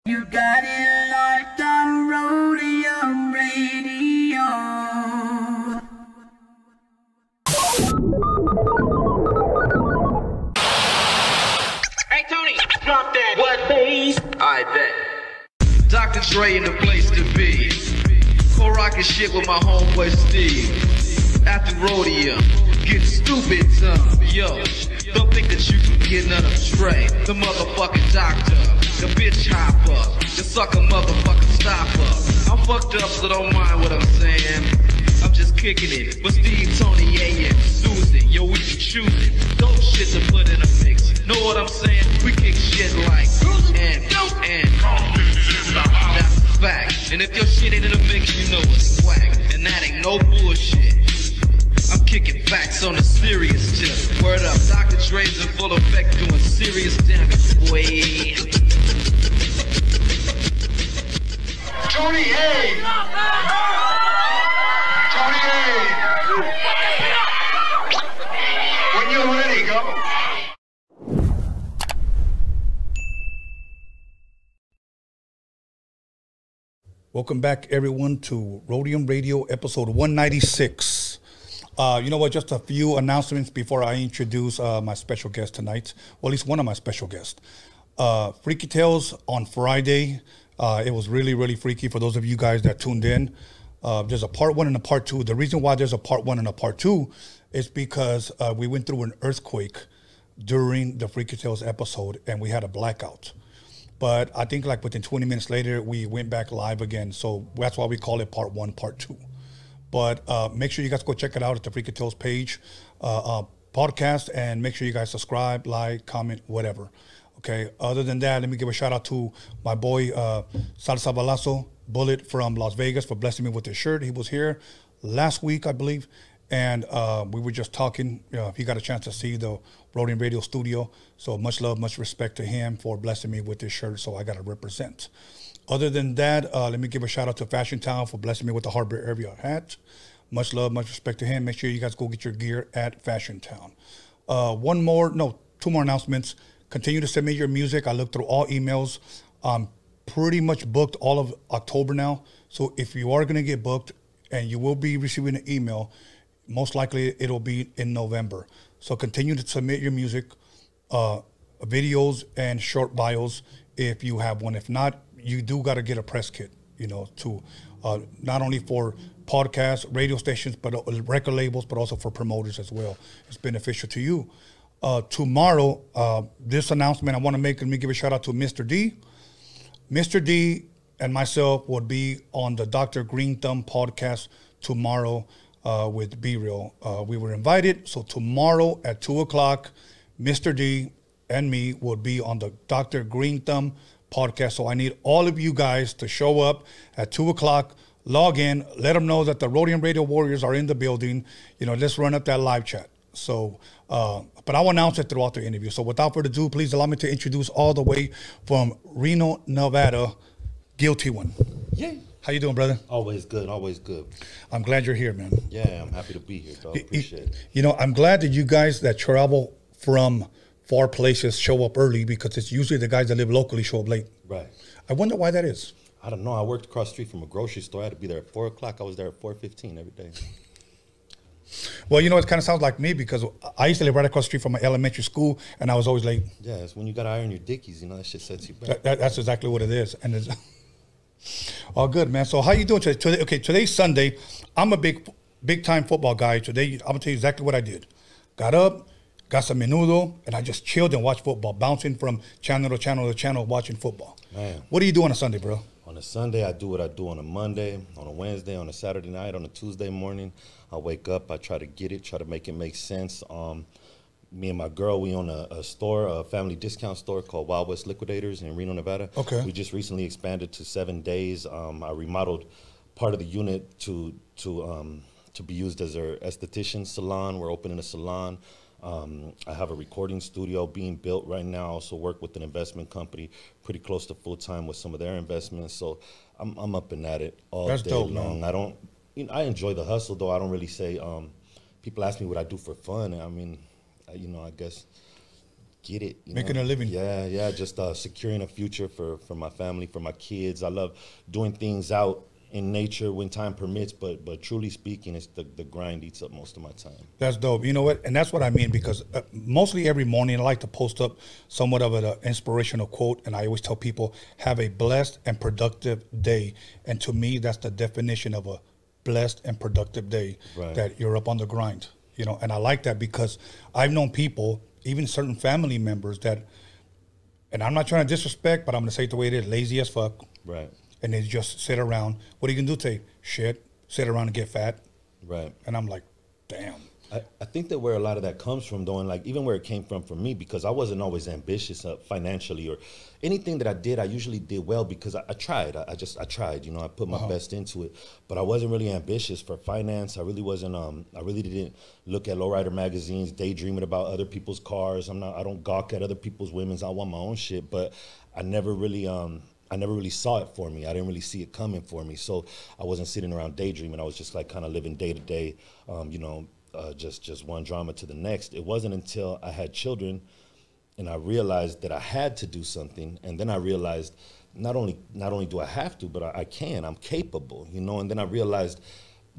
You got it locked on Roadium Radio. Hey Tony, drop that. What bass? I bet. Dr. Dre in the place to be. Co-rockin' shit with my homeboy Steve. After Roadium, get stupid dumb. Yo, don't think that you can get none of Dre. The motherfucking doctor, the bitch hopper, the sucker motherfucking stopper. I'm fucked up, so don't mind what I'm saying. I'm just kicking it with Steve, Tony, A.A, Susan. Yo, we be choosing dope shit to put in a mix. Know what I'm saying? We kick shit like and that's a fact. And if your shit ain't in a mix, you know it's whack. And that ain't no bullshit. I'm kicking facts on a serious tip. Word up, Dr. Dre's in full effect doing serious damage, boy. Tony A. Tony A. When you're ready, go. Welcome back, everyone, to Roadium Radio, episode 196. You know what? Just a few announcements before I introduce my special guest tonight. Well, at least one of my special guests. Freaky Tales on Friday. It was really, really freaky for those of you guys that tuned in. There's a part 1 and a part 2. The reason why there's a part 1 and a part 2 is because we went through an earthquake during the Freaky Tales episode, and we had a blackout. But I think like within 20 minutes later, we went back live again. So that's why we call it part 1, part 2. But make sure you guys go check it out at the Freaky Tales page, podcast, and make sure you guys subscribe, like, comment, whatever. Okay. Other than that, let me give a shout out to my boy Salsa Balazo Bullet from Las Vegas for blessing me with his shirt. He was here last week, I believe, and we were just talking. He got a chance to see the Roadium Radio studio. So much love, much respect to him for blessing me with this shirt. So I got to represent. Other than that, let me give a shout out to Fashion Town for blessing me with the Harbor Area hat. Much love, much respect to him. Make sure you guys go get your gear at Fashion Town. Two more announcements. Continue to send me your music. I looked through all emails. I'm pretty much booked all of October now. So if you are going to get booked and you will be receiving an email, most likely it'll be in November. So continue to submit your music, videos, and short bios if you have one. If not, you do got to get a press kit, to not only for podcasts, radio stations, but record labels, but also for promoters as well. It's beneficial to you. Tomorrow, this announcement I want to make, let me give a shout out to Mr. D. Mr. D and myself would be on the Dr. Green Thumb podcast tomorrow with Be Real. We were invited, so tomorrow at 2 o'clock, Mr. D and me will be on the Dr. Green Thumb podcast. So I need all of you guys to show up at 2 o'clock, log in, let them know that the Roadium Radio Warriors are in the building. Let's run up that live chat. So, but I'll announce it throughout the interview. So without further ado, please allow me to introduce all the way from Reno, Nevada, Guilty One. Yeah. How you doing, brother? Always good, always good. I'm glad you're here, man. Yeah, I'm happy to be here, dog. Appreciate it. I'm glad that you guys that travel from far places show up early, because it's usually the guys that live locally show up late. Right. I wonder why that is. I don't know. I worked across the street from a grocery store. I had to be there at 4 o'clock. I was there at 4:15 every day. Well, it kind of sounds like me, because I used to live right across the street from my elementary school, and I was always late. Yeah, it's when you got to iron your dickies, that shit sets you back. That's exactly what it is. And it's all good, man. So how you doing today? Okay, today's Sunday. I'm a big time football guy. Today, I'm going to tell you exactly what I did. Got up, got some menudo, and I just chilled and watched football, bouncing from channel to channel to channel, watching football. Man. What do you do on a Sunday, bro? On a Sunday, I do what I do on a Monday, on a Wednesday, on a Saturday night, on a Tuesday morning. I wake up, I try to get it, try to make it make sense. Me and my girl, we own a store, a family discount store called Wild West Liquidators in Reno, Nevada. Okay. We just recently expanded to 7 days. I remodeled part of the unit to be used as our esthetician salon. We're opening a salon. I have a recording studio being built right now. I also work with an investment company, pretty close to full-time with some of their investments. So I'm up and at it all day long. Man. I enjoy the hustle, though. I don't really say, people ask me what I do for fun. I mean, I guess get it. Making a living. Yeah, just securing a future for my family, for my kids. I love doing things out in nature when time permits, but truly speaking, it's the grind eats up most of my time. That's dope. You know what? And that's what I mean, because mostly every morning I like to post up somewhat of an inspirational quote, and I always tell people, have a blessed and productive day. And to me, that's the definition of a blessed and productive day, that you're up on the grind. You know, and I like that because I've known people, even certain family members that, and I'm not trying to disrespect, but I'm going to say it the way it is, lazy as fuck. Right. And they just sit around. What are you going to do today? Shit. Sit around and get fat. Right. And I'm like, damn. I think that where a lot of that comes from, though, and like even where it came from for me, because I wasn't always ambitious financially or anything that I did, I usually did well because I tried. I tried, you know, I put my best into it, but I wasn't really ambitious for finance. I really wasn't, I really didn't look at lowrider magazines, daydreaming about other people's cars. I don't gawk at other people's women's. I want my own shit, but I never really saw it for me. I didn't really see it coming for me. So I wasn't sitting around daydreaming. I was just like kind of living day to day, you know, just one drama to the next. It wasn't until I had children and I realized that I had to do something. And then I realized not only do I have to, but I can, I'm capable, you know. And then I realized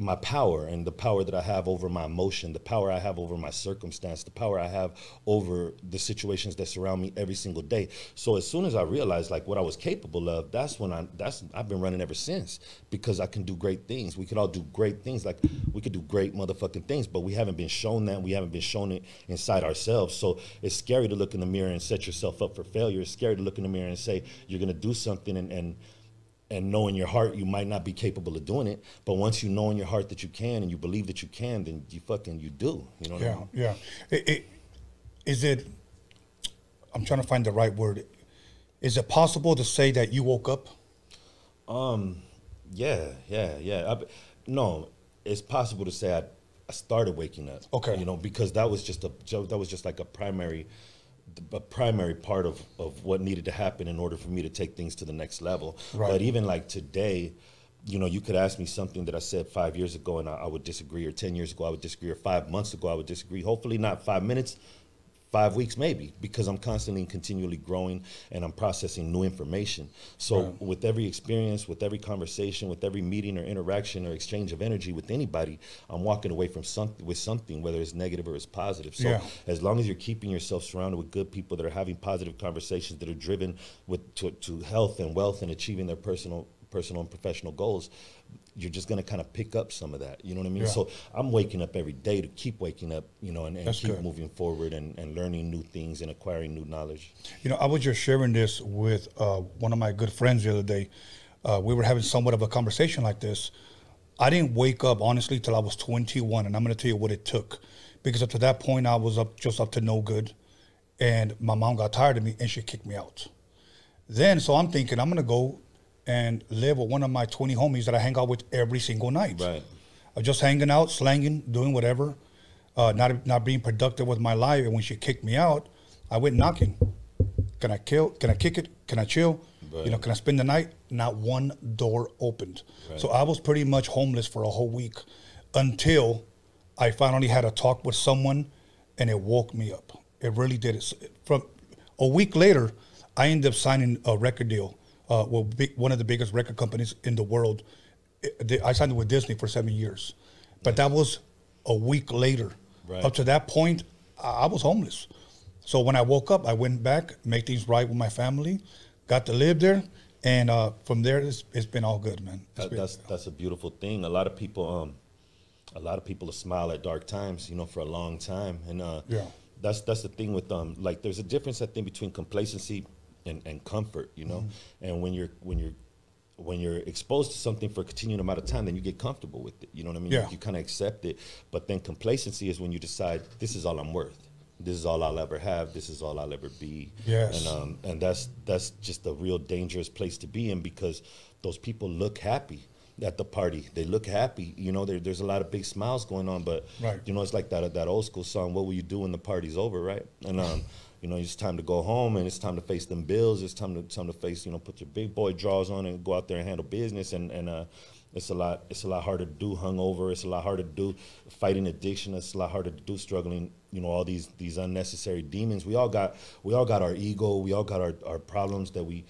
my power and the power that I have over my emotion, the power I have over my circumstance, the power I have over the situations that surround me every single day. So as soon as I realized like what I was capable of, I've been running ever since, because I can do great things. We could all do great things. Like we could do great motherfucking things, but we haven't been shown that. We haven't been shown it inside ourselves. So it's scary to look in the mirror and set yourself up for failure. It's scary to look in the mirror and say you're gonna do something and know in your heart you might not be capable of doing it, but once you know in your heart that you can and you believe that you can, then you do. You know what I mean? Yeah. Is it, I'm trying to find the right word. Is it possible to say that you woke up? Yeah. No, it's possible to say I started waking up. Okay. You know, because that was just like a primary part of what needed to happen in order for me to take things to the next level. Right. But even like today, you know, you could ask me something that I said 5 years ago and I would disagree, or 10 years ago I would disagree, or 5 months ago I would disagree. Hopefully not 5 minutes, 5 weeks maybe, because I'm constantly and continually growing and I'm processing new information. So with every experience, with every conversation, with every meeting or interaction or exchange of energy with anybody, I'm walking away from something, whether it's negative or it's positive. So as long as you're keeping yourself surrounded with good people that are having positive conversations, that are driven to health and wealth and achieving their personal and professional goals, you're just going to kind of pick up some of that. You know what I mean? Yeah. So I'm waking up every day to keep waking up, you know, and keep moving forward and learning new things and acquiring new knowledge. You know, I was just sharing this with one of my good friends the other day. We were having somewhat of a conversation like this. I didn't wake up, honestly, till I was 21, and I'm going to tell you what it took. Because up to that point, I was just up to no good, and my mom got tired of me, and she kicked me out. Then, so I'm thinking, I'm going to go and live with one of my 20 homies that I hang out with every single night. Right. I'm just hanging out, slanging, doing whatever, not being productive with my life. And when she kicked me out, I went knocking. Can I kick it? Can I chill? Right. You know, can I spend the night? Not one door opened. Right. So I was pretty much homeless for a whole week until I finally had a talk with someone, and it woke me up. It really did. From a week later, I ended up signing a record deal. One of the biggest record companies in the world. I signed it with Disney for 7 years. But that was a week later. Right. Up to that point, I was homeless. So when I woke up, I went back, made things right with my family, got to live there, and from there, it's been all good, man. That's a beautiful thing. A lot of people smile at dark times, you know, for a long time. And that's the thing with like there's a difference, I think, between complacency and comfort, you know. And when you're exposed to something for a continued amount of time, then you get comfortable with it. You know what I mean? You kind of accept it. But then complacency is when you decide, this is all I'm worth. This is all I'll ever have. This is all I'll ever be. Yes. And that's just a real dangerous place to be in, because those people look happy at the party. They look happy. You know, there's a lot of big smiles going on, but you know, it's like that old school song, what will you do when the party's over, right? And You know, it's time to go home, and it's time to face them bills. It's time to face, you know, put your big boy drawers on and go out there and handle business. And it's a lot harder to do hungover. It's a lot harder to do fighting addiction. It's a lot harder to do struggling, you know, all these unnecessary demons. We all got our ego. We all got our problems that we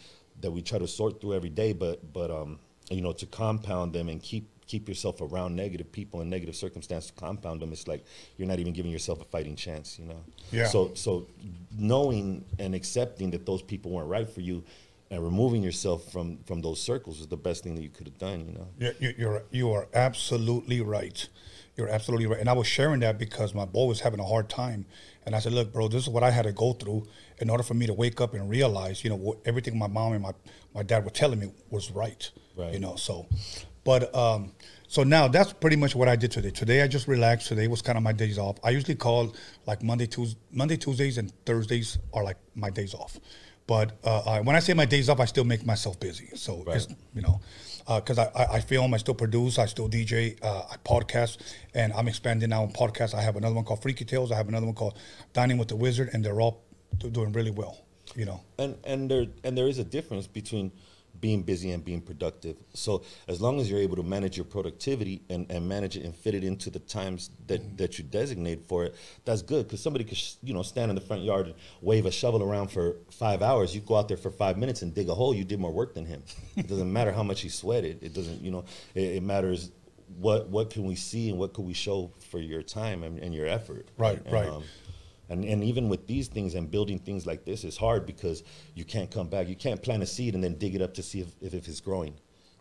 try to sort through every day. But you know, to compound them and keep yourself around negative people and negative circumstances, to compound them, it's like you're not even giving yourself a fighting chance, you know? Yeah. So knowing and accepting that those people weren't right for you and removing yourself from those circles is the best thing that you could have done, you know? Yeah, you are absolutely right. You're absolutely right. And I was sharing that because my boy was having a hard time. And I said, look, bro, this is what I had to go through in order for me to wake up and realize, you know, everything my mom and my dad were telling me was right. You know, so... But so now that's pretty much what I did today. Today I just relaxed. Today was kind of my days off. I usually call like Monday, Tuesdays, and Thursdays are like my days off. But when I say my days off, I still make myself busy. So it's, you know, because I film, I still produce, I still DJ, I podcast, and I'm expanding now on podcasts. I have another one called Freaky Tales. I have another one called Dining with the Wizard, and they're all doing really well. You know, and there is a difference between being busy and being productive. So as long as you're able to manage your productivity and manage it and fit it into the times that you designate for it, that's good. Because somebody could, you know, stand in the front yard and wave a shovel around for 5 hours. You go out there for 5 minutes and dig a hole. You did more work than him. It doesn't matter how much he sweated. It doesn't, you know, it matters what can we see and what can we show for your time and your effort. Right. And even with these things and building things like this, it's hard because you can't come back. You can't plant a seed and then dig it up to see if it's growing.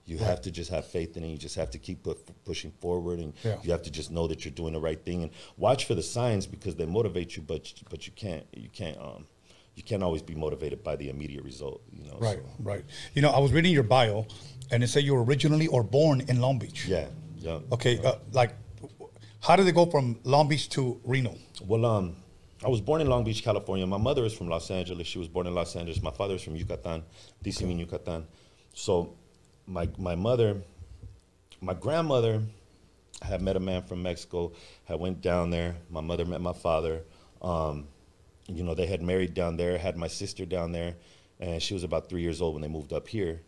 You have to just have faith in it. You just have to keep pushing forward, and you have to just know that you're doing the right thing and watch for the signs because they motivate you. But you can't always be motivated by the immediate result. You know. Right. You know, I was reading your bio, and it said you were originally or born in Long Beach. Yeah. Okay. Like, how did it go from Long Beach to Reno? Well, I was born in Long Beach, California. My mother is from Los Angeles. She was born in Los Angeles. My father is from Yucatan, Tizimín, Yucatan. So my grandmother had met a man from Mexico, had went down there. My mother met my father. You know, they had married down there, had my sister down there, and she was about 3 years old when they moved up here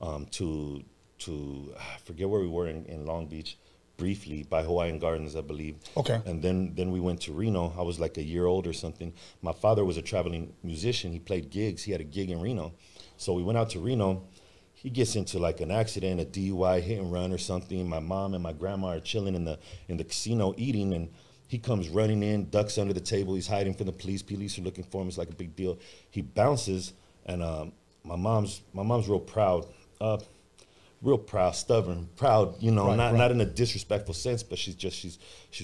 to I forget where we were in Long Beach. Briefly, by Hawaiian Gardens, I believe. Okay. And then we went to Reno. I was like a year old or something. My father was a traveling musician. He played gigs. He had a gig in Reno. So we went out to Reno. He gets into like an accident, a DUI, hit and run or something. My mom and my grandma are chilling in the casino eating, and he comes running in, ducks under the table. He's hiding from the police. Police are looking for him. It's like a big deal. He bounces, and my mom's real proud. Real proud, stubborn, proud, you know, not in a disrespectful sense, but she's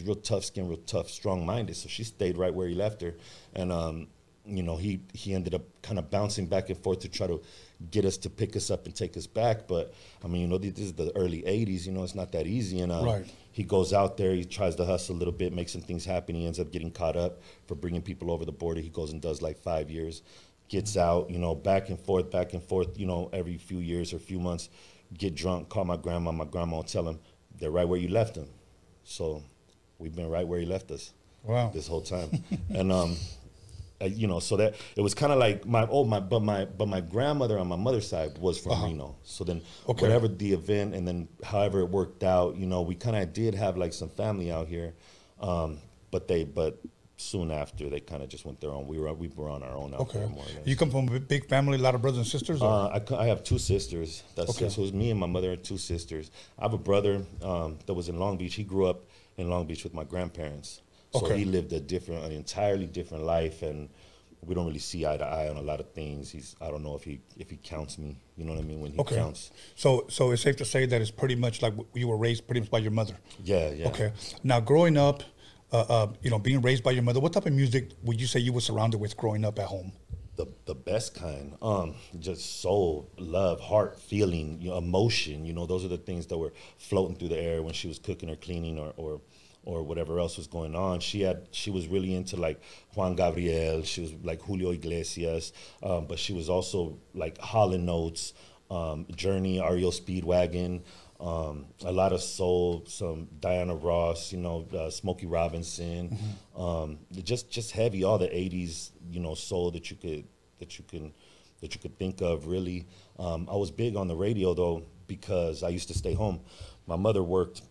real tough skinned, real tough, strong minded. So she stayed right where he left her. And you know, he ended up kind of bouncing back and forth to try to get us to pick us up and take us back. But I mean, you know, this is the early 80s, you know, it's not that easy. And he goes out there, he tries to hustle a little bit, make some things happen. He ends up getting caught up for bringing people over the border. He goes and does like 5 years, gets out, you know, back and forth, you know, every few years or few months. Get drunk, call my grandma will tell him they're right where you left them. So we've been right where he left us. Wow. This whole time. And you know, so that it was kind of like my grandmother on my mother's side was from Reno. So then whatever the event and then however it worked out, you know, we kind of did have like some family out here. But soon after, they kind of just went their own. We were on our own out there, more or less. You come from a big family, a lot of brothers and sisters? I have 2 sisters. That's it. So it was me and my mother and 2 sisters. I have a brother that was in Long Beach. He grew up in Long Beach with my grandparents. So he lived an entirely different life, and we don't really see eye to eye on a lot of things. I don't know if he counts me. You know what I mean? When he counts. So it's safe to say that it's pretty much like you were raised pretty much by your mother. Yeah. Okay. Now, growing up, you know, being raised by your mother, what type of music would you say you were surrounded with growing up at home? The best kind, just soul, love, heart, feeling, you know, emotion. You know, those are the things that were floating through the air when she was cooking or cleaning or whatever else was going on. She was really into like Juan Gabriel. She was like Julio Iglesias, but she was also like Hall & Oates, Journey, REO Speedwagon. a lot of soul, some Diana Ross, you know, Smokey Robinson, just heavy, all the 80s, you know, soul that you could think of, really. I was big on the radio, though, because I used to stay home. My mother worked,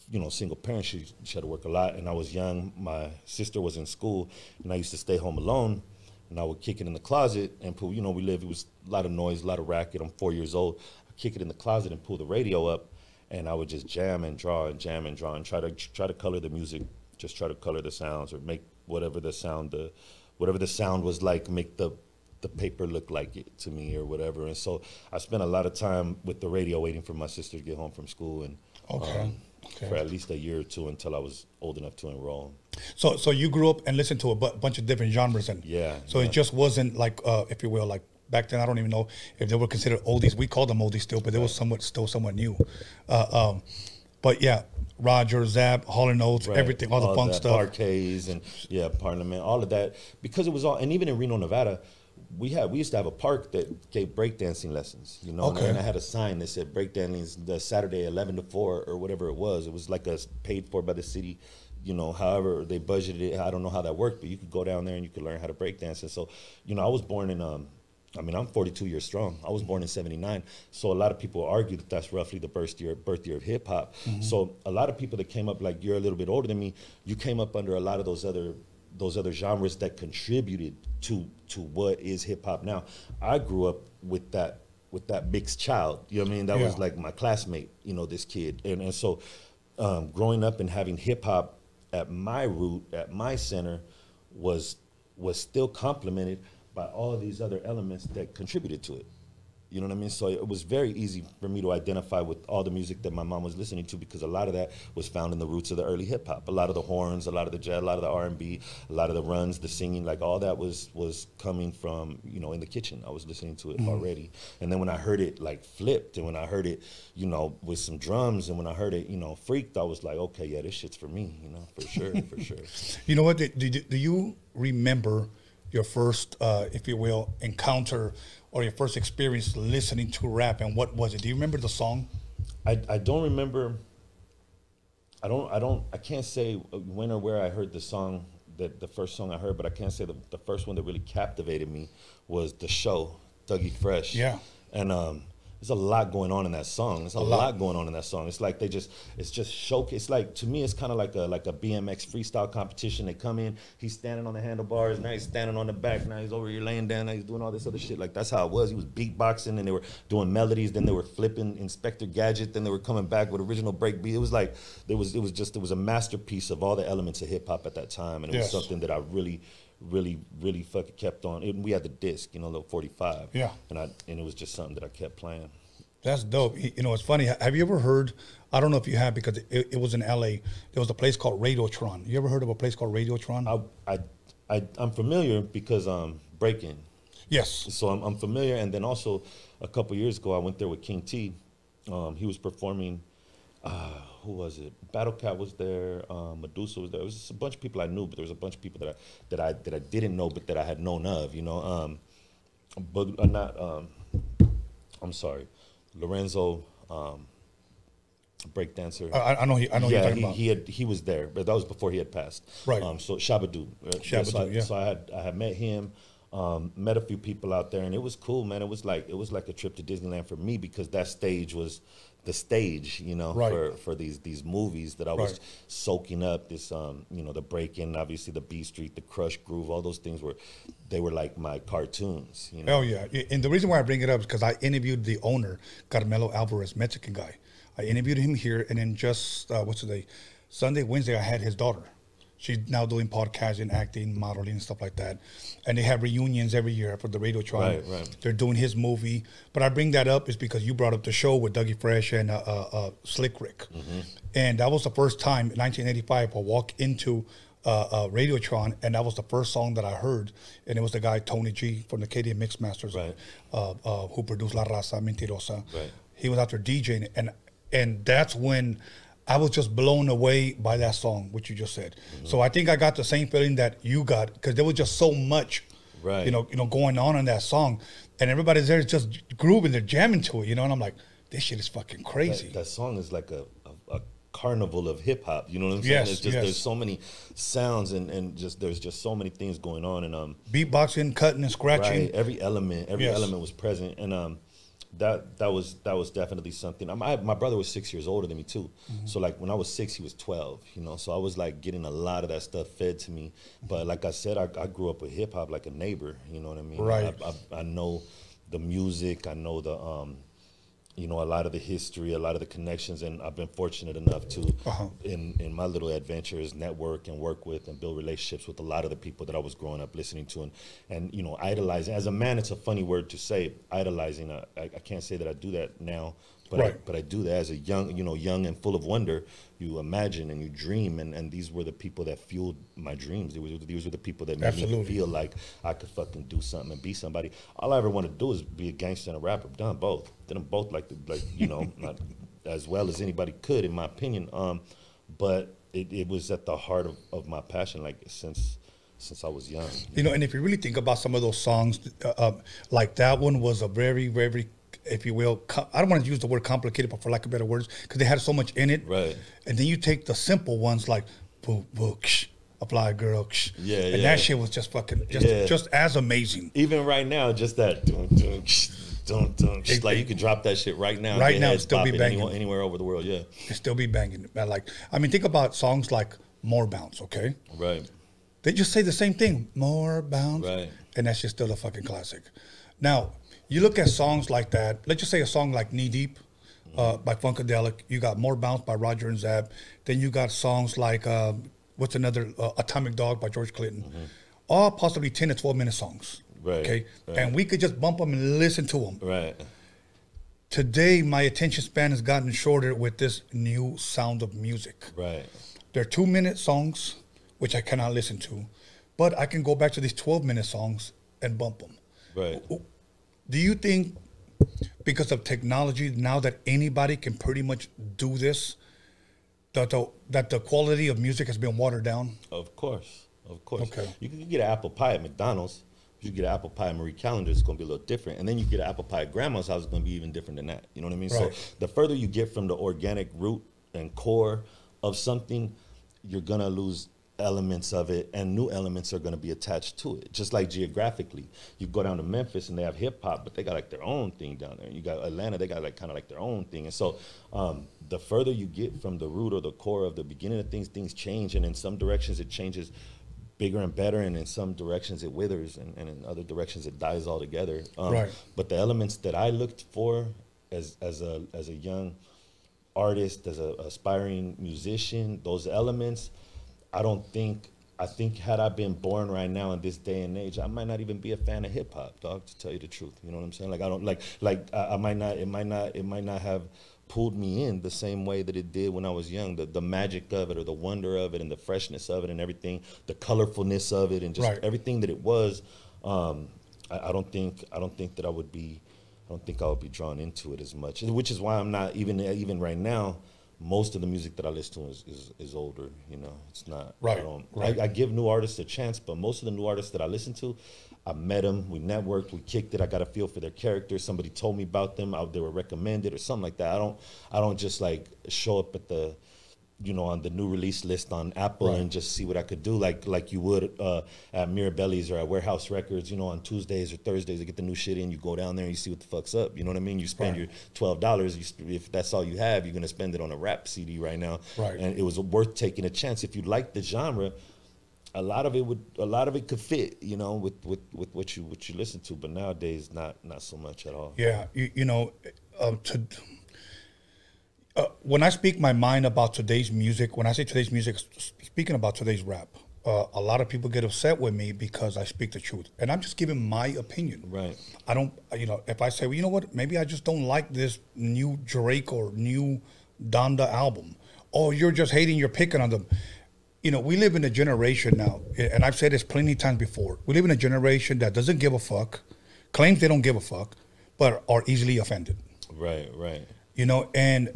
you know, single parent. She had to work a lot, and I was young. My sister was in school, and I used to stay home alone, and I would kick it in the closet and pull, you know, it was a lot of noise, a lot of racket. I'm 4 years old. I'd kick it in the closet and pull the radio up, and I would just jam and draw and jam and draw and try to color the music, just try to color the sounds or make whatever the sound was like, make the paper look like it to me or whatever. And so I spent a lot of time with the radio waiting for my sister to get home from school, and for at least a year or two until I was old enough to enroll. So you grew up and listened to a bunch of different genres, and it just wasn't like, if you will, like back then. I don't even know if they were considered oldies. We called them oldies still, but they was still somewhat new. But yeah, Roger, Zap, Hall & Oates, everything, all the funk stuff, Parquets, and Parliament, all of that, because it was all. And even in Reno, Nevada, we used to have a park that gave breakdancing lessons, you know, and I had a sign that said breakdancing the Saturday 11 to 4 or whatever it was. It was like paid for by the city, you know, however they budgeted it. I don't know how that worked, but you could go down there and you could learn how to breakdance. And so, you know, I was born in, I'm 42 years strong. I was born in 79. So a lot of people argue that that's roughly the birth year of hip hop. So a lot of people that came up, like you're a little bit older than me, you came up under a lot of those other genres that contributed to what is hip hop now. I grew up with that mixed child. You know what I mean? That was like my classmate, you know, this kid. And so growing up and having hip hop at my root, at my center, was still complemented by all these other elements that contributed to it. You know what I mean? So it was very easy for me to identify with all the music that my mom was listening to, because a lot of that was found in the roots of the early hip hop. A lot of the horns, a lot of the jazz, a lot of the R&B, a lot of the runs, the singing, like all that was coming from, you know, in the kitchen. I was listening to it already. And then when I heard it like flipped, and when I heard it, you know, with some drums, and when I heard it, you know, freaked, I was like, okay, yeah, this shit's for me, you know, for sure, for sure. You know what, do you remember your first, if you will, encounter or your first experience listening to rap, and what was it? Do you remember the song? I don't remember. I can't say when or where I heard the song, the first song I heard, but I can't say the first one that really captivated me was The Show, Dougie Fresh. Yeah. And there's a lot going on in that song. There's a lot going on in that song. It's like it's just showcase. It's like, to me, it's kind of like a BMX freestyle competition. They come in, he's standing on the handlebars, now he's standing on the back, now he's over here laying down, now he's doing all this other shit. Like, that's how it was. He was beatboxing, and they were doing melodies, then they were flipping Inspector Gadget, then they were coming back with original breakbeat. It was like, it was a masterpiece of all the elements of hip hop at that time, and it was something that I really fucking kept on. We had the disc, you know, little 45. Yeah. And it was just something that I kept playing. That's dope. You know, it's funny. Have you ever heard, I don't know if you have, because it was in LA, there was a place called Radiotron. You ever heard of a place called Radiotron? I'm familiar because break-in. Yes. So I'm familiar, and then also a couple years ago I went there with King T. He was performing, who was it? Battle Cat was there, Medusa was there. It was just a bunch of people I knew, but there was a bunch of people that I didn't know, but that I had known of, you know. I'm sorry, Lorenzo, breakdancer. I know you're talking about. He was there, but that was before he had passed. Right. So Shabadoo. So I had met him, met a few people out there, and it was cool, man. It was like a trip to Disneyland for me, because that stage was the stage, you know, for these movies that I was soaking up. This, you know, the break-in, obviously the B Street, the Crush Groove, all those things were like my cartoons, you know. Oh yeah, and the reason why I bring it up is because I interviewed the owner, Carmelo Alvarez, Mexican guy. I interviewed him here, and then just what's today, Sunday, Wednesday, I had his daughter. She's now doing podcasting, acting, modeling, and stuff like that. And they have reunions every year for the Radiotron. Right. They're doing his movie. But I bring that up is because you brought up the show with Dougie Fresh and Slick Rick. And that was the first time in 1985 I walked into Radiotron, and that was the first song that I heard. And it was the guy, Tony G, from the Acadian Mixmasters, who produced La Raza, Mentirosa. Right. He was out there DJing. And that's when I was just blown away by that song, which you just said. So I think I got the same feeling that you got, because there was just so much, you know, going on in that song, and everybody's there just grooving, they're jamming to it, you know. And I'm like, this shit is fucking crazy. That song is like a carnival of hip hop. You know what I'm saying? Yes, It's just yes. there's so many sounds and just there's just so many things going on and Beatboxing, cutting and scratching. right, every element was present and that was definitely something. My brother was 6 years older than me too, so like when I was 6, he was 12. You know, so I was like getting a lot of that stuff fed to me. But like I said, I grew up with hip hop like a neighbor. You know what I mean? Right. I know the music. I know the you know, a lot of the history, a lot of the connections, and I've been fortunate enough to, in my little adventures, network and work with and build relationships with a lot of the people that I was growing up listening to and you know, idolizing. As a man, it's a funny word to say, idolizing. I can't say that I do that now, but I do that as a young and full of wonder. You imagine and you dream, and these were the people that fueled my dreams. These were the people that made me feel like I could fucking do something and be somebody. All I ever want to do is be a gangster and a rapper. Done both. Did them both like you know, not as well as anybody could, in my opinion. But it was at the heart of my passion, like since I was young. You know, and if you really think about some of those songs, like that one was a very, very, if you will, I don't want to use the word complicated, but for lack of better words, because they had so much in it. Right. And then you take the simple ones like boo boo ksh, apply girl ksh. Yeah, and yeah. that shit was just fucking just as amazing. Even right now, just that dun, dun, ksh, dun, dun, ksh, like you could drop that shit right now. Right now, it'd still be banging anywhere over the world. Yeah, it still be banging. Like, I mean, think about songs like More Bounce. Okay. right. They just say the same thing, more bounce, Right. and that's just still a fucking classic. Now, you look at songs like that, let's just say a song like Knee Deep by Funkadelic, you got More Bounce by Roger and Zab, then you got songs like, what's another, Atomic Dog by George Clinton, all possibly 10 to 12 minute songs, Right. okay? Right. And we could just bump them and listen to them. Right. Today, my attention span has gotten shorter with this new sound of music. Right. They're 2-minute songs, which I cannot listen to, but I can go back to these 12-minute songs and bump them. Right. Do you think because of technology, now that anybody can pretty much do this, that the quality of music has been watered down? Of course. Of course. Okay. You can get an apple pie at McDonald's. If you get an apple pie at Marie Callender, it's going to be a little different. And then you get an apple pie at Grandma's house, it's going to be even different than that. You know what I mean? Right. So the further you get from the organic root and core of something, you're going to lose elements of it, and new elements are going to be attached to it. Just like geographically, you go down to Memphis and they have hip hop, but they got like their own thing down there. You got Atlanta, they got like kind of like their own thing. And so the further you get from the root or the core of the beginning of things change, and in some directions it changes bigger and better, and in some directions it withers, and in other directions it dies altogether. Right. But the elements that I looked for as a young artist, as an aspiring musician, those elements, I think had I been born right now in this day and age, I might not even be a fan of hip hop, dog, to tell you the truth. You know what I'm saying? Like I don't I might not, it might not have pulled me in the same way that it did when I was young. The magic of it, or the wonder of it, and the freshness of it, and everything, the colorfulness of it, and just everything that it was. I don't think that I would be drawn into it as much, which is why I'm not even right now. Most of the music that I listen to is older. You know, it's not. Right. I give new artists a chance, but most of the new artists that I listen to, I met them, we networked, we kicked it. I got a feel for their character. Somebody told me about them. They were recommended or something like that. I don't just like show up at the, on the new release list on Apple and just see what I could do, like you would at Mirabelli's or at Warehouse Records, on Tuesdays or Thursdays to get the new shit in. You go down there and you see what the fuck's up. You know what I mean? You spend your $12. If that's all you have, you're gonna spend it on a rap CD right now. Right. And it was worth taking a chance. If you like the genre, a lot of it could fit, with what you listen to. But nowadays, not so much at all. Yeah, when I speak my mind about today's music, when I say today's music, speaking about today's rap, a lot of people get upset with me because I speak the truth. And I'm just giving my opinion. Right. I don't, if I say, well, you know what, maybe I just don't like this new Drake or new Donda album. Oh, you're just hating, you're picking on them. We live in a generation now, and I've said this plenty of times before. We live in a generation that doesn't give a fuck, claims they don't give a fuck, but are easily offended. Right. And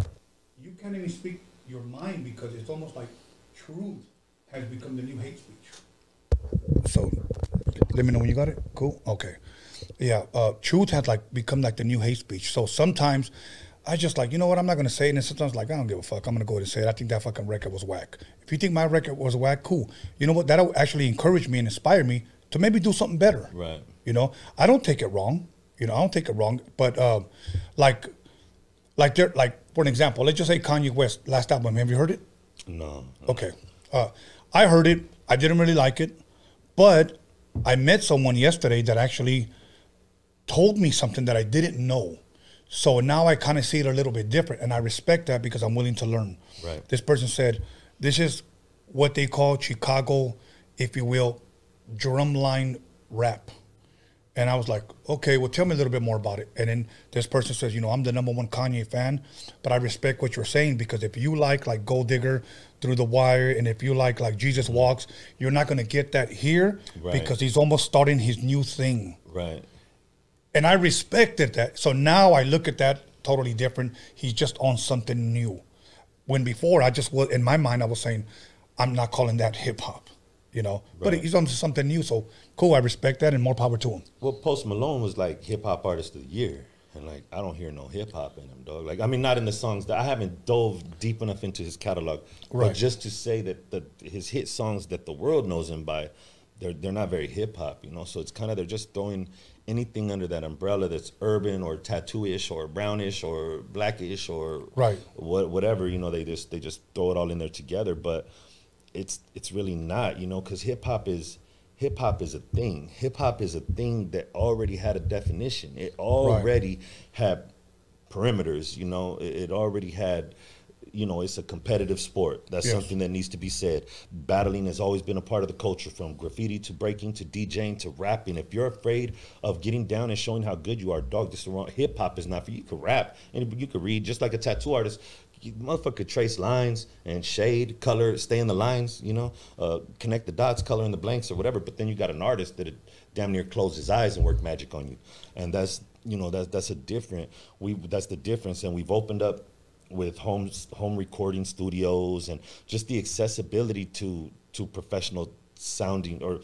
you can't even speak your mind because it's almost like truth has become the new hate speech. So let me know when you got it. Cool. Okay. Yeah. Truth has become like the new hate speech. So sometimes I just like, you know what, I'm not going to say it. And sometimes like, I don't give a fuck. I'm going to go ahead and say it. I think that fucking record was whack. If you think my record was whack, cool. You know what, that'll actually encourage me and inspire me to maybe do something better. Right. You know, I don't take it wrong. You know, I don't take it wrong. But like for an example, let's just say Kanye West last album. Have you heard it? No. Okay. I heard it. I didn't really like it. But I met someone yesterday that actually told me something that I didn't know. So now I kind of see it a little bit different, and I respect that because I'm willing to learn. Right. This person said, this is what they call Chicago, if you will, drumline rap. And I was like, okay, well, tell me a little bit more about it. And then this person says, you know, I'm the #1 Kanye fan, but I respect what you're saying because if you like Gold Digger, Through the Wire, and if you like Jesus Walks, you're not going to get that here because he's almost starting his new thing. Right. And I respected that. So now I look at that totally different. He's just on something new. When before I just was, in my mind, I was saying, I'm not calling that hip hop, you know. But he's on something new. So cool, I respect that and more power to him. Well, Post Malone was like hip hop artist of the year. And like, I don't hear no hip hop in him, dog. Like, I mean, not in the songs that I haven't dove deep enough into his catalog. But just to say that his hit songs that the world knows him by, they're not very hip hop, you know. So it's kind of, they're just throwing anything under that umbrella that's urban or tattoo-ish or brownish or blackish or whatever, you know. They just throw it all in there together. But it's really not, you know, because hip hop is a thing. Hip hop is a thing that already had a definition. It already had perimeters, you know. It already had, you know, it's a competitive sport. That's something that needs to be said. Battling has always been a part of the culture, from graffiti to breaking to DJing to rapping. If you're afraid of getting down and showing how good you are, dog, this is wrong. Hip hop is not for you. You can rap and you can read, just like a tattoo artist. You motherfucker could trace lines and shade, color, stay in the lines, you know, connect the dots, color in the blanks or whatever. But then you got an artist that damn near close his eyes and work magic on you. And that's, you know, that's the difference. And we've opened up with home recording studios and just the accessibility to professional sounding or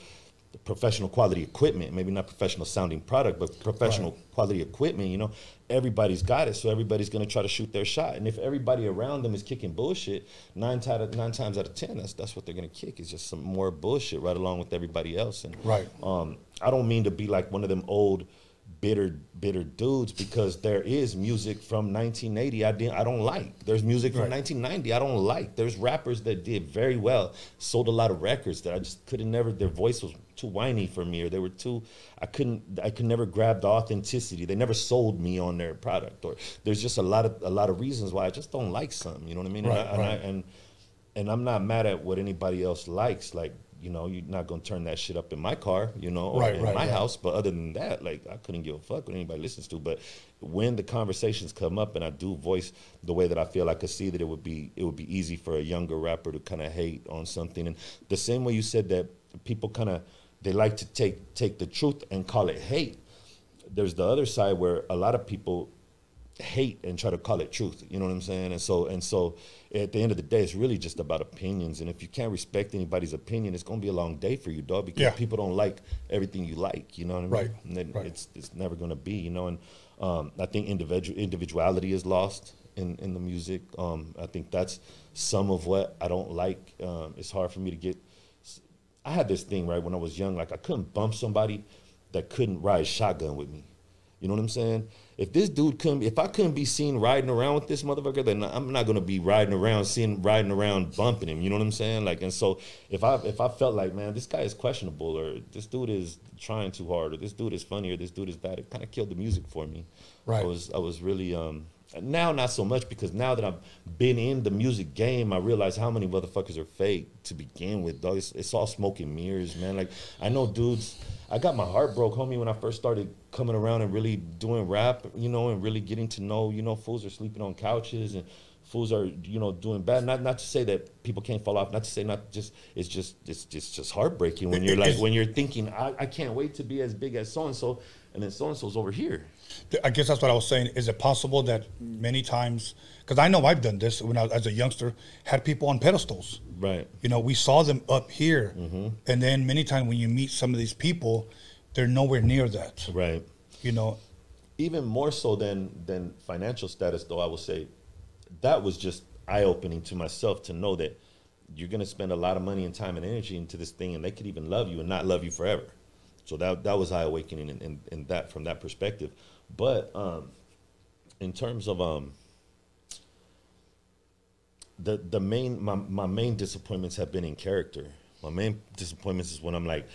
professional quality equipment, maybe not professional sounding product, but professional quality equipment, you know. Everybody's got it, so everybody's going to try to shoot their shot. And if everybody around them is kicking bullshit, nine times out of 10, that's what they're going to kick, is just some more bullshit right along with everybody else. And I don't mean to be like one of them old bitter dudes, because there is music from 1980 I don't like. There's music from 1990 I don't like. There's rappers that did very well, sold a lot of records that I just couldn't never, their voice was too whiny for me, or they were too, I could never grab the authenticity. They never sold me on their product, or there's just a lot of reasons why I just don't like something, you know what I mean? And I'm not mad at what anybody else likes. Like, you know, you're not going to turn that shit up in my car, you know, or in my house. But other than that, like, I couldn't give a fuck what anybody listens to. But when the conversations come up and I do voice the way that I feel, I could see that it would be easy for a younger rapper to kind of hate on something. And the same way you said that people kind of, they like to take the truth and call it hate. There's the other side where a lot of people hate and try to call it truth, you know what I'm saying? And so at the end of the day, it's really just about opinions. And if you can't respect anybody's opinion, it's gonna be a long day for you, dog, because people don't like everything you like, you know what I mean? And it's never gonna be, you know. And I think individuality is lost in the music. I think that's some of what I don't like. It's hard for me to get, I had this thing, right, when I was young, like I couldn't bump somebody that couldn't ride shotgun with me. You know what I'm saying? If this dude if I couldn't be seen riding around with this motherfucker, then I'm not gonna be riding around bumping him. You know what I'm saying? Like, and so if I felt like, man, this guy is questionable, or this dude is trying too hard, or this dude is funny, or this dude is bad, it kind of killed the music for me. Right. I was really now not so much, because now that I've been in the music game, I realize how many motherfuckers are fake to begin with, dog. It's all smoke and mirrors, man. Like, I know dudes, I got my heart broke, homie, when I first started coming around and really doing rap, you know, and really getting to know, you know, fools are sleeping on couches and fools are, you know, doing bad. Not to say that people can't fall off, not to say it's just heartbreaking when you're like, when you're thinking, I can't wait to be as big as so-and-so, and then so-and-so's over here. I guess that's what I was saying. Is it possible that many times, because I know I've done this when I was, as a youngster, had people on pedestals. Right. You know, we saw them up here, and then many times when you meet some of these people, they're nowhere near that. Right. You know. even more so than financial status, though, I will say that was just eye-opening to myself to know that you're going to spend a lot of money and time and energy into this thing, and they could even love you and not love you forever. So that was eye-awakening in that, from that perspective. But in terms of my main disappointments have been in character. My main disappointments is when I'm like,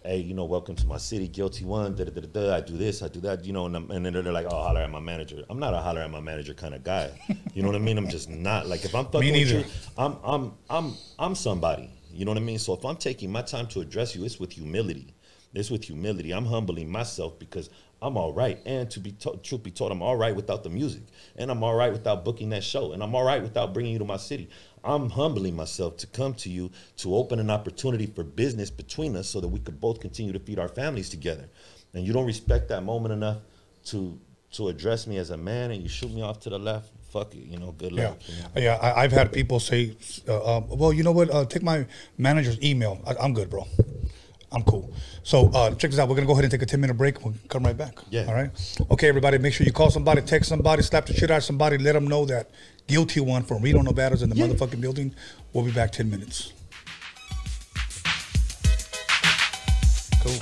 hey, you know, welcome to my city, guilty one, da-da-da-da-da, I do this, I do that, you know, and then they're like, oh, holler at my manager. I'm not a holler at my manager kind of guy. You know what I mean? I'm just not. Like, if I'm fucking with you, I'm somebody. You know what I mean? So if I'm taking my time to address you, it's with humility. It's with humility. I'm humbling myself because I'm all right. And to be truth be told, I'm all right without the music. And I'm all right without booking that show. And I'm all right without bringing you to my city. I'm humbling myself to come to you to open an opportunity for business between us so that we could both continue to feed our families together. And you don't respect that moment enough to address me as a man, and you shoot me off to the left. Fuck it, you know, good luck. Yeah, you know? yeah. I've had people say, well, you know what? Take my manager's email. I'm good, bro. I'm cool. So check this out. We're going to go ahead and take a 10-minute break. We'll come right back. Yeah. All right? Okay, everybody, make sure you call somebody, text somebody, slap the shit out of somebody, let them know that guilty one from Reno, Nevada's in the motherfucking building. We'll be back 10 minutes. Cool.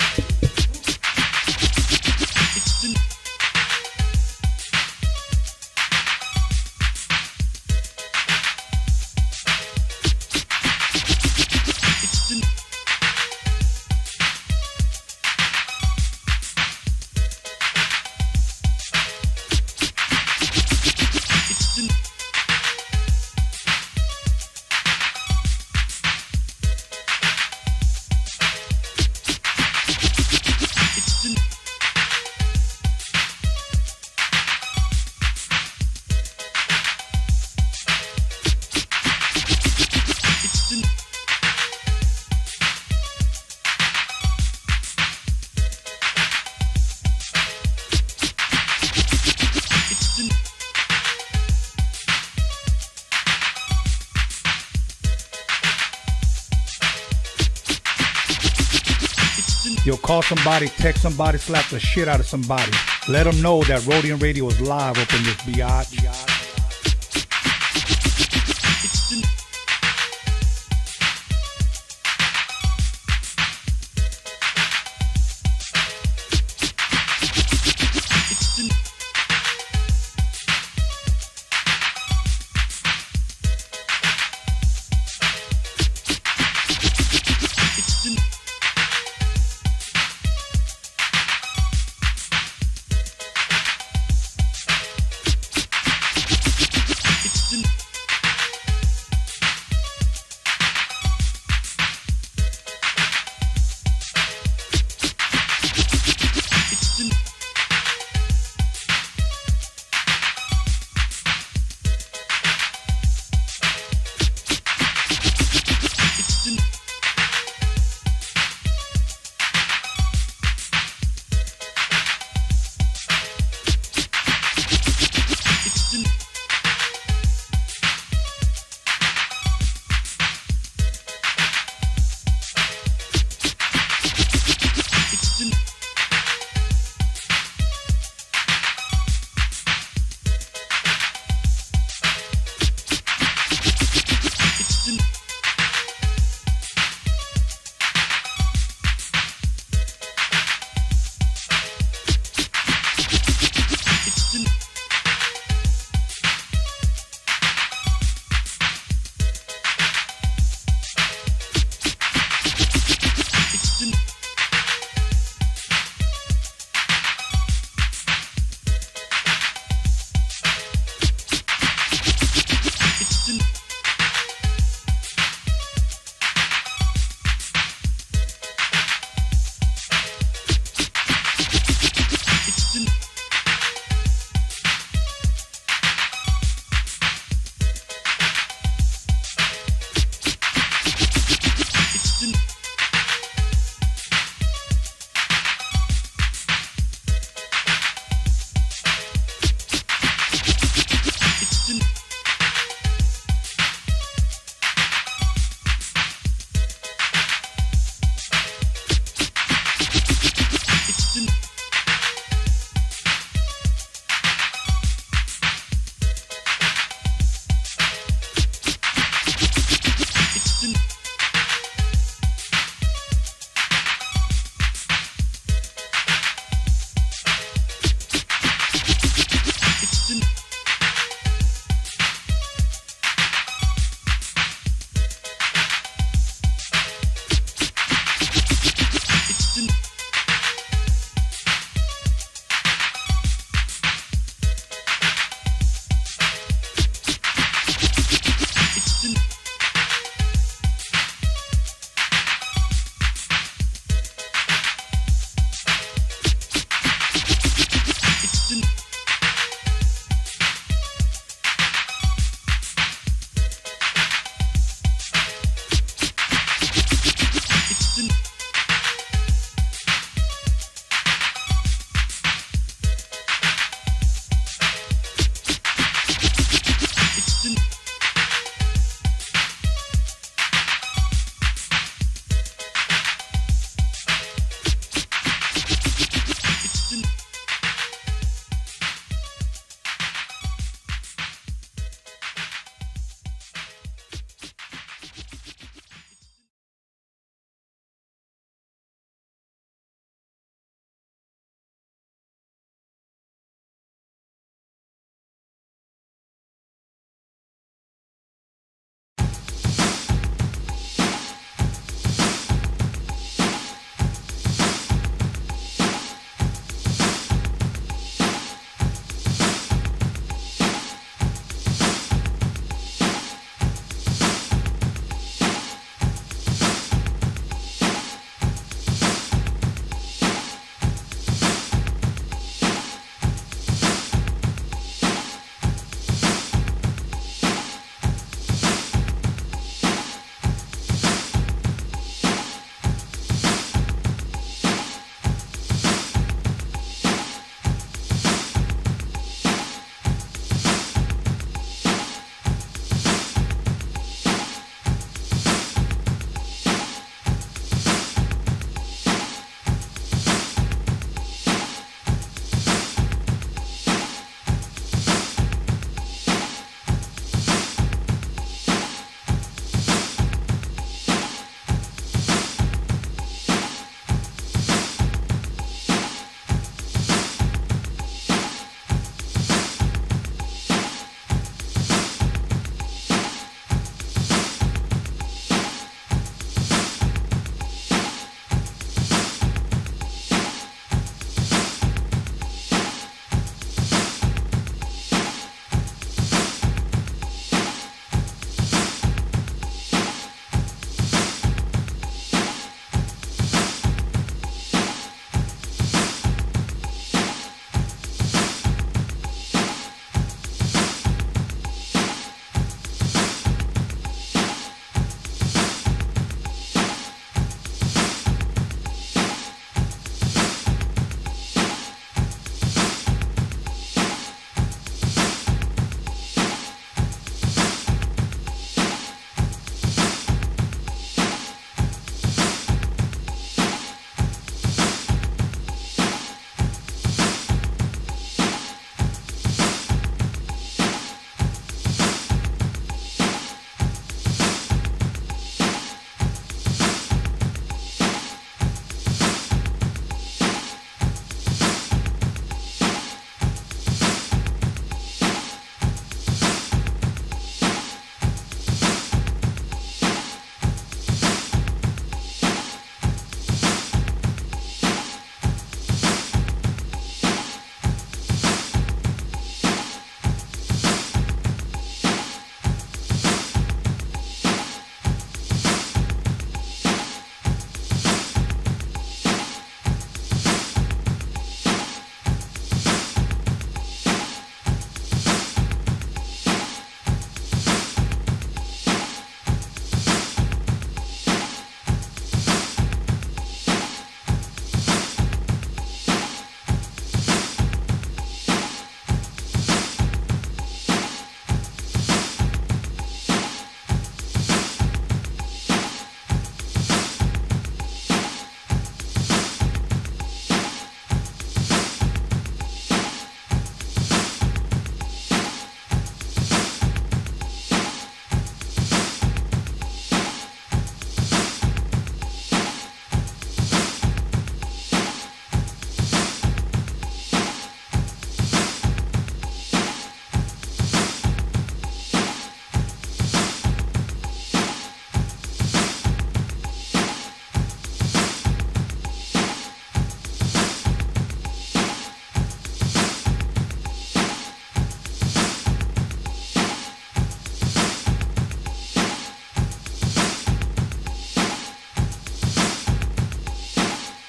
Yo, call somebody, text somebody, slap the shit out of somebody. Let them know that Roadium Radio is live up in this biatch.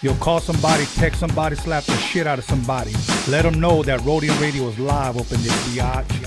Yo, call somebody, text somebody, slap the shit out of somebody. Let them know that Roadium Radio is live up in this biatch.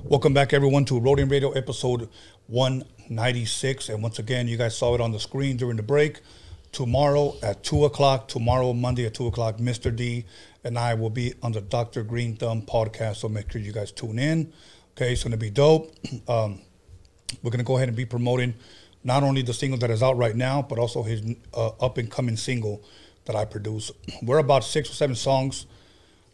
Welcome back, everyone, to Roadium Radio episode 196. And once again, you guys saw it on the screen during the break. Tomorrow at 2 o'clock, tomorrow, Monday at 2 o'clock, Mr. D and I will be on the Dr. Green Thumb podcast. So make sure you guys tune in. Okay, it's going to be dope. We're going to go ahead and be promoting not only the single that is out right now, but also his up-and-coming single that I produce. We're about 6 or 7 songs,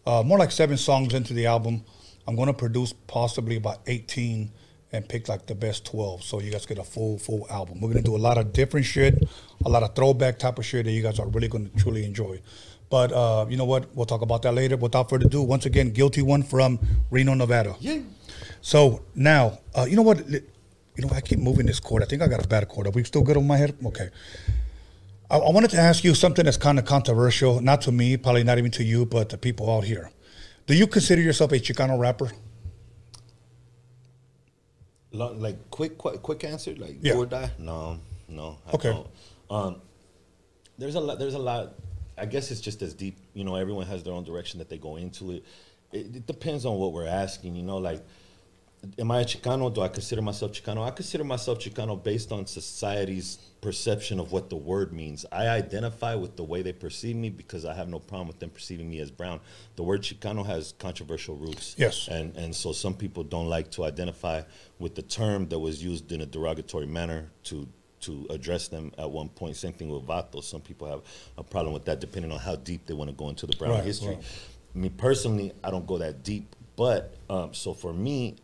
more like 7 songs into the album. I'm going to produce possibly about 18 and pick like the best 12. So you guys get a full album. We're going to do a lot of different shit, a lot of throwback type of shit that you guys are really going to truly enjoy. But you know what? We'll talk about that later. Without further ado, once again, Guilty One from Reno, Nevada. Yeah. So now, you know what? You know, I keep moving this cord. I think I got a bad cord. Are we still good on my head? Okay. I wanted to ask you something that's kind of controversial. Not to me, probably not even to you, but the people out here. Do you consider yourself a Chicano rapper? Like quick answer, like yeah. Do or die? No. I okay. Don't. There's a lot. I guess it's just as deep. You know, everyone has their own direction that they go into it. It depends on what we're asking. You know, like, am I a Chicano? Do I consider myself Chicano? I consider myself Chicano based on society's perception of what the word means. I identify with the way they perceive me because I have no problem with them perceiving me as brown. The word Chicano has controversial roots. Yes. And so some people don't like to identify with the term that was used in a derogatory manner to address them at one point. Same thing with Vato. Some people have a problem with that depending on how deep they want to go into the brown history. Right. Me personally, I don't go that deep. But so for me,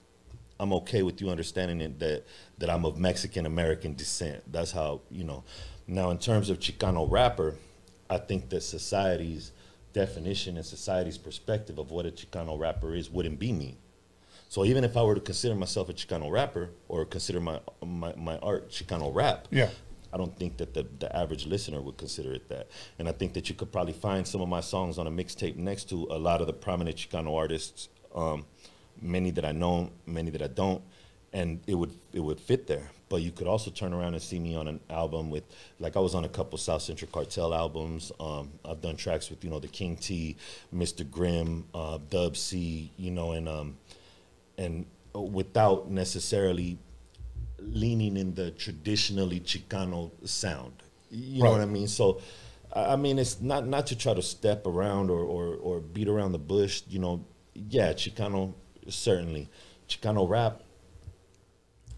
I'm okay with you understanding that I'm of Mexican-American descent. That's how, you know. Now, in terms of Chicano rapper, I think that society's definition and society's perspective of what a Chicano rapper is wouldn't be me. So even if I were to consider myself a Chicano rapper or consider my art Chicano rap, yeah, I don't think that the average listener would consider it that. And I think that you could probably find some of my songs on a mixtape next to a lot of the prominent Chicano artists, many that I know, many that I don't, and it would fit there. But you could also turn around and see me on an album with, like, I was on a couple South Central Cartel albums. I've done tracks with, you know, the King T, Mr. Grimm, Dubb C, you know, and without necessarily leaning in the traditionally Chicano sound. You know what I mean? So, I mean, it's not to try to step around or beat around the bush, you know. Yeah, Chicano, certainly. Chicano rap,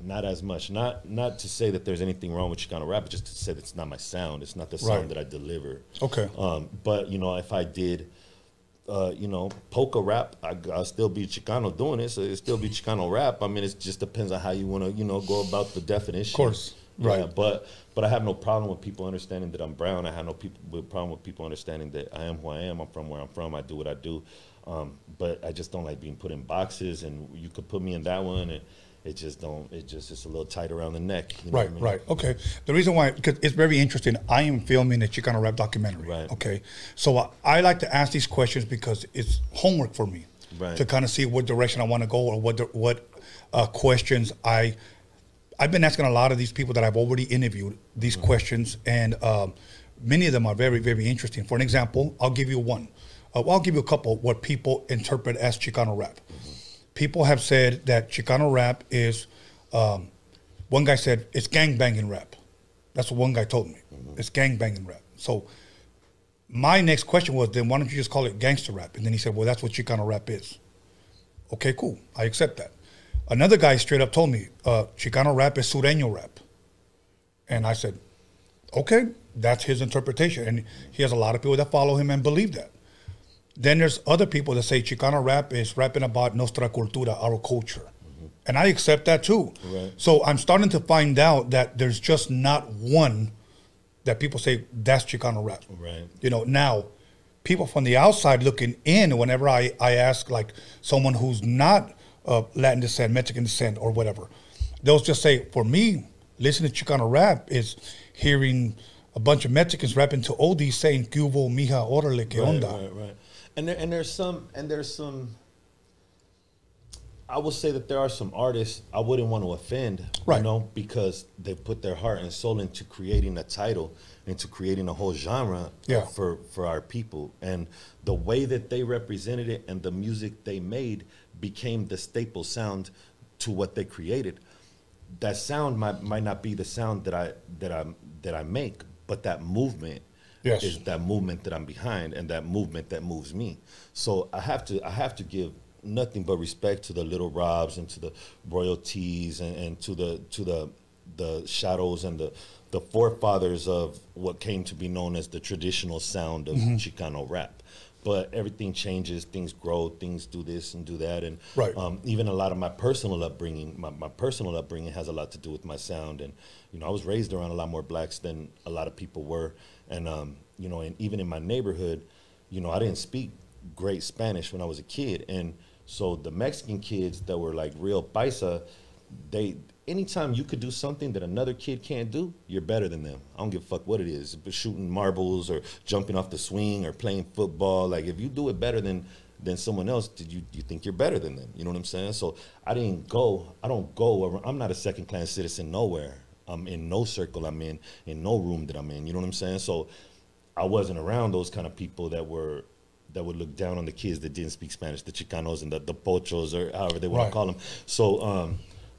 not as much. Not to say that there's anything wrong with Chicano rap, but just to say that it's not my sound. It's not the sound that I deliver. Okay. But, you know, if I did, you know, polka rap, I'll still be Chicano doing it, so it'll still be Chicano rap. I mean, it just depends on how you want to, you know, go about the definition. Of course. Right. Yeah, but I have no problem with people understanding that I'm brown. I have no problem with people understanding that I am who I am. I'm from where I'm from. I do what I do. But I just don't like being put in boxes, and you could put me in that one, and it's a little tight around the neck. You know Right, what I mean? right. Okay. The reason why, because it's very interesting. I am filming a Chicano rap documentary. Right. Okay. So I like to ask these questions because it's homework for me. Right. To kind of see what direction I want to go, or what questions I've been asking a lot of these people that I've already interviewed these questions, and many of them are very, very interesting. For an example, I'll give you one. I'll give you a couple what people interpret as Chicano rap. People have said that Chicano rap is, one guy said, it's gangbanging rap. That's what one guy told me. It's gangbanging rap. So my next question was, then why don't you just call it gangster rap? And then he said, well, that's what Chicano rap is. Okay, cool. I accept that. Another guy straight up told me, Chicano rap is Sureño rap. And I said, okay, that's his interpretation. And he has a lot of people that follow him and believe that. Then there's other people that say Chicano rap is rapping about nuestra cultura, our culture. And I accept that too. Right. So I'm starting to find out that there's just not one that people say that's Chicano rap. Right. You know, now people from the outside looking in, whenever I ask like someone who's not Latin descent, Mexican descent or whatever, they'll just say, for me, listening to Chicano rap is hearing a bunch of Mexicans rapping to oldies saying, "Que hubo, mija, órale, que onda." Right. And there's some. I will say that there are some artists I wouldn't want to offend, Right. you know, because they put their heart and soul into creating a title, into creating a whole genre Yeah. for our people. And the way that they represented it and the music they made became the staple sound to what they created. That sound might not be the sound that I make, but that movement. Yes. Is that movement that I'm behind, and that movement that moves me. So I have to give nothing but respect to the Little Robs and to the royalties and to the shadows and the forefathers of what came to be known as the traditional sound of Chicano rap. But everything changes, things grow, things do this and do that, and Right. Even a lot of my personal upbringing, my personal upbringing has a lot to do with my sound. And you know, I was raised around a lot more blacks than a lot of people were, and you know, and even in my neighborhood, you know, I didn't speak great Spanish when I was a kid, and so the Mexican kids that were like real paisa, anytime you could do something that another kid can't do, you're better than them. I don't give a fuck what it is, shooting marbles or jumping off the swing or playing football. Like, if you do it better than someone else, you think you're better than them. You know what I'm saying? So I don't go, I'm not a second-class citizen nowhere. I'm in no circle I'm in no room that I'm in. You know what I'm saying? So I wasn't around those kind of people that would look down on the kids that didn't speak Spanish, the Chicanos and the pochos, or however they want Right. to call them.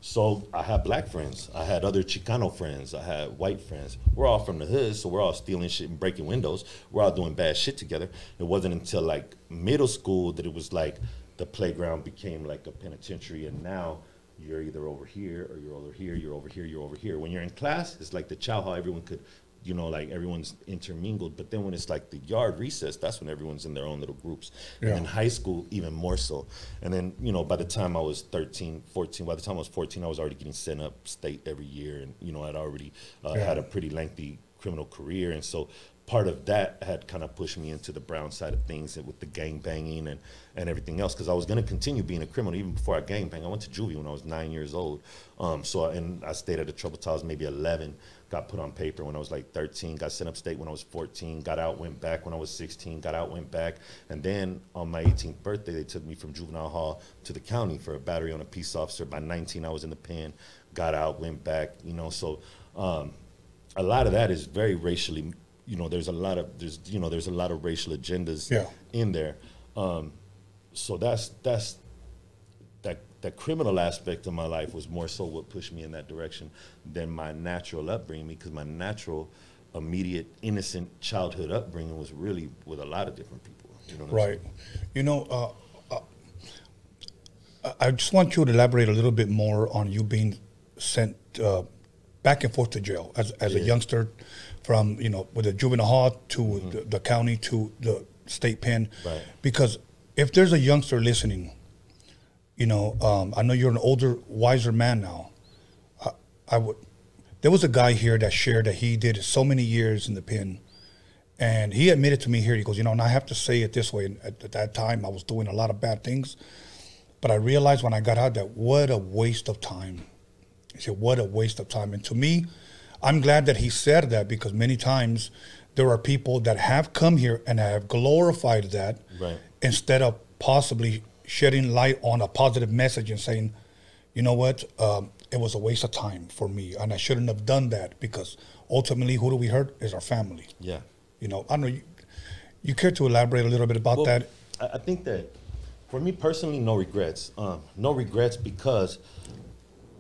So I had black friends. I had other Chicano friends. I had white friends. We're all from the hood, so we're all stealing shit and breaking windows. We're all doing bad shit together. It wasn't until like middle school that it was like the playground became like a penitentiary, and now you're either over here or you're over here, you're over here, you're over here. When you're in class, it's like the chow hall, everyone could, you know, like everyone's intermingled. But then when it's like the yard recess, that's when everyone's in their own little groups. Yeah. And in high school, even more so. And then, you know, by the time I was 13, 14, by the time I was 14, I was already getting sent up state every year. And, you know, I'd already had a pretty lengthy criminal career. And so part of that had kind of pushed me into the brown side of things with the gang banging and everything else, because I was going to continue being a criminal even before I gang banged. I went to juvie when I was 9 years old. And I stayed at the trouble till I was maybe 11, got put on paper when I was like 13, got sent upstate when I was 14, got out, went back when I was 16, got out, went back. And then on my 18th birthday, they took me from juvenile hall to the county for a battery on a peace officer. By 19, I was in the pen, got out, went back, you know. So a lot of that is very racially, you know, there's a lot of racial agendas in there. So that criminal aspect of my life was more so what pushed me in that direction than my natural upbringing, because my natural, immediate, innocent childhood upbringing was really with a lot of different people. You know what I'm Right. saying? You know, I just want you to elaborate a little bit more on you being sent back and forth to jail as a youngster, from, you know, with the juvenile hall to the county to the state pen. Right. Because if there's a youngster listening, you know, I know you're an older, wiser man now. there was a guy here that shared that he did so many years in the pen. And he admitted to me here, he goes, you know, and I have to say it this way, at that time I was doing a lot of bad things, but I realized when I got out that what a waste of time. He said, what a waste of time. And to me, I'm glad that he said that, because many times there are people that have come here and have glorified that, right, instead of possibly shedding light on a positive message and saying, you know what, it was a waste of time for me and I shouldn't have done that, because ultimately who do we hurt is our family. Yeah. You know, I don't know, you care to elaborate a little bit about that? I think that for me personally, no regrets. No regrets, because,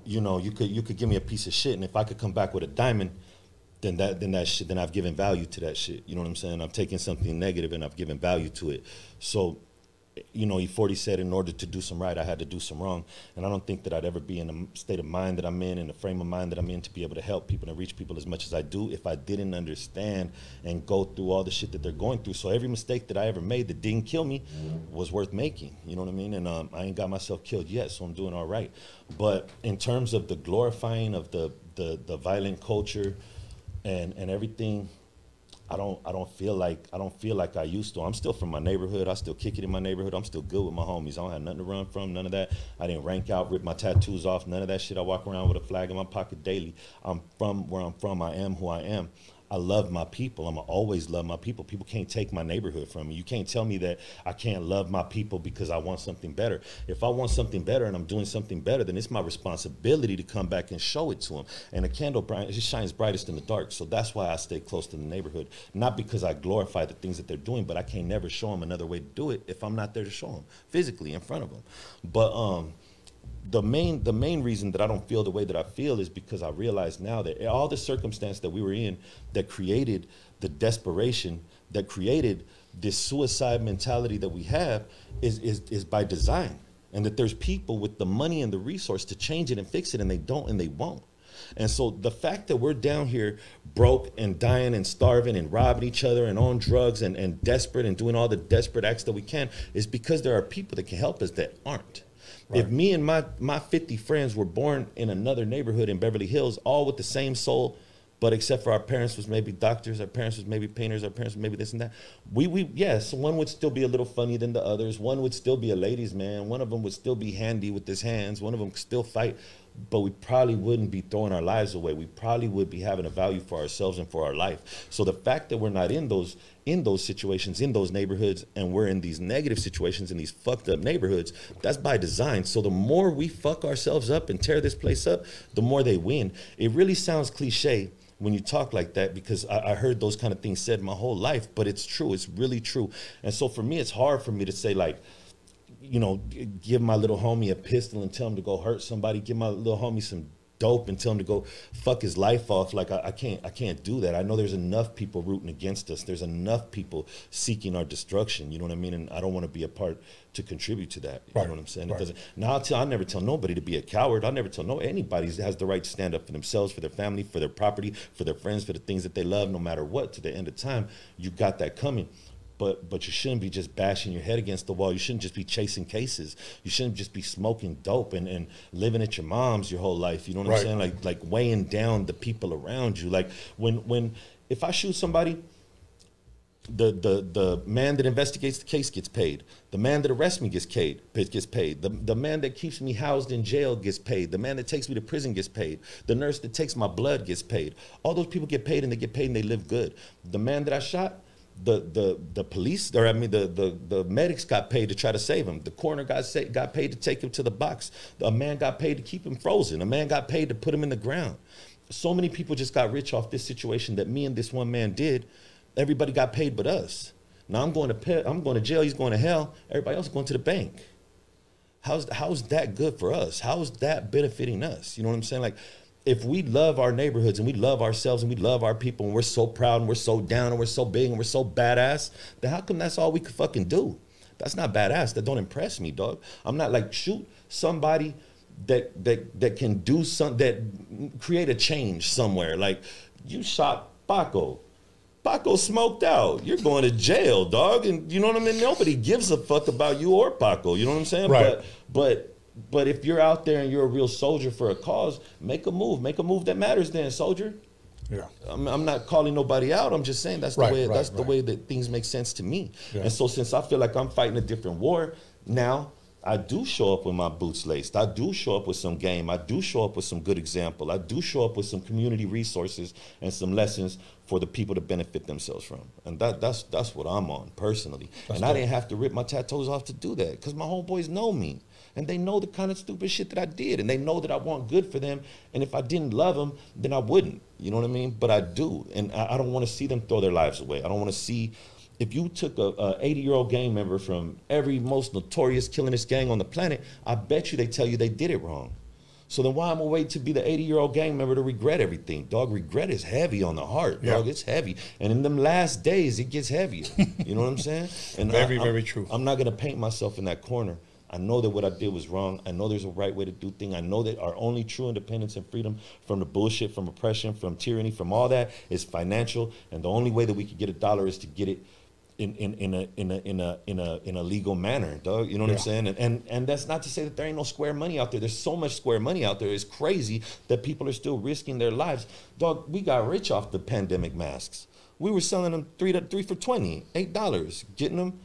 you know, you could give me a piece of shit, and if I could come back with a diamond, then I've given value to that shit. You know what I'm saying? I've taken something negative and I've given value to it. So, you know, E40 said in order to do some right, I had to do some wrong. And I don't think that I'd ever be in the state of mind that I'm in the frame of mind that I'm in, to be able to help people and reach people as much as I do, if I didn't understand and go through all the shit that they're going through. So every mistake that I ever made that didn't kill me was worth making. You know what I mean? And I ain't got myself killed yet, so I'm doing all right. But in terms of the glorifying of the violent culture and everything, I don't feel like I used to. I'm still from my neighborhood. I still kick it in my neighborhood. I'm still good with my homies. I don't have nothing to run from, none of that. I didn't rank out, rip my tattoos off, none of that shit. I walk around with a flag in my pocket daily. I'm from where I'm from. I am who I am. I love my people. I'm always love my people. People can't take my neighborhood from me. You can't tell me that I can't love my people because I want something better. If I want something better and I'm doing something better, then it's my responsibility to come back and show it to them. And a candle it shines brightest in the dark. So that's why I stay close to the neighborhood. Not because I glorify the things that they're doing, but I can never show them another way to do it if I'm not there to show them physically in front of them. But the main reason that I don't feel the way that I feel is because I realize now that all the circumstance that we were in that created the desperation, that created this suicide mentality that we have is by design. And that there's people with the money and the resource to change it and fix it, and they don't and they won't. And so the fact that we're down here broke and dying and starving and robbing each other and on drugs and desperate and doing all the desperate acts that we can is because there are people that can help us that aren't. Right. If me and my 50 friends were born in another neighborhood in Beverly Hills, all with the same soul, but except for our parents was maybe doctors, our parents was maybe painters, our parents was maybe this and that, yes, one would still be a little funny than the others. One would still be a ladies' man. One of them would still be handy with his hands. One of them could still fight, but we probably wouldn't be throwing our lives away. We probably would be having a value for ourselves and for our life. So the fact that we're not in those situations, in those neighborhoods, and we're in these negative situations in these fucked up neighborhoods, that's by design. So the more we fuck ourselves up and tear this place up, the more they win. It really sounds cliche when you talk like that, because I heard those kind of things said my whole life, but it's true. It's really true. And so for me, it's hard for me to say, like, you know, give my little homie a pistol and tell him to go hurt somebody, give my little homie some dope and tell him to go fuck his life off. Like, I can't do that. I know there's enough people rooting against us. There's enough people seeking our destruction. You know what I mean? And I don't want to be a part to contribute to that. You know what I'm saying? Right. It doesn't. Now I'll never tell nobody to be a coward. I'll never tell anybody has the right to stand up for themselves, for their family, for their property, for their friends, for the things that they love, no matter what. To the end of time, you got that coming. But you shouldn't be just bashing your head against the wall. You shouldn't just be chasing cases. You shouldn't just be smoking dope and living at your mom's your whole life. You know what I'm saying? Like weighing down the people around you. Like if I shoot somebody, the man that investigates the case gets paid. The man that arrests me gets paid. The man that keeps me housed in jail gets paid. The man that takes me to prison gets paid. The nurse that takes my blood gets paid. All those people get paid, and they get paid and they live good. The man that I shot, the police, or I mean the medics got paid to try to save him. The coroner got paid to take him to the box. A man got paid to keep him frozen. A man got paid to put him in the ground. So many people just got rich off this situation that me and this one man did. Everybody got paid but us. Now I'm going to jail. He's going to hell. Everybody else is going to the bank. How's that good for us? How's that benefiting us? You know what I'm saying? Like, if we love our neighborhoods and we love ourselves and we love our people and we're so proud and we're so down and we're so big and we're so badass, then how come that's all we could fucking do? That's not badass. That don't impress me, dog. I'm not like, shoot somebody that can do something, that create a change somewhere. Like, you shot Paco. Paco smoked out. You're going to jail, dog. And you know what I mean? Nobody gives a fuck about you or Paco. You know what I'm saying? Right. But But if you're out there and you're a real soldier for a cause, make a move that matters then, soldier. Yeah. I'm not calling nobody out. I'm just saying that's the way the way that things make sense to me. Yeah. And so since I feel like I'm fighting a different war, now I do show up with my boots laced. I do show up with some game. I do show up with some good example. I do show up with some community resources and some lessons for the people to benefit themselves from. And that's what I'm on personally. That's and I didn't have to rip my tattoos off to do that because my homeboys know me. And they know the kind of stupid shit that I did. And they know that I want good for them. And if I didn't love them, then I wouldn't. You know what I mean? But I do. And I don't want to see them throw their lives away. I don't want to see... If you took a 80-year-old gang member from every most notorious killingest gang on the planet, I bet you they tell you they did it wrong. So then why am I waiting to be the 80-year-old gang member to regret everything? Dog, regret is heavy on the heart, dog. It's heavy. And in them last days, it gets heavier. You know what I'm saying? And very true. I'm not going to paint myself in that corner. I know that what I did was wrong. I know there's a right way to do things. I know that our only true independence and freedom from the bullshit, from oppression, from tyranny, from all that is financial. And the only way that we can get $1 is to get it in a legal manner, dog. You know what I'm saying? And that's not to say that there ain't no square money out there. There's so much square money out there. It's crazy that people are still risking their lives. Dog, we got rich off the pandemic masks. We were selling them three for $20, $8, getting them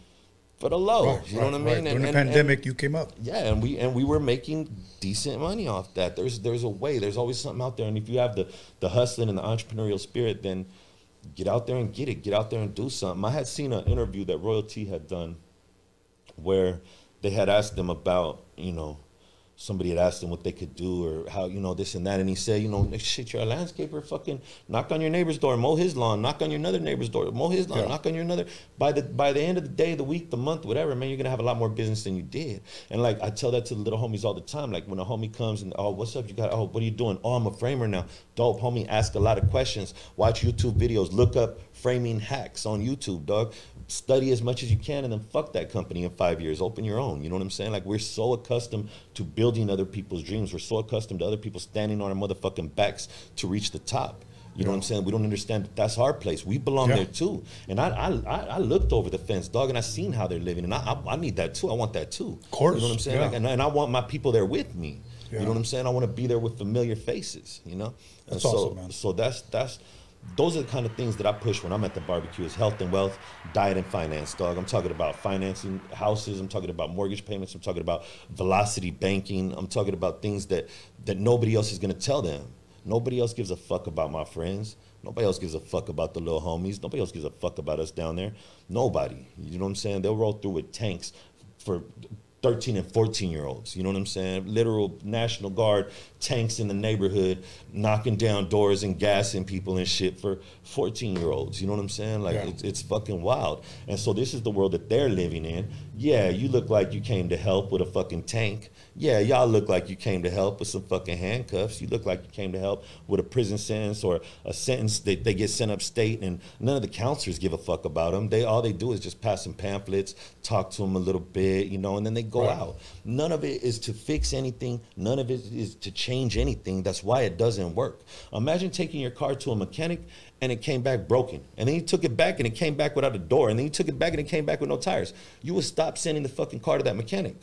for the low. You know what I mean? During the pandemic, you came up. Yeah, and we were making decent money off that. There's a way. There's always something out there. And if you have the hustling and the entrepreneurial spirit, then get out there and get it. Get out there and do something. I had seen an interview that Royalty had done where they had asked them about, you know, somebody had asked him what they could do or how, you know, this and that. And he said, you know, shit, you're a landscaper, fucking knock on your neighbor's door, mow his lawn, knock on your another neighbor's door, mow his lawn, knock on your another. By the end of the day, the week, the month, whatever, man, you're going to have a lot more business than you did. And like, I tell that to the little homies all the time. Like when a homie comes and, oh, what's up? You got, oh, what are you doing? Oh, I'm a framer now. Dope, homie, ask a lot of questions. Watch YouTube videos. Look up framing hacks on YouTube, dog. Study as much as you can and then fuck that company in 5 years. Open your own. You know what I'm saying? Like we're so accustomed to building other people's dreams. We're so accustomed to other people standing on our motherfucking backs to reach the top. You know what I'm saying? We don't understand that that's our place. We belong there too. And I looked over the fence, dog, and I seen how they're living. And I need that too. I want that too. Of course. You know what I'm saying? Like, and I want my people there with me. You know what I'm saying? I want to be there with familiar faces, you know? That's awesome, man. So those are the kind of things that I push when I'm at the barbecue is health and wealth, diet and finance, dog. I'm talking about financing houses. I'm talking about mortgage payments. I'm talking about velocity banking. I'm talking about things that nobody else is going to tell them. Nobody else gives a fuck about my friends. Nobody else gives a fuck about the little homies. Nobody else gives a fuck about us down there. Nobody. You know what I'm saying? They'll roll through with tanks for 13 and 14-year-olds, you know what I'm saying? Literal National Guard tanks in the neighborhood knocking down doors and gassing people and shit for 14-year-olds, you know what I'm saying? Like, it's fucking wild. And so this is the world that they're living in. Yeah, you look like you came to help with a fucking tank. Yeah, y'all look like you came to help with some fucking handcuffs. You look like you came to help with a prison sentence or a sentence that they get sent upstate, and none of the counselors give a fuck about them. All they do is just pass some pamphlets, talk to them a little bit, you know, and then they go out. None of it is to fix anything. None of it is to change anything. That's why it doesn't work. Imagine taking your car to a mechanic and it came back broken. And then you took it back and it came back without a door. And then you took it back and it came back with no tires. You would stop sending the fucking car to that mechanic.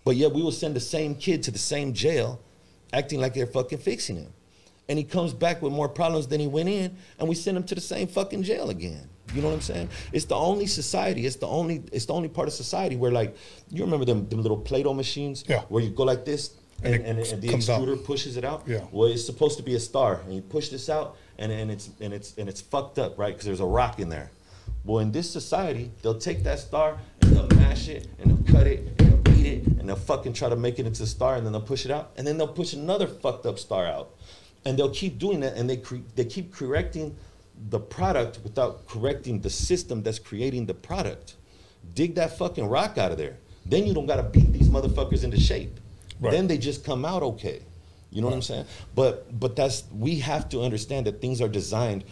But yet we will send the same kid to the same jail acting like they're fucking fixing him. And he comes back with more problems than he went in, and we send him to the same fucking jail again. You know what I'm saying? It's the only society, it's the only part of society where, like, you remember them little Play-Doh machines? Yeah. Where you go like this and the extruder pushes it out? Yeah. Well, it's supposed to be a star, and you push this out and it's fucked up, right? Because there's a rock in there. Well, in this society, they'll take that star and they'll mash it and they'll cut it and they'll beat it and they'll fucking try to make it into a star, and then they'll push it out, and then they'll push another fucked up star out. And they'll keep doing that, and they keep correcting the product without correcting the system that's creating the product. Dig that fucking rock out of there. Then you don't gotta beat these motherfuckers into shape. Right. Then they just come out okay. You know what I'm saying? But we have to understand that things are designed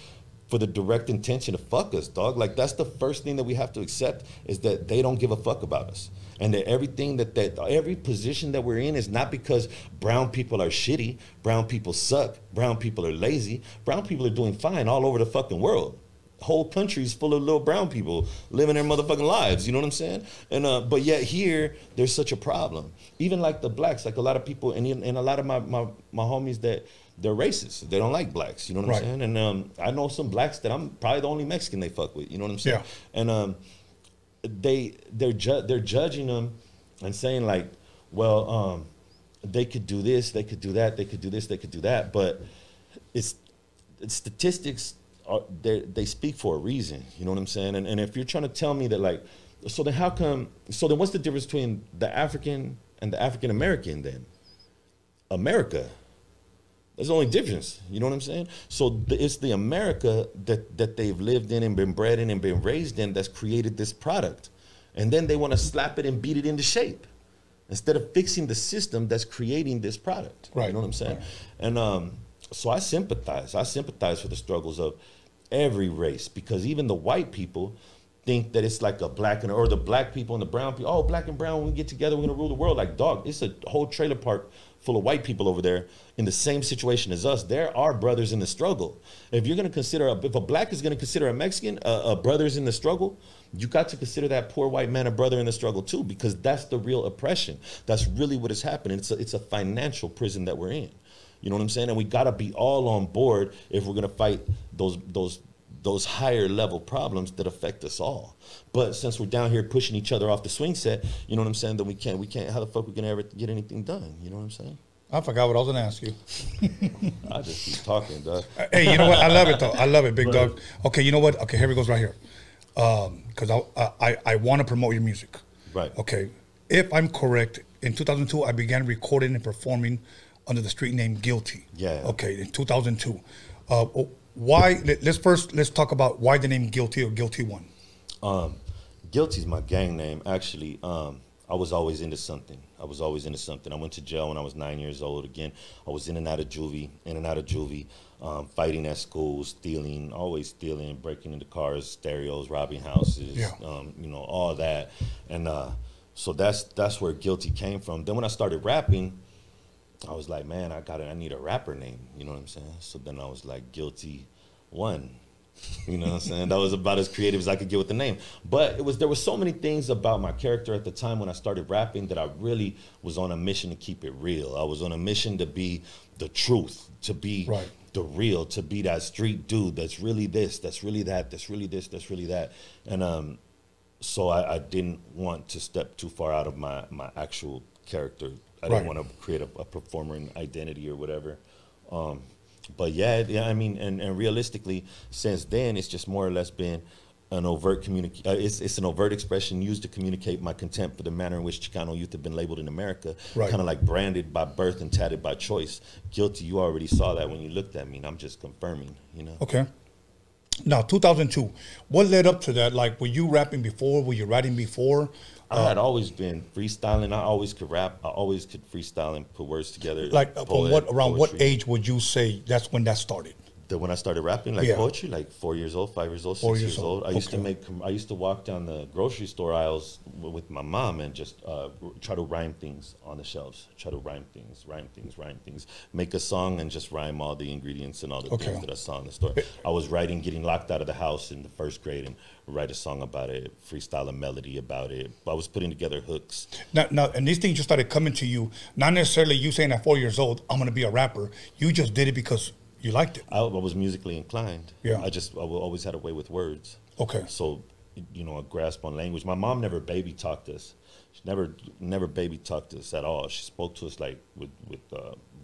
for the direct intention to fuck us, dog. Like, that's the first thing that we have to accept, is that they don't give a fuck about us. And that everything every position that we're in is not because brown people are shitty, brown people suck, brown people are lazy. Brown people are doing fine all over the fucking world. whole countries full of little brown people living their motherfucking lives. You know what I'm saying? And but yet here there's such a problem. Even like the blacks, like a lot of people, and a lot of my homies that they're racist. They don't like blacks. You know what I'm saying? And I know some blacks that I'm probably the only Mexican they fuck with. You know what I'm saying? Yeah. And they're judging them and saying like, well, they could do this, they could do that, they could do this, they could do that, but it's statistics. They speak for a reason, you know what I'm saying? And if you're trying to tell me that, like, so then how come, so then what's the difference between the African and the African American then? America. There's the only difference, you know what I'm saying? So it's the America that they've lived in and been bred in and been raised in that's created this product. And then they want to slap it and beat it into shape instead of fixing the system that's creating this product. Right. You know what I'm saying? Right. And so I sympathize. I sympathize for the struggles of every race, because even the white people think that it's like a black and, or the black people and the brown people, oh, black and brown, when we get together, we're gonna rule the world. Like, dog, it's a whole trailer park full of white people over there in the same situation as us. There are brothers in the struggle. If you're gonna consider, if a black is gonna consider a Mexican a brothers in the struggle, you got to consider that poor white man a brother in the struggle too, because that's the real oppression. That's really what is happening. It's a financial prison that we're in. You know what I'm saying? And we gotta be all on board if we're gonna fight those higher level problems that affect us all. But since we're down here pushing each other off the swing set, you know what I'm saying, then we can't, how the fuck we can ever get anything done? You know what I'm saying? I forgot what I was gonna ask you. I just keep talking, dog. Hey, you know what? I love it though. I love it, big dog. Okay, you know what? Okay, here it goes right here. Because I want to promote your music. Right. Okay. If I'm correct, in 2002, I began recording and performing under the street name Guilty. Yeah. Okay, in 2002. Why? Let's talk about why the name Guilty or Guilty One. Guilty is my gang name. Actually, I was always into something. I went to jail when I was 9 years old. Again, I was in and out of juvie, fighting at school, stealing, always stealing, breaking into cars, stereos, robbing houses, you know, all that. And so that's where Guilty came from. Then when I started rapping, I was like, man, I need a rapper name, you know what I'm saying? So then I was like, Guilty One, you know what I'm saying? That was about as creative as I could get with the name. But there were so many things about my character at the time when I started rapping that I really was on a mission to keep it real. I was on a mission to be the truth, to be the real, to be that street dude that's really this, that's really that, that's really this, that's really that. And so I didn't want to step too far out of my actual character. I didn't want to create a performer identity or whatever. But yeah, I mean, and realistically, since then, it's just more or less been an overt it's an overt expression used to communicate my contempt for the manner in which Chicano youth have been labeled in America, kind of like branded by birth and tatted by choice. Guilty, you already saw that when you looked at me, and I'm just confirming, you know? Okay. Now, 2002, what led up to that? Like, were you rapping before? Were you writing before? I had always been freestyling. I always could rap. I always could freestyle and put words together. Like, around what age would you say that's when that started? When I started rapping, like poetry, like 4 years old, 5 years old, 6 years old. I used to walk down the grocery store aisles with my mom and just try to rhyme things on the shelves. Try to rhyme things. Make a song and just rhyme all the ingredients and all the things that I saw in the store. I was writing, getting locked out of the house in the first grade and write a song about it, freestyle a melody about it. I was putting together hooks. Now, and these things just started coming to you, not necessarily you saying at 4 years old, I'm going to be a rapper. You just did it because you liked it. I was musically inclined. Yeah. I always had a way with words. Okay. So, you know, a grasp on language. My mom never baby talked us. She never baby talked us at all. She spoke to us like with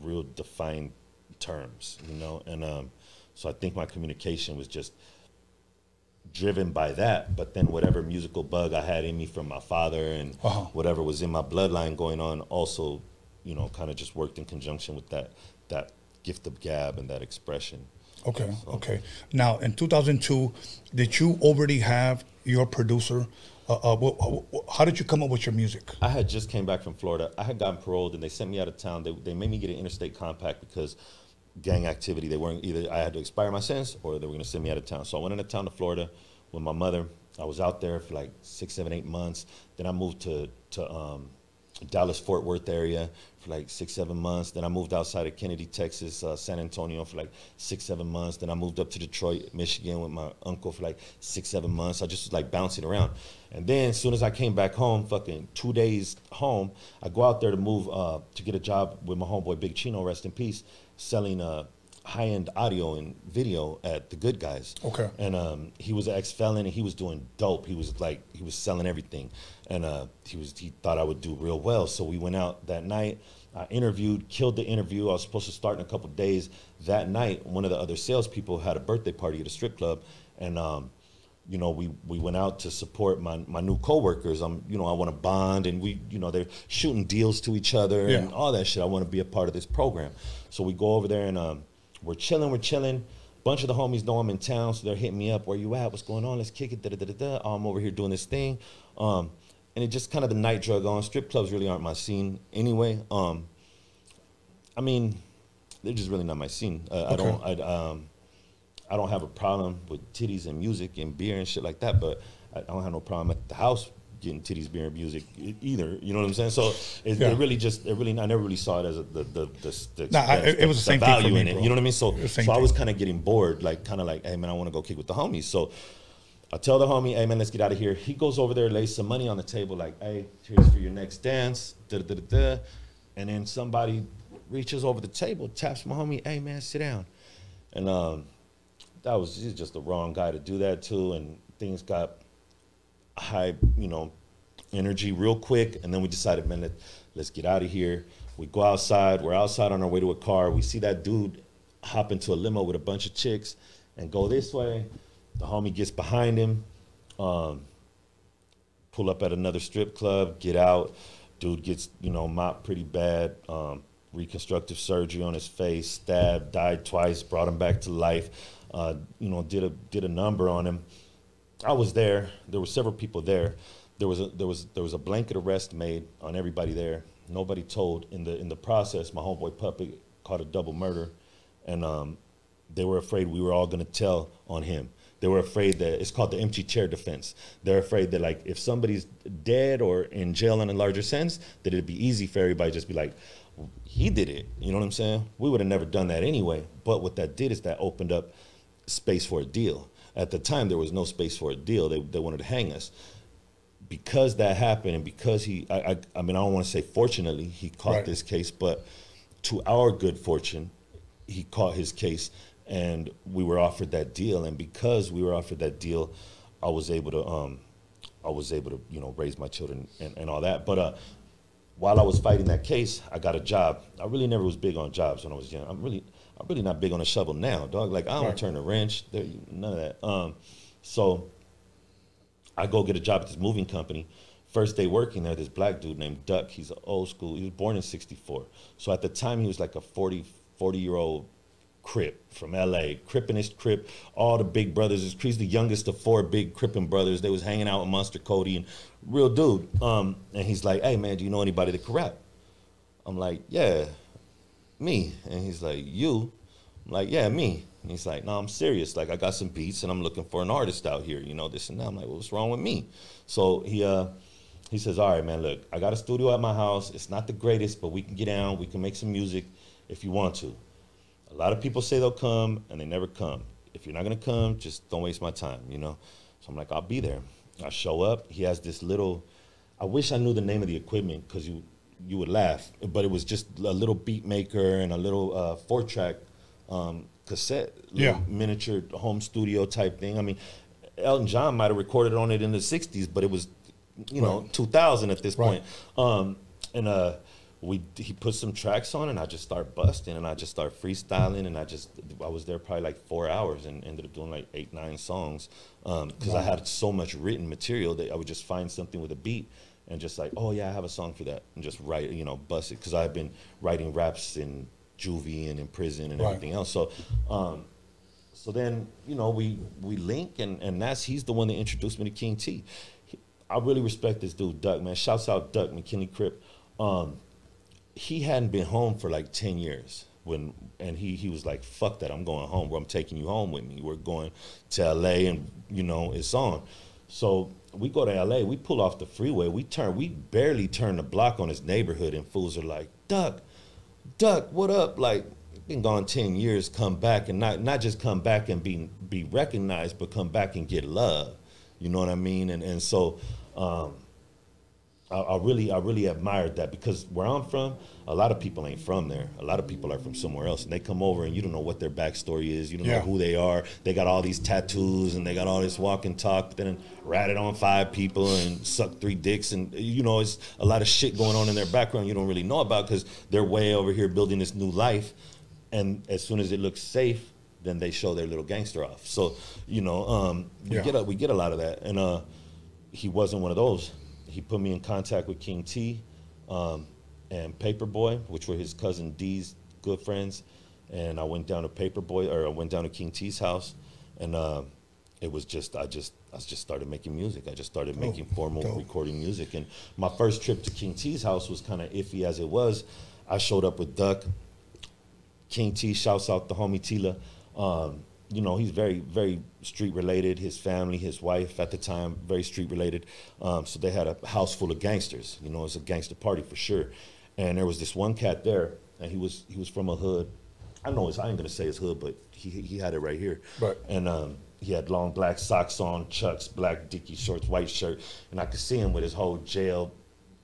real defined terms, you know. And so I think my communication was just driven by that. But then whatever musical bug I had in me from my father and whatever was in my bloodline going on also, you know, kind of just worked in conjunction with that gift of gab and that expression. Okay, okay. Now, in 2002, did you already have your producer? How did you come up with your music? I had just came back from Florida. I had gotten paroled, and they sent me out of town. They made me get an interstate compact because gang activity. They weren't either. I had to expire my sentence, or they were going to send me out of town. So I went into town to Florida with my mother. I was out there for like 6, 7, 8 months. Then I moved to Dallas, Fort Worth area for like 6-7 months. Then I moved outside of Kennedy, Texas, San Antonio for like 6-7 months. Then I moved up to Detroit, Michigan with my uncle for like 6-7 months. I just was like bouncing around. And then as soon as I came back home, fucking 2 days home, I go out there to move, to get a job with my homeboy Big Chino, rest in peace, selling high-end audio and video at The Good Guys. Okay. And he was an ex-felon, and he was doing dope. He was selling everything. And he thought I would do real well. So we went out that night. I interviewed, killed the interview. I was supposed to start in a couple of days. That night, one of the other salespeople had a birthday party at a strip club. And, you know, we went out to support my new coworkers. You know, I want to bond, and they're shooting deals to each other and all that shit. I want to be a part of this program. So we go over there, and we're chilling. Bunch of the homies know I'm in town, so they're hitting me up. Where you at? What's going on? Let's kick it. I'm over here doing this thing. And it just kind of the night drug on. Strip clubs really aren't my scene anyway. I mean, they're just really not my scene. I don't have a problem with titties and music and beer and shit like that, but I don't have no problem at the house getting titties, beer, and music either. You know what I'm saying? So it really, I never really saw it as it was the same value thing for me, in it. Bro. You know what I mean? So I was kind of getting bored, like, hey man, I want to go kick with the homies. So I tell the homie, hey man, let's get out of here. He goes over there, lays some money on the table, like, hey, here's for your next dance, and then somebody reaches over the table, taps my homie, hey man, sit down. And he's just the wrong guy to do that to, and things got high, energy real quick, and then we decided, man, let's get out of here. We go outside, we're outside on our way to a car, we see that dude hop into a limo with a bunch of chicks and go this way. The homie gets behind him, pull up at another strip club, get out. Dude gets, mopped pretty bad, reconstructive surgery on his face, stabbed, died twice, brought him back to life, did a number on him. I was there. There were several people there. There was a blanket arrest made on everybody there. Nobody told. In the process, my homeboy Puppet caught a double murder, and they were afraid we were all gonna tell on him. They were afraid that, it's called the empty chair defense. They're afraid that, like, if somebody's dead or in jail in a larger sense, that it'd be easy for everybody to just be like, he did it. You know what I'm saying? We would have never done that anyway. But what that did is that opened up space for a deal. At the time, there was no space for a deal. They wanted to hang us. Because that happened, and because I don't want to say fortunately he caught this case, but to our good fortune, he caught his case, and we were offered that deal. And because we were offered that deal, I was able to raise my children and all that. But while I was fighting that case, I got a job. I really never was big on jobs when I was young. I'm really not big on a shovel now, dog. Like, I don't turn a wrench, none of that. So I go get a job at this moving company. First day working there, this black dude named Dubb, he's an old school, he was born in '64. So at the time, he was like a 40-year-old Crip from LA, Crippinest Crip, all the big brothers. He's the youngest of 4 big Crippin' brothers. They was hanging out with Monster Cody, and real dude. And he's like, hey man, do you know anybody that can rap? I'm like, yeah, me. And he's like, you? I'm like, yeah, me. And he's like, no, I'm serious. Like, I got some beats and I'm looking for an artist out here, this and that. I'm like, well, what's wrong with me? So he says, all right, man, look, I got a studio at my house. It's not the greatest, but we can get down. We can make some music if you want to. A lot of people say they'll come and they never come. If you're not gonna come, just don't waste my time, So I'm like, I'll be there. I show up. He has this little, I wish I knew the name of the equipment because you would laugh, but it was just a little beat maker and a little 4-track cassette, miniature home studio type thing. I mean, Elton John might have recorded on it in the 60s, but it was, 2000 at this point. He put some tracks on, and I just start busting, and I just start freestyling, and I was there probably like 4 hours and ended up doing like 8-9 songs because I had so much written material that I would just find something with a beat and just like, oh yeah, I have a song for that, and just write, bust it, because I've been writing raps in juvie and in prison and everything else. So so then, we link, and he's the one that introduced me to King T. I really respect this dude, Dubb, man. Shouts out Dubb, McKinley Crip. He hadn't been home for like 10 years and he was like, fuck that, I'm going home, I'm taking you home with me. We're going to LA, and it's on. So we go to LA, we pull off the freeway, we barely turn the block on his neighborhood, and fools are like, Duck, what up? Like, been gone 10 years, come back, and not just come back and be recognized, but come back and get love. You know what I mean? And so I really admired that, because where I'm from, a lot of people ain't from there. A lot of people are from somewhere else, and they come over and you don't know what their backstory is. You don't know who they are. They got all these tattoos and they got all this walk and talk, but then ratted on 5 people and sucked 3 dicks, and you know, it's a lot of shit going on in their background you don't really know about, because they're way over here building this new life, and as soon as it looks safe, then they show their little gangster off. So, you know, we get a lot of that, and he wasn't one of those. He put me in contact with King T and Paperboy, which were his cousin D's good friends. And I went down to I went down to King T's house, and it was just, I just started making music. I just started making formal recording music. And my first trip to King T's house was kind of iffy as it was. I showed up with Duck. King T shouts out the homie Tila. You know, he's very, very street related. His family, his wife at the time, very street related. So they had a house full of gangsters. You know, it was a gangster party for sure. And there was this one cat there, and he was from a hood. I ain't gonna say his hood, but he had it right here. Right. And he had long black socks on, Chucks, black Dickie shorts, white shirt, and I could see him with his whole jail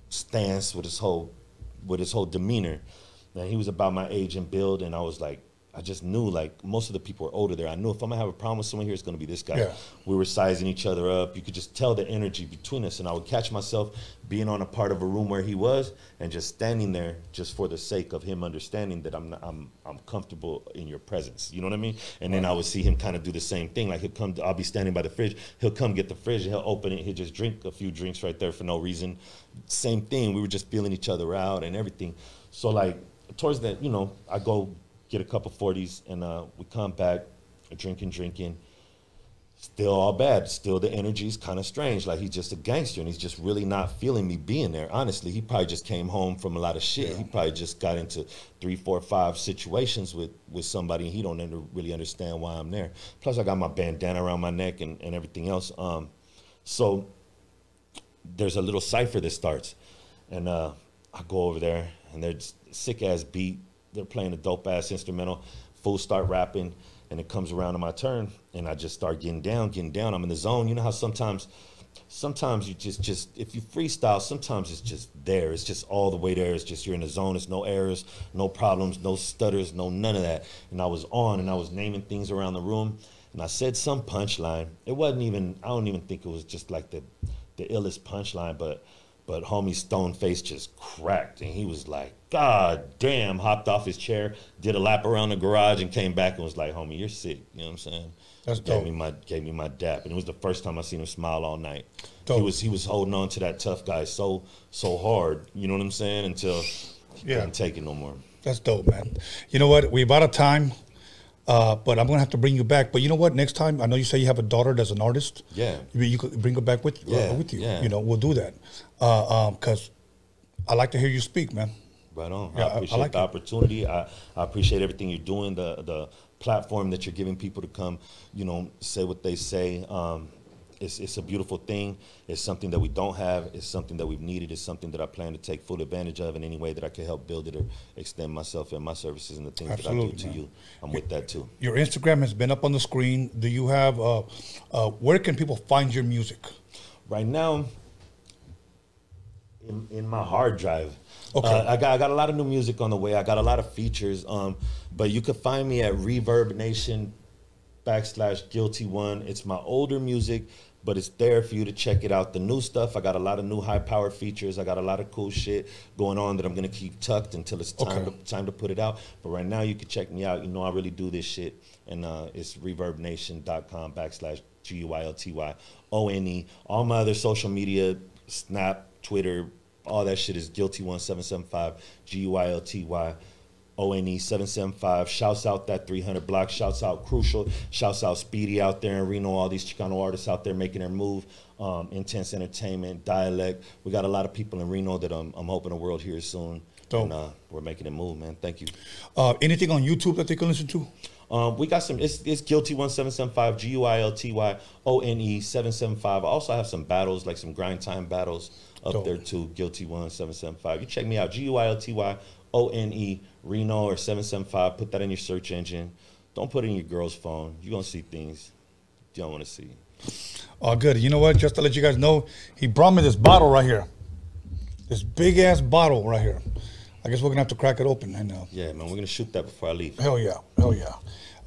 stance, with his whole demeanor. And he was about my age and build, and I was like, I just knew, like, most of the people were older there. I knew if I'm gonna have a problem with someone here, it's gonna be this guy. Yeah. We were sizing each other up. You could just tell the energy between us, and I would catch myself being on a part of a room where he was, and just standing there just for the sake of him understanding that I'm comfortable in your presence. You know what I mean? And then I would see him kind of do the same thing. Like, I'll be standing by the fridge. He'll come get the fridge, and he'll open it. He'll just drink a few drinks right there for no reason. Same thing. We were just feeling each other out and everything. So, like, towards that, you know, I go get a couple 40s, and we come back, drinking. Still all bad. Still the energy's kind of strange. Like, he's just a gangster, and he's just really not feeling me being there. Honestly, he probably just came home from a lot of shit. Yeah. He probably just got into 3, 4, 5 situations with somebody, and he don't really understand why I'm there. Plus, I got my bandana around my neck and everything else. So there's a little cipher that starts, and I go over there, and there's a sick-ass beat. They're playing a dope-ass instrumental. Fools start rapping, and it comes around to my turn, and I just start getting down. I'm in the zone. You know how sometimes you just if you freestyle, sometimes it's just there. It's just all the way there. It's just you're in the zone. There's no errors, no problems, no stutters, none of that. And I was on, and I was naming things around the room, and I said some punchline. It wasn't even, I don't even think it was just like the illest punchline, but homie Stoneface just cracked, and he was like, God damn, hopped off his chair, did a lap around the garage, and came back and was like, homie, you're sick. You know what I'm saying? That's dope. Gave me my dap, and it was the first time I seen him smile all night. Dope. He was holding on to that tough guy so hard, you know what I'm saying, until he couldn't take it no more. That's dope, man. You know what? We're out of time. But I'm gonna have to bring you back. But you know what? Next time, I know you say you have a daughter that's an artist. Yeah. You could bring her back with you. Yeah. You know, we'll do that. Because I like to hear you speak, man. Right on. Yeah, I appreciate the opportunity. I appreciate everything you're doing. The platform that you're giving people to come, you know, say what they say. It's a beautiful thing. It's something that we don't have. It's something that we've needed. It's something that I plan to take full advantage of in any way that I can help build it or extend myself and my services and the things that I do to you. I'm with that too. Your Instagram has been up on the screen. Do you have, where can people find your music? Right now, in my hard drive. Okay. I got a lot of new music on the way. I got a lot of features. But you can find me at ReverbNation.com/Guilty1. It's my older music, but it's there for you to check it out. The new stuff, I got a lot of new high-power features. I got a lot of cool shit going on that I'm going to keep tucked until it's time to put it out. But right now, you can check me out. You know I really do this shit. And it's ReverbNation.com/GUILTYONE. All my other social media, Snap, Twitter, all that shit is Guilty1775, GUILTYONE775. Shouts out that 300 block. Shouts out Crucial. Shouts out Speedy out there in Reno. All these Chicano artists out there making their move. Intense Entertainment, Dialect. We got a lot of people in Reno that I'm hoping the world hears soon. Dope. And we're making it move, man. Thank you. Anything on YouTube that they can listen to? We got some, it's Guilty1775, GUILTYONE 775. I also have some battles, like some grind time battles up there too, Guilty1775. You check me out, GUILTYONE Reno or 775. Put that in your search engine. Don't put it in your girl's phone. You're going to see things you don't want to see. Oh, good. You know what? Just to let you guys know, he brought me this bottle right here. This big-ass bottle right here. I guess we're going to have to crack it open. And, yeah, man, we're going to shoot that before I leave. Hell yeah. Hell yeah.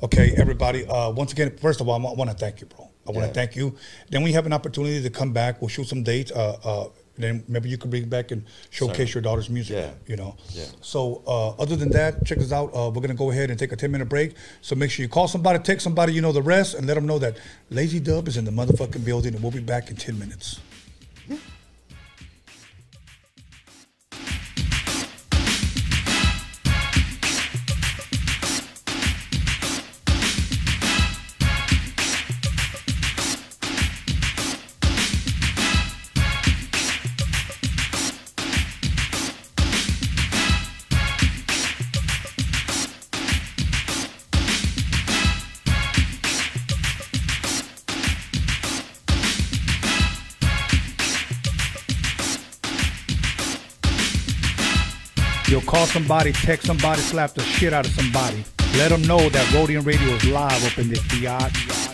Okay, everybody. Once again, first of all, I want to thank you, bro. I want to thank you. Then we have an opportunity to come back. We'll shoot some dates. Then maybe you could bring back and showcase your daughter's music, you know. Yeah. So other than that, check us out. We're going to go ahead and take a 10-minute break. So make sure you call somebody, text somebody, you know the rest, and let them know that Lazy Dubb is in the motherfucking building, and we'll be back in 10 minutes. You'll call somebody, text somebody, slap the shit out of somebody. Let them know that Roadium Radio is live up in this biatch.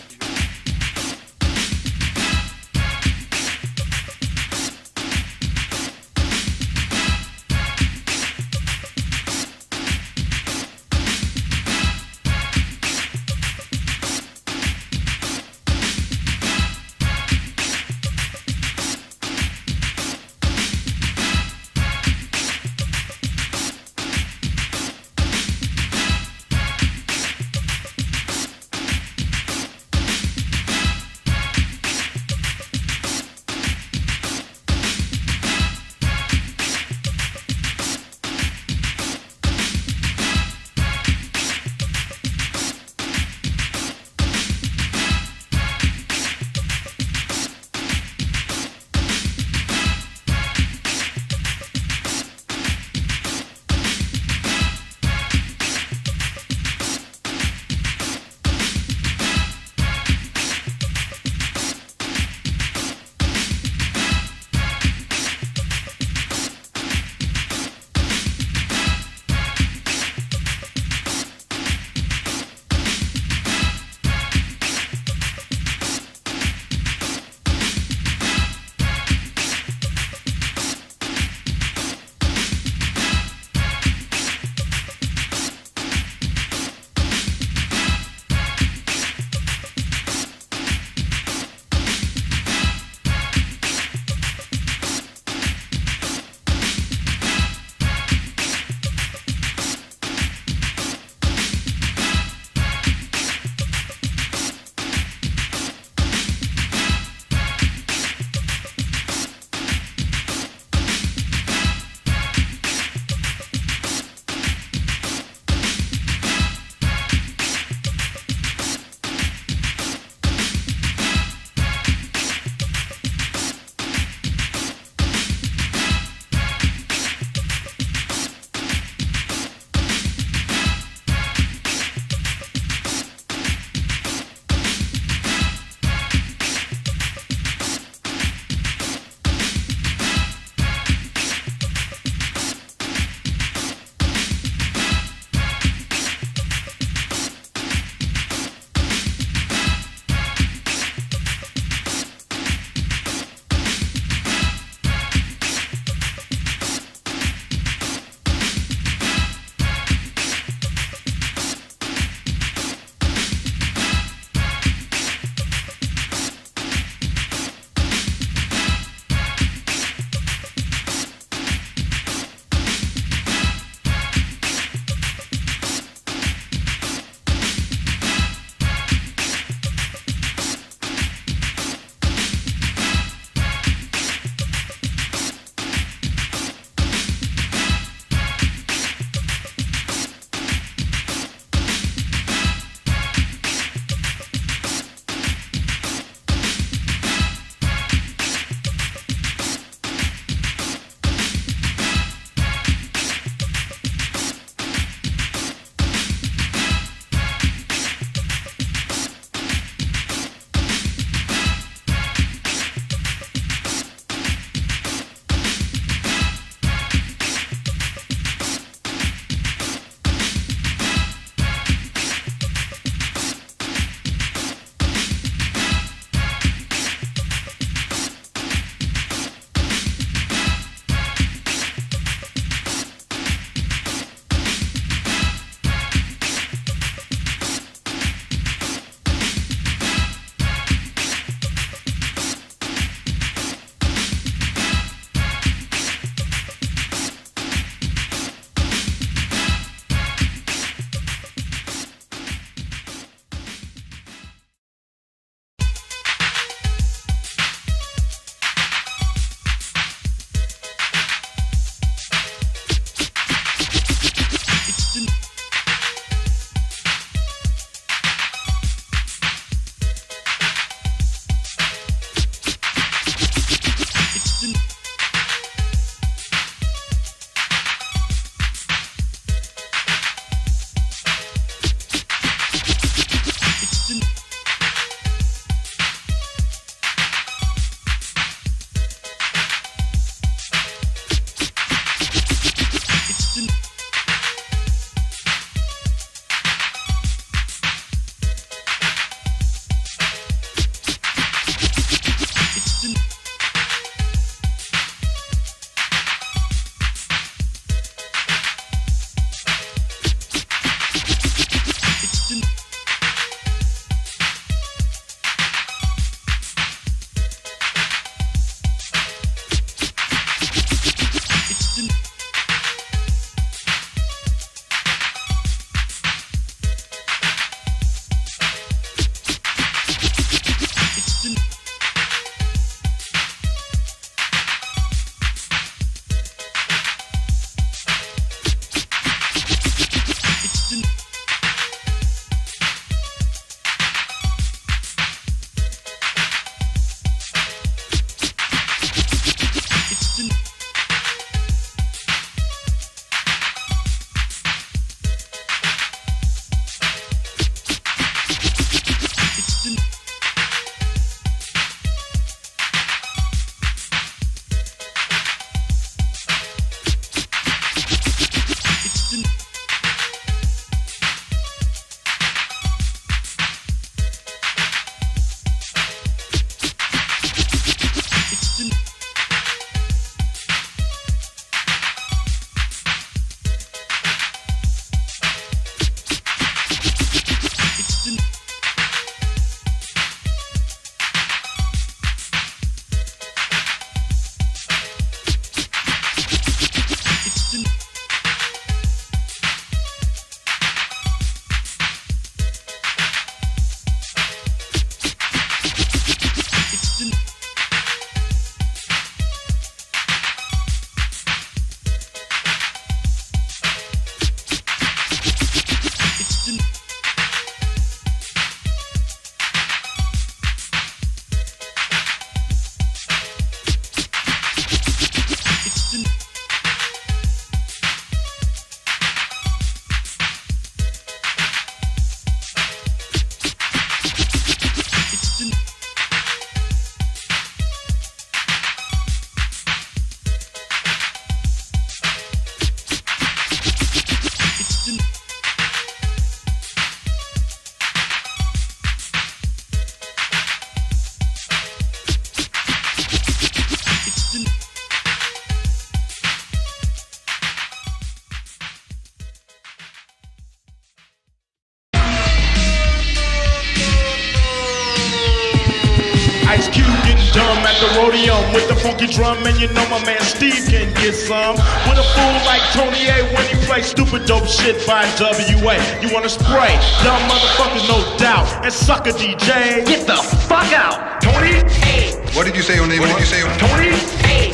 Ice Cube getting dumb at the Roadium with the funky drum, and you know my man Steve can get some. With a fool like Tony A when he plays stupid dope shit by WA. You wanna spray? Dumb motherfuckers, no doubt. And sucker DJ, get the fuck out. Tony A. What did you say your name? What did you say your name? Tony A.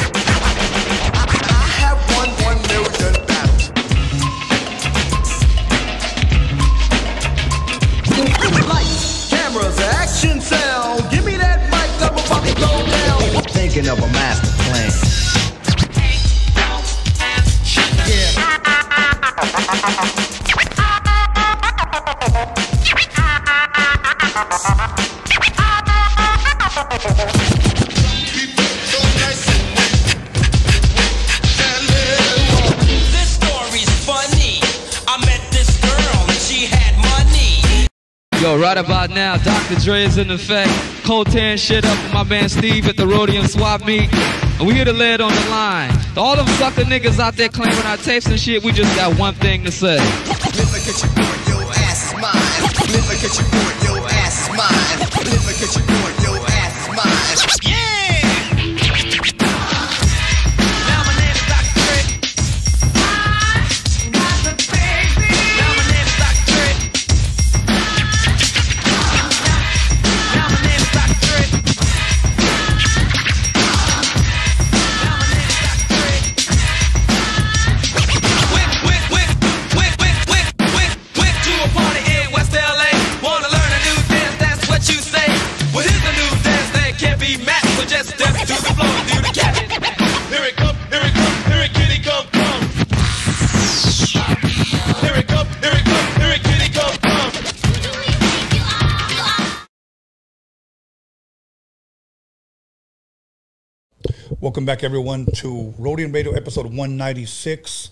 I have won 1 million battles. Lights, cameras, action, sound. Give me that mic, I'm about to go down. I'm thinking of a master plan. This story's funny. I met this girl and she had money. Yo, right about now, Dr. Dre is in effect. Cold tearing shit up with my man Steve at the Roadium swap meet. And we here to lay it on the line. To all them sucker niggas out there claiming our tapes and shit, we just got one thing to say. Look at you doing, your ass is mine. Look at you doing, your ass is mine. Look at you doing, your ass is mine. Yeah! Now my name is Dr. Dre. Now my name is Dr. Dre. Now my name is Dr. Dre. Now my name is Dr. Dre. Went to a party in West LA. Wanna learn a new dance, that's what you say. Well, here's a new dance that can't be matched. So just step to the floor and do the catch. Here it come, here it come, here it kitty come, come. Here it come, here it come, here it kitty come, come. Welcome back, everyone, to Roadium Radio episode 196.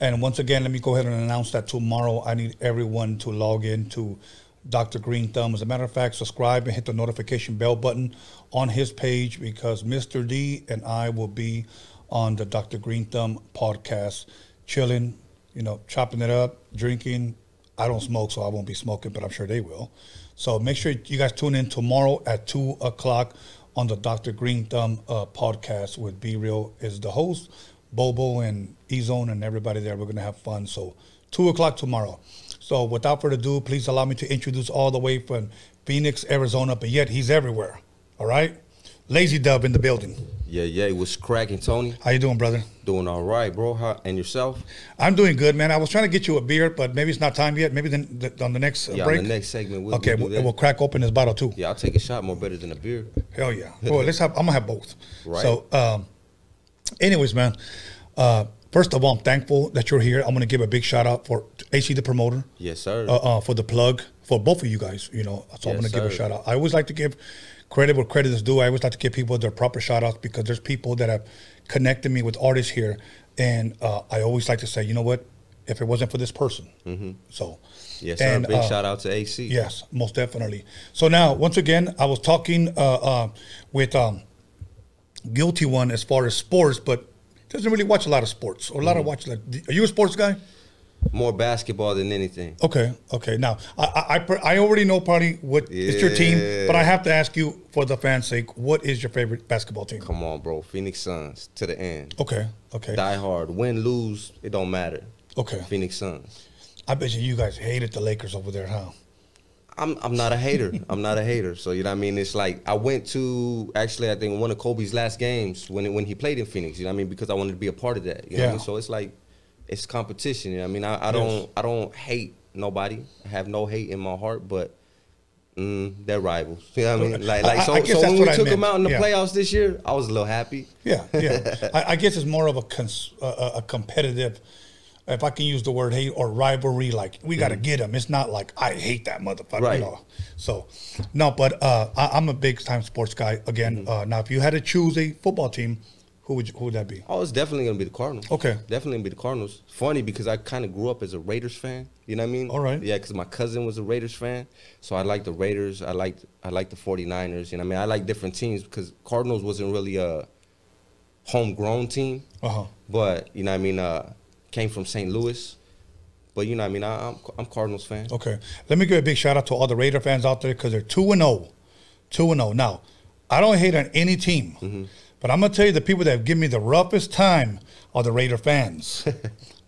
And once again, let me go ahead and announce that tomorrow I need everyone to log in to Dr. Green Thumb. As a matter of fact, subscribe and hit the notification bell button on his page, because Mr. D and I will be on the Dr. Green Thumb podcast, chilling, you know, chopping it up, drinking. I don't smoke, so I won't be smoking, but I'm sure they will. So make sure you guys tune in tomorrow at 2 o'clock on the Dr. Green Thumb podcast with Be Real is the host, Bobo and E-Zone and everybody there. We're going to have fun. So 2 o'clock tomorrow. So without further ado, please allow me to introduce all the way from Phoenix, Arizona, but yet he's everywhere. All right? Lazy Dubb in the building. Yeah, what's cracking, Tony? How you doing, brother? Doing all right, bro. And yourself? I'm doing good, man. I was trying to get you a beer, but maybe it's not time yet. Maybe then on the next break. On the next segment, we'll we'll crack open this bottle too. Yeah, I'll take a shot. More better than a beer. Hell yeah. Well, I'm gonna have both. Right. So, anyways, man. First of all, I'm thankful that you're here. I'm gonna give a big shout out for AC the promoter. Yes, sir. For the plug for both of you guys. You know, so I'm gonna give a shout out. I always like to give credit where credit is due. I always like to give people their proper shout outs, because there's people that have connected me with artists here, and I always like to say, you know what, if it wasn't for this person. So yes, sir. And, big shout out to AC. Yes, most definitely. So now, once again, I was talking with Guilty One as far as sports, but doesn't really watch a lot of sports, or a lot of watch. Like, are you a sports guy? More basketball than anything. Okay. Now, I already know probably what it's your team, but I have to ask you, for the fans' sake, what is your favorite basketball team? Come on, bro. Phoenix Suns to the end. Okay. Die hard. Win, lose, it don't matter. Okay. Phoenix Suns. I bet you guys hated the Lakers over there, huh? I'm not a hater. I'm not a hater. So, you know what I mean? It's like, I went to, actually, I think one of Kobe's last games when he played in Phoenix, you know what I mean? Because I wanted to be a part of that. You know what I mean? So it's like, it's competition. You know what I mean? I don't hate nobody. I have no hate in my heart, but they're rivals. You know what I mean? So when we took them out in the playoffs this year, I was a little happy. Yeah. I guess it's more of a competitive, if I can use the word hate, or rivalry, like we got to get them. It's not like I hate that motherfucker. Right. You know? So, no, but I'm a big time sports guy. Again, now if you had to choose a football team, who would that be? Oh, it's definitely going to be the Cardinals. Okay. Definitely going to be the Cardinals. Funny, because I kind of grew up as a Raiders fan. You know what I mean? All right. Yeah, because my cousin was a Raiders fan. So I like the Raiders. I like the 49ers. You know what I mean? I like different teams, because Cardinals wasn't really a homegrown team. But, you know what I mean, came from St. Louis. But, you know what I mean, I'm Cardinals fan. Okay. Let me give a big shout out to all the Raider fans out there, because they're 2-0. 2-0. Now, I don't hate on any team, but I'm gonna tell you the people that have given me the roughest time are the Raider fans.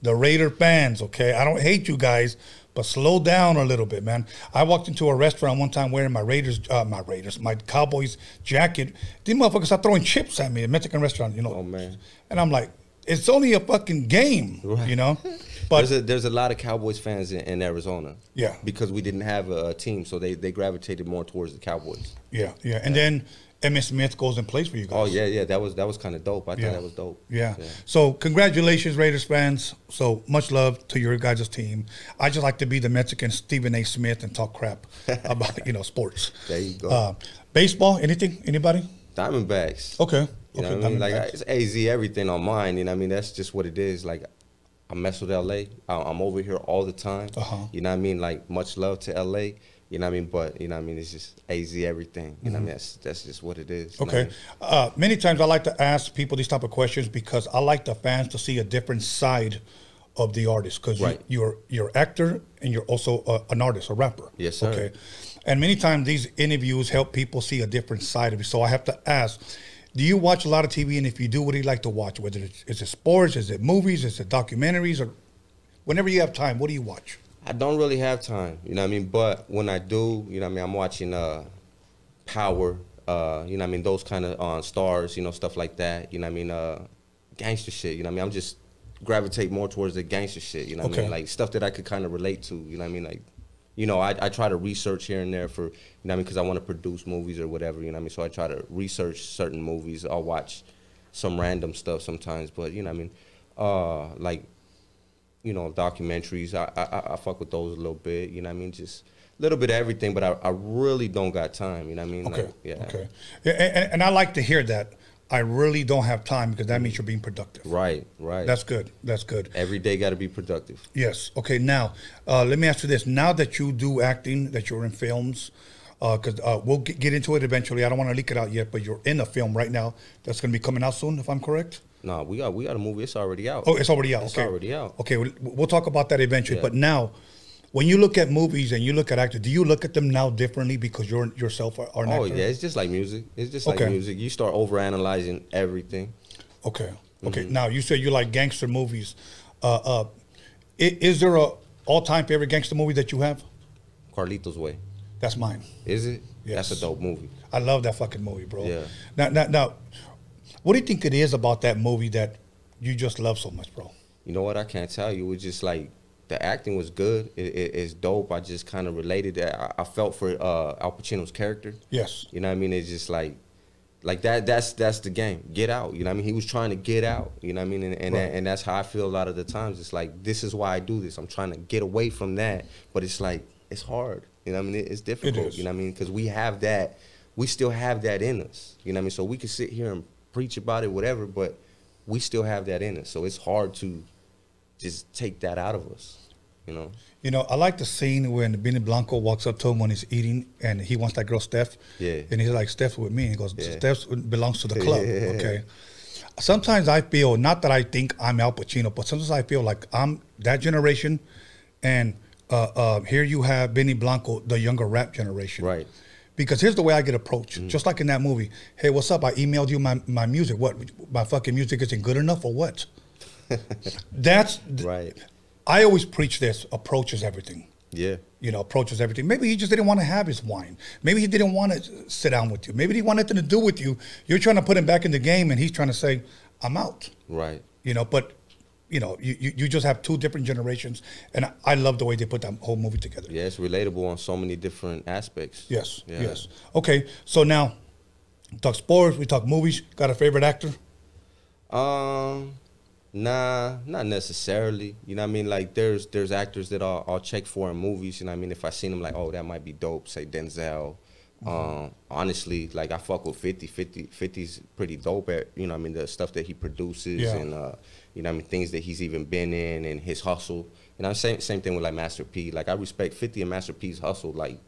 The Raider fans, okay? I don't hate you guys, but slow down a little bit, man. I walked into a restaurant one time wearing my Cowboys jacket. These motherfuckers start throwing chips at me, a Mexican restaurant, you know. Oh, man. And I'm like, it's only a fucking game, right. You know? But there's a lot of Cowboys fans in Arizona. Yeah. Because we didn't have a team, so they gravitated more towards the Cowboys. Yeah. And then Emmitt Smith goes and plays for you guys. Oh, yeah. That was kind of dope. I thought that was dope. Yeah. So congratulations, Raiders fans. So much love to your guys' team. I just like to be the Mexican Stephen A. Smith and talk crap about, sports. There you go. Baseball, anything? Anybody? Diamondbacks. Okay. You know what I mean? Like, it's AZ everything on mine. You know what I mean? That's just what it is. Like, I mess with LA. I'm over here all the time. You know what I mean? Like, much love to LA. You know what I mean? But, you know what I mean? It's just AZ everything. You know what I mean? That's just what it is. Okay. Many times I like to ask people these type of questions because I like the fans to see a different side of the artist. Because you're actor and you're also an artist, a rapper. Yes, sir. Okay. And many times these interviews help people see a different side of you. So I have to ask, do you watch a lot of TV? And if you do, what do you like to watch? Whether is it sports, is it movies, is it documentaries, or whenever you have time, what do you watch? I don't really have time, you know what I mean? But when I do, you know what I mean, I'm watching Power, you know what I mean, those kind of stars, you know, stuff like that, you know what I mean, gangster shit, you know what I mean? I'm just gravitate more towards the gangster shit, you know what I mean? Like stuff that I could kind of relate to, you know what I mean? Like, you know, I try to research here and there for, you know what I mean, because I want to produce movies or whatever, you know what I mean? So I try to research certain movies. I'll watch some random stuff sometimes, but, you know what I mean? Like, you know, documentaries, I fuck with those a little bit, you know what I mean? Just a little bit of everything, but I really don't got time, you know what I mean? Okay, like, yeah. Okay. Yeah, and I like to hear that. I really don't have time because that means you're being productive. Right. That's good. That's good. Every day got to be productive. Yes. Okay, now, let me ask you this. Now that you do acting, that you're in films, because we'll get into it eventually. I don't want to leak it out yet, but you're in a film right now that's going to be coming out soon, if I'm correct? No, we got a movie. It's already out. Oh, it's already out. It's okay. already out. Okay, we'll talk about that eventually. Yeah. But now, when you look at movies and you look at actors, do you look at them now differently because you're yourself are an actor? Oh yeah, it's just like music. It's just like music. You start overanalyzing everything. Okay. Okay. Now you say you like gangster movies. Is there a all-time favorite gangster movie that you have? Carlito's Way. That's mine. Is it? Yes. That's a dope movie. I love that fucking movie, bro. Yeah. Now, what do you think it is about that movie that you just love so much, bro? You know what? I can't tell you. It was just like the acting was good. It's dope. I just kind of related that. I felt for Al Pacino's character. Yes. You know what I mean? It's just like that. That's the game. Get out. You know what I mean? He was trying to get out. You know what I mean? And that's how I feel a lot of the times. It's like, this is why I do this. I'm trying to get away from that. But it's like, it's hard. You know what I mean? It's difficult. It is. You know what I mean? Because we have that. We still have that in us. You know what I mean? So we can sit here and preach about it, whatever, but we still have that in us. So it's hard to just take that out of us, you know? You know, I like the scene when Benny Blanco walks up to him when he's eating and he wants that girl Steph. Yeah. And he's like, Steph's with me. And he goes, Steph belongs to the club. Okay. Sometimes I feel, not that I think I'm Al Pacino, but sometimes I feel like I'm that generation and here you have Benny Blanco, the younger rap generation. Right. Because here's the way I get approached, just like in that movie. Hey, what's up? I emailed you my music. What? My fucking music isn't good enough or what? That's right. I always preach this. Approach is everything. Yeah. You know, approach is everything. Maybe he just didn't want to have his wine. Maybe he didn't want to sit down with you. Maybe he wanted nothing to do with you. You're trying to put him back in the game, and he's trying to say, I'm out. Right. You know, but you know, you just have two different generations, and I love the way they put that whole movie together. Yeah, it's relatable on so many different aspects. Yes, yeah. yes. Okay, so now, we talk sports, we talk movies. Got a favorite actor? Nah, not necessarily. You know what I mean? Like, there's actors that I'll check for in movies, you know what I mean? If I seen them, like, oh, that might be dope, say Denzel. Honestly, like, I fuck with 50. 50's pretty dope at, you know what I mean, the stuff that he produces and, you know what I mean, things that he's even been in and his hustle. You know, same thing with, like, Master P. Like, I respect 50 and Master P's hustle, like,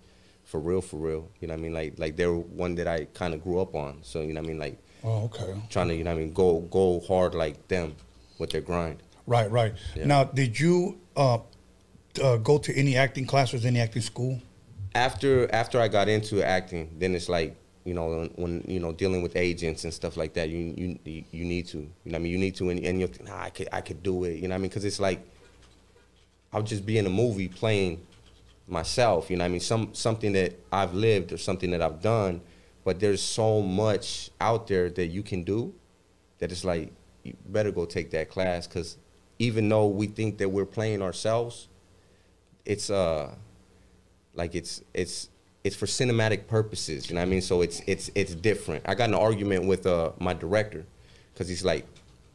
for real. You know what I mean? Like they're one that I kind of grew up on. So, you know what I mean? Like, oh, okay. Trying to, you know what I mean, go hard like them with their grind. Right. Yeah. Now, did you go to any acting classes, any acting school? After I got into acting, then it's like you know, when you know, dealing with agents and stuff like that, you need to, you know what I mean, you need to, and you think, nah, I could do it, you know what I mean, because it's like I'll just be in a movie playing myself, you know what I mean, something that I've lived or something that I've done, but there's so much out there that you can do that it's like you better go take that class, because even though we think that we're playing ourselves, it's like it's for cinematic purposes, you know what I mean? So it's different. I got in an argument with my director, because he's like,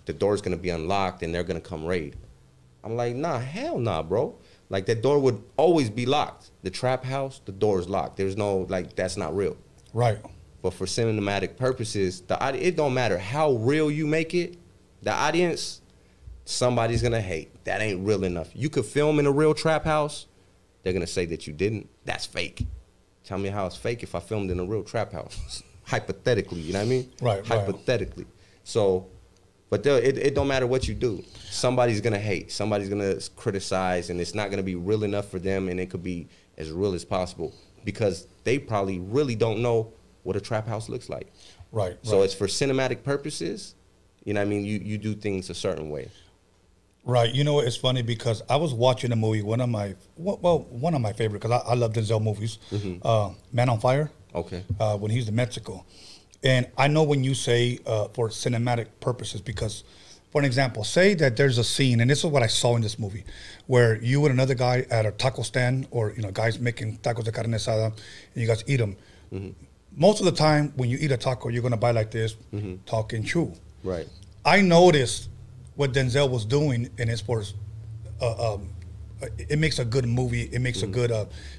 the door's gonna be unlocked and they're gonna come raid. I'm like, nah, hell nah, bro. Like, that door would always be locked. The trap house, the door is locked. There's no, like, that's not real. Right. But for cinematic purposes, it don't matter how real you make it, the audience, somebody's gonna hate. That ain't real enough. You could film in a real trap house, they're gonna say that you didn't. That's fake. Tell me how it's fake if I filmed in a real trap house. Hypothetically, you know what I mean? Right. Hypothetically. So, but it don't matter what you do. Somebody's gonna hate. Somebody's gonna criticize, and it's not gonna be real enough for them, and it could be as real as possible, because they probably really don't know what a trap house looks like. Right. So it's for cinematic purposes, you know what I mean? You do things a certain way. Right. You know, it's funny because I was watching a movie, one of my favorite, because I love Denzel movies, Man on Fire. Okay. When he's in Mexico. And I know when you say for cinematic purposes, because, for an example, say that there's a scene, and this is what I saw in this movie, where you and another guy at a taco stand, or, you know, guys making tacos de carne asada, and you guys eat them. Most of the time, when you eat a taco, you're going to buy like this, talk and chew. Right. I noticed what Denzel was doing, and it's for, it makes a good movie. It makes a good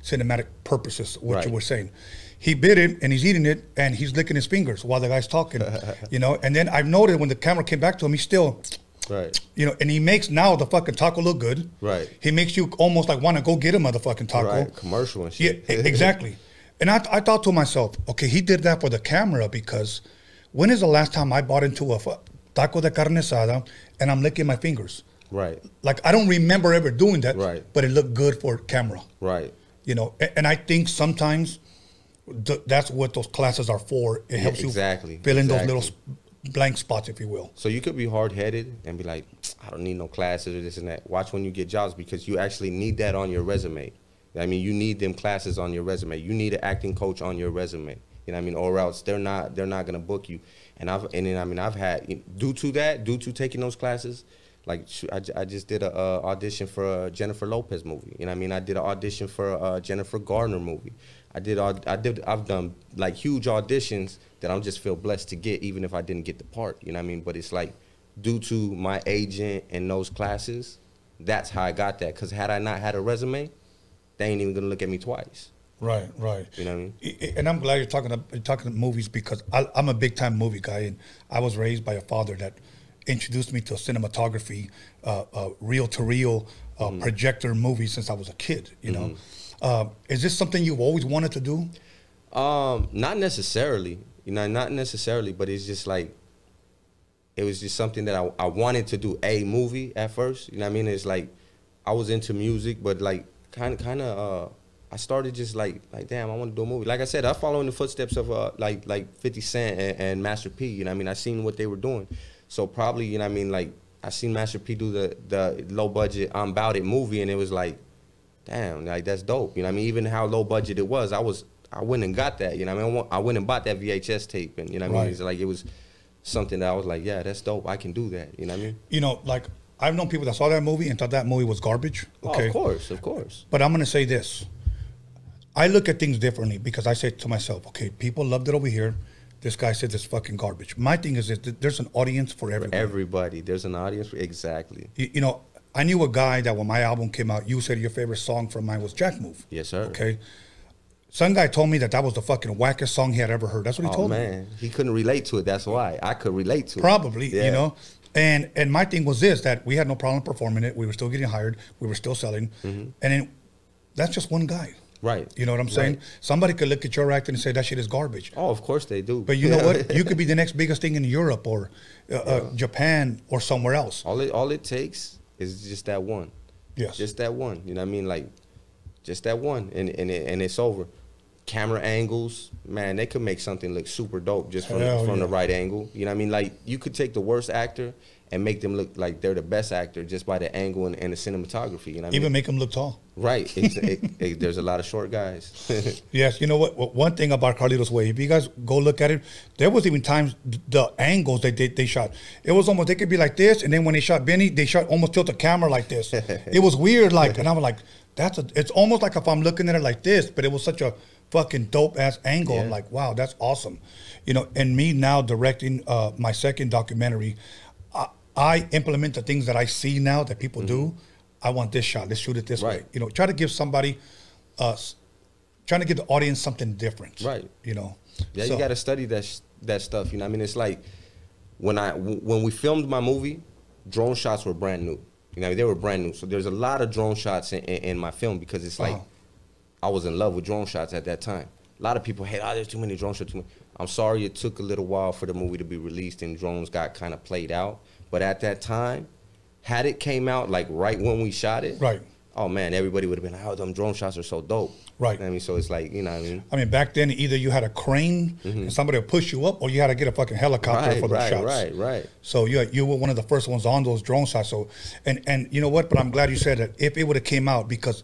cinematic purposes, what you were saying. He bit it, and he's eating it, and he's licking his fingers while the guy's talking, you know. And then I've noted when the camera came back to him, he's still, you know, and he makes now the fucking taco look good. Right. He makes you almost like want to go get a motherfucking taco. Right. Commercial and shit. Yeah, exactly. And I thought to myself, okay, he did that for the camera, because when is the last time I bought into a taco de carne asada and I'm licking my fingers? Right. Like, I don't remember ever doing that, right, but it looked good for camera. Right. You know, and I think sometimes that's what those classes are for. It helps you fill in those little blank spots, if you will. So you could be hard-headed and be like, I don't need no classes or this and that. Watch when you get jobs, because you actually need that on your resume. I mean, you need them classes on your resume. You need an acting coach on your resume. You know what I mean? Or else they're not gonna book you. And I've had, due to taking those classes, like I just did a audition for a Jennifer Lopez movie. You know what I mean? I did an audition for a Jennifer Garner movie. I've done like huge auditions that I just feel blessed to get, even if I didn't get the part. You know what I mean? But it's like, due to my agent and those classes, that's how I got that. Because had I not had a resume, they ain't even gonna look at me twice. Right, right. You know what I mean? And I'm glad you're talking movies, because I'm a big time movie guy, and I was raised by a father that introduced me to cinematography, reel to reel projector movies since I was a kid. You know, is this something you've always wanted to do? Not necessarily. You know, not necessarily, but it's just like, it was just something that I wanted to do a movie at first. You know what I mean? It's like, I was into music, but like kind of I started just like damn, I want to do a movie. Like I said, I follow in the footsteps of like 50 Cent and Master P. You know what I mean? I seen what they were doing, so probably, you know what I mean, like I seen Master P do the low budget I'm Bout It movie, and it was like, damn, like that's dope. You know what I mean? Even how low budget it was, I went and got that. You know what I mean? I went and bought that VHS tape, and you know what I mean? It's like, it was something that I was like, yeah, that's dope. I can do that. You know what I mean? You know, like, I've known people that saw that movie and thought that movie was garbage. Okay? Oh, of course, of course. But I'm going to say this. I look at things differently, because I say to myself, okay, people loved it over here. This guy said it's fucking garbage. My thing is that there's an audience for everybody. For everybody. There's an audience for, exactly. You know, I knew a guy that when my album came out, you said your favorite song from mine was Jack Move. Yes, sir. Okay? Some guy told me that was the fucking wackest song he had ever heard. That's what he told me. Oh, man. He couldn't relate to it. That's why. I could relate to it. Probably, you know? And my thing was this, that we had no problem performing it. We were still getting hired. We were still selling. And then that's just one guy. Right. You know what I'm saying? Right. Somebody could look at your acting and say that shit is garbage. Oh, of course they do. But you know what? You could be the next biggest thing in Europe or Japan or somewhere else. All it takes is just that one. Yes. Just that one. You know what I mean? Like, just that one, and it's over. camera angles, man, they could make something look super dope just from the right angle. You know what I mean? Like, you could take the worst actor and make them look like they're the best actor just by the angle and the cinematography. You know what I mean? Make them look tall. Right. There's a lot of short guys. Yes. You know what? One thing about Carlito's Way, if you guys go look at it, there was even times the angles they shot. It was almost, they could be like this, and then when they shot Benny, they shot almost tilt the camera like this. It was weird, like, and I was like, it's almost like if I'm looking at it like this, but it was such a fucking dope ass angle. Yeah. I'm like, wow, that's awesome. You know, and me now directing my second documentary, I implement the things that I see now that people do. I want this shot. Let's shoot it this way. You know, try to give somebody, trying to give the audience something different. Right. You know. Yeah, so you got to study that stuff. You know what I mean? It's like when we filmed my movie, drone shots were brand new. You know, they were brand new. So there's a lot of drone shots in my film because it's like I was in love with drone shots at that time. A lot of people hate, there's too many drone shots. I'm sorry it took a little while for the movie to be released and drones got kind of played out. But at that time, had it came out like right when we shot it, oh man, everybody would have been like, oh, them drone shots are so dope. Right. You know what I mean, so it's like, you know what I mean? I mean, back then, either you had a crane and somebody would push you up, or you had to get a fucking helicopter for those shots. Right. So you were one of the first ones on those drone shots. So, and you know what? But I'm glad you said that. If it would have came out, because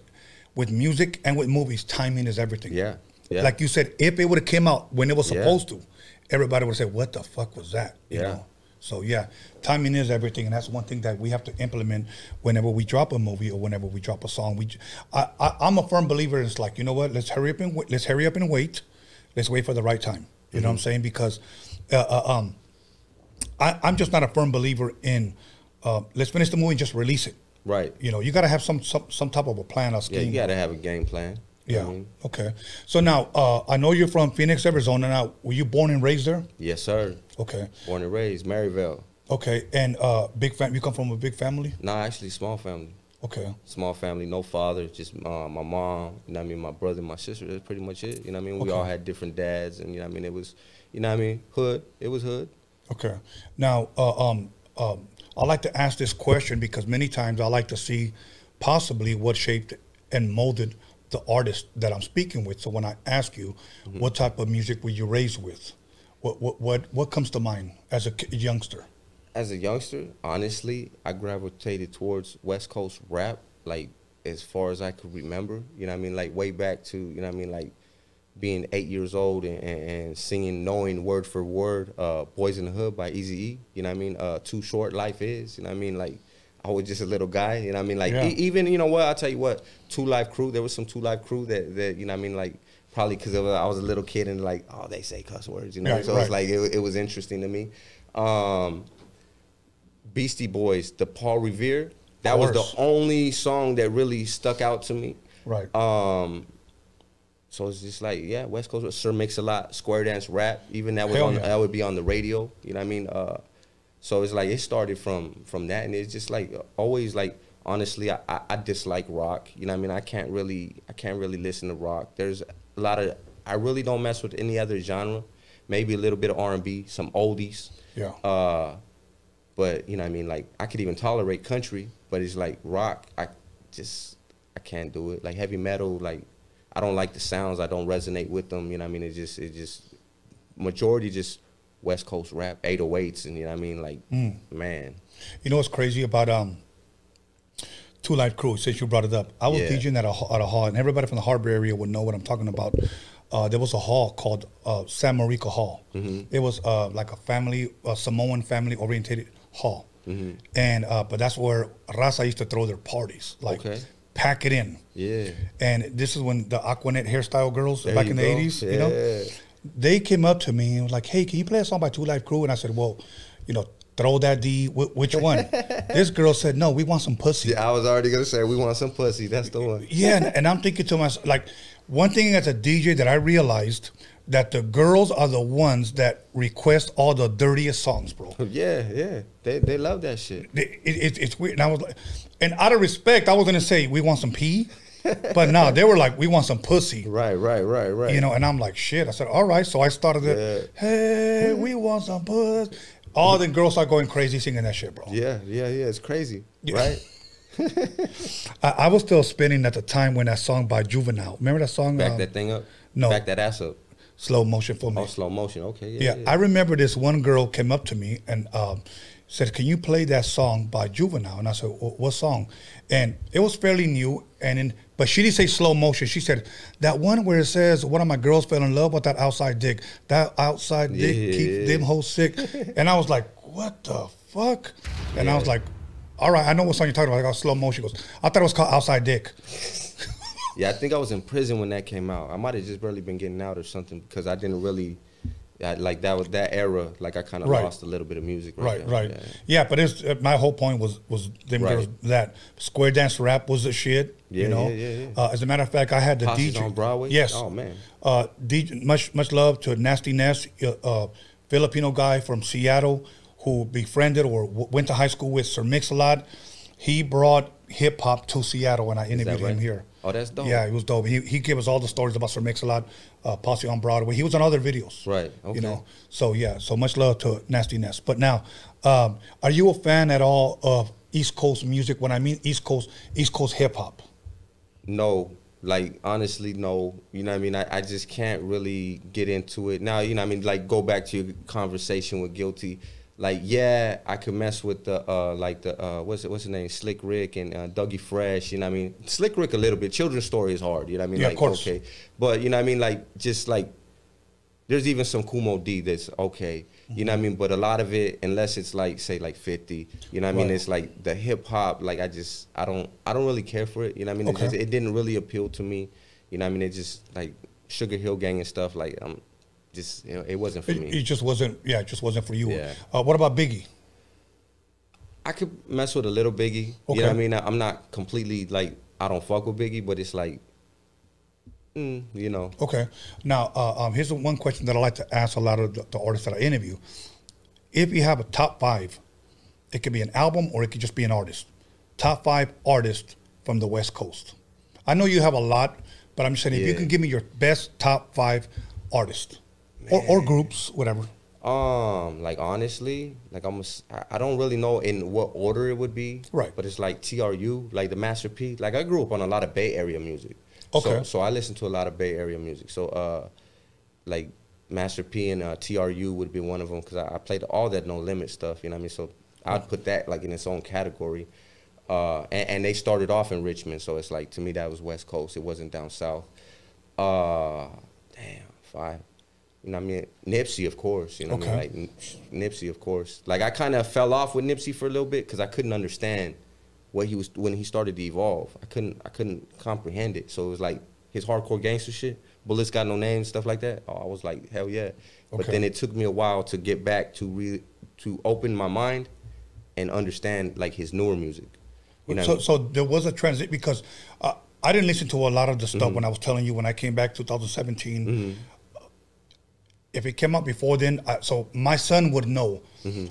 with music and with movies, timing is everything. Yeah. Like you said, if it would have came out when it was supposed to, everybody would have said, "What the fuck was that?" You know? So yeah, timing is everything, and that's one thing that we have to implement whenever we drop a movie or whenever we drop a song. I'm a firm believer. It's like, you know what? Let's hurry up and wait. Let's wait for the right time. You know what I'm saying? Because I'm just not a firm believer in let's finish the movie and just release it. Right. You know, you got to have some type of a plan or scheme. Yeah, you got to have a game plan. Yeah. Okay. So now, I know you're from Phoenix, Arizona. Now, were you born and raised there? Yes, sir. Okay. Born and raised, Maryville. Okay. And big family. You come from a big family? No, actually, small family. Okay. Small family, no father, just my mom. You know what I mean? My brother, my sister. That's pretty much it. You know what I mean? We all had different dads, and you know what I mean? It was, you know what I mean? Hood. It was hood. Okay. Now, I like to ask this question because many times I like to see possibly what shaped and molded the artist that I'm speaking with. So when I ask you, what type of music were you raised with? What comes to mind as a youngster? As a youngster, honestly, I gravitated towards West Coast rap, like as far as I could remember. You know what I mean? Like way back to, you know what I mean? Like being 8 years old and singing, knowing word for word, Boys in the Hood by Eazy-E. You know what I mean? Too Short Life Is. You know what I mean? Like, I was just a little guy, you know what I mean? Like, even, you know what, I'll tell you what, Two Live Crew, there was some Two Live Crew that you know what I mean, like, probably because I was a little kid and like, oh, they say cuss words, you know? So it's like, it was interesting to me. Beastie Boys, the Paul Revere, that was the only song that really stuck out to me. Right. So it's just like, yeah, West Coast, Sir Mix-a-Lot, Square Dance Rap, even that was that would be on the radio, you know what I mean? So it's like, it started from that, and it's just like, always like, honestly, I dislike rock, you know what I mean? I can't really listen to rock. There's a lot of, I really don't mess with any other genre, maybe a little bit of R&B, some oldies. Yeah. But, you know what I mean, like, I could even tolerate country, but it's like rock, I can't do it. Like heavy metal, like, I don't like the sounds, I don't resonate with them, you know what I mean? It just majority just West Coast rap, 808s, and you know what I mean? Like, man. You know what's crazy about Two Live Crew, since you brought it up? I was DJing at a hall, and everybody from the Harbor area would know what I'm talking about. There was a hall called San Marico Hall. It was like a family, Samoan family-oriented hall. And but that's where Raza used to throw their parties. Like, pack it in. Yeah. And this is when the Aquanet hairstyle girls back in the 80s, you know? They came up to me and was like, hey, can you play a song by Two Live Crew? And I said, well, you know, throw that D, which one? This girl said, no, we want some pussy. Yeah, I was already going to say, we want some pussy. That's the one. Yeah, and I'm thinking to myself, like, one thing as a DJ that I realized that the girls are the ones that request all the dirtiest songs, bro. Yeah. They love that shit. It's weird. And I was like, and out of respect, I was going to say, we want some pee. But no, they were like, we want some pussy. Right. You know, and I'm like, shit. I said, all right. So I started it. Hey, we want some pussy. All the girls start going crazy singing that shit, bro. Yeah. It's crazy, right? I was still spinning at the time when that song by Juvenile. Remember that song? Back that thing up? No. Back that ass up. Slow motion for me. Oh, slow motion. Okay, Yeah, I remember this one girl came up to me and said, "Can you play that song by Juvenile?" And I said, "What song?" And it was fairly new, but she didn't say slow motion. She said that one where it says, "One of my girls fell in love with that outside dick. That outside dick keeps them hoes sick." And I was like, "What the fuck?" And I was like, "All right, I know what song you're talking about." I got slow motion. She goes, "I thought it was called Outside Dick." Yeah, I think I was in prison when that came out. I might have just barely been getting out or something because I didn't really. Like that was that era. Like I kind of lost a little bit of music. Right. Yeah, but it's my whole point was them girls that square dance rap was the shit. Yeah, you know. As a matter of fact, I had the Posses DJ on Broadway. Yes. Oh man. DJ, much love to Nasty Ness, Filipino guy from Seattle who befriended or went to high school with Sir Mix-a-Lot. He brought hip hop to Seattle, and I interviewed him here. Oh, that's dope. Yeah, it was dope. He gave us all the stories about Sir Mix-a-Lot, Posse on Broadway. He was on other videos. Right. Okay. You know. So yeah. So much love to Nasty Ness. But now, are you a fan at all of East Coast music? When I mean East Coast hip hop. No. Like honestly, no. You know what I mean? I just can't really get into it. Now, you know what I mean? Like go back to your conversation with Guilty. Like, yeah, I could mess with the what's his name, Slick Rick and Dougie Fresh. You know what I mean? Slick Rick a little bit. Children's Story is hard. You know what I mean? Yeah, like, of course. Okay, but you know what I mean? Like, just like, there's even some Kumo D that's okay. You know what I mean? But a lot of it, unless it's like say like 50, you know what I mean? It's like the hip hop. Like I don't really care for it. You know what I mean? Okay. It didn't really appeal to me. You know what I mean? It just like Sugar Hill Gang and stuff. Like just, you know, it wasn't for me. It just wasn't. Yeah, it just wasn't for you. Yeah. What about Biggie? I could mess with a little Biggie. Okay. You know what I mean? I'm not completely like I don't fuck with Biggie, but it's like, you know. Okay. Now, here's the one question that I like to ask a lot of the artists that I interview. If you have a top 5, it could be an album or it could just be an artist. Top 5 artists from the West Coast. I know you have a lot, but I'm just saying if you can give me your best top 5 artists or groups, whatever. Like honestly, like I don't really know in what order it would be. Right. But it's like TRU, like the Master P. Like I grew up on a lot of Bay Area music. Okay. So I listen to a lot of Bay Area music. So like Master P and TRU would be one of them because I played all that No Limit stuff. You know what I mean? So I'd put that like in its own category. And they started off in Richmond, so it's like to me that was West Coast. It wasn't down south. Damn, 5. You know what I mean? Nipsey, of course. You know what I mean? Like Nipsey, of course. Like I kind of fell off with Nipsey for a little bit because I couldn't understand what he was when he started to evolve. I couldn't comprehend it. So it was like his hardcore gangster shit, Bullets Got No Name, stuff like that. Oh, I was like, hell yeah. But then it took me a while to get back to open my mind and understand like his newer music. You know So there was a transit because I didn't listen to a lot of the stuff when I was telling you when I came back 2017. If it came out before then, so my son would know.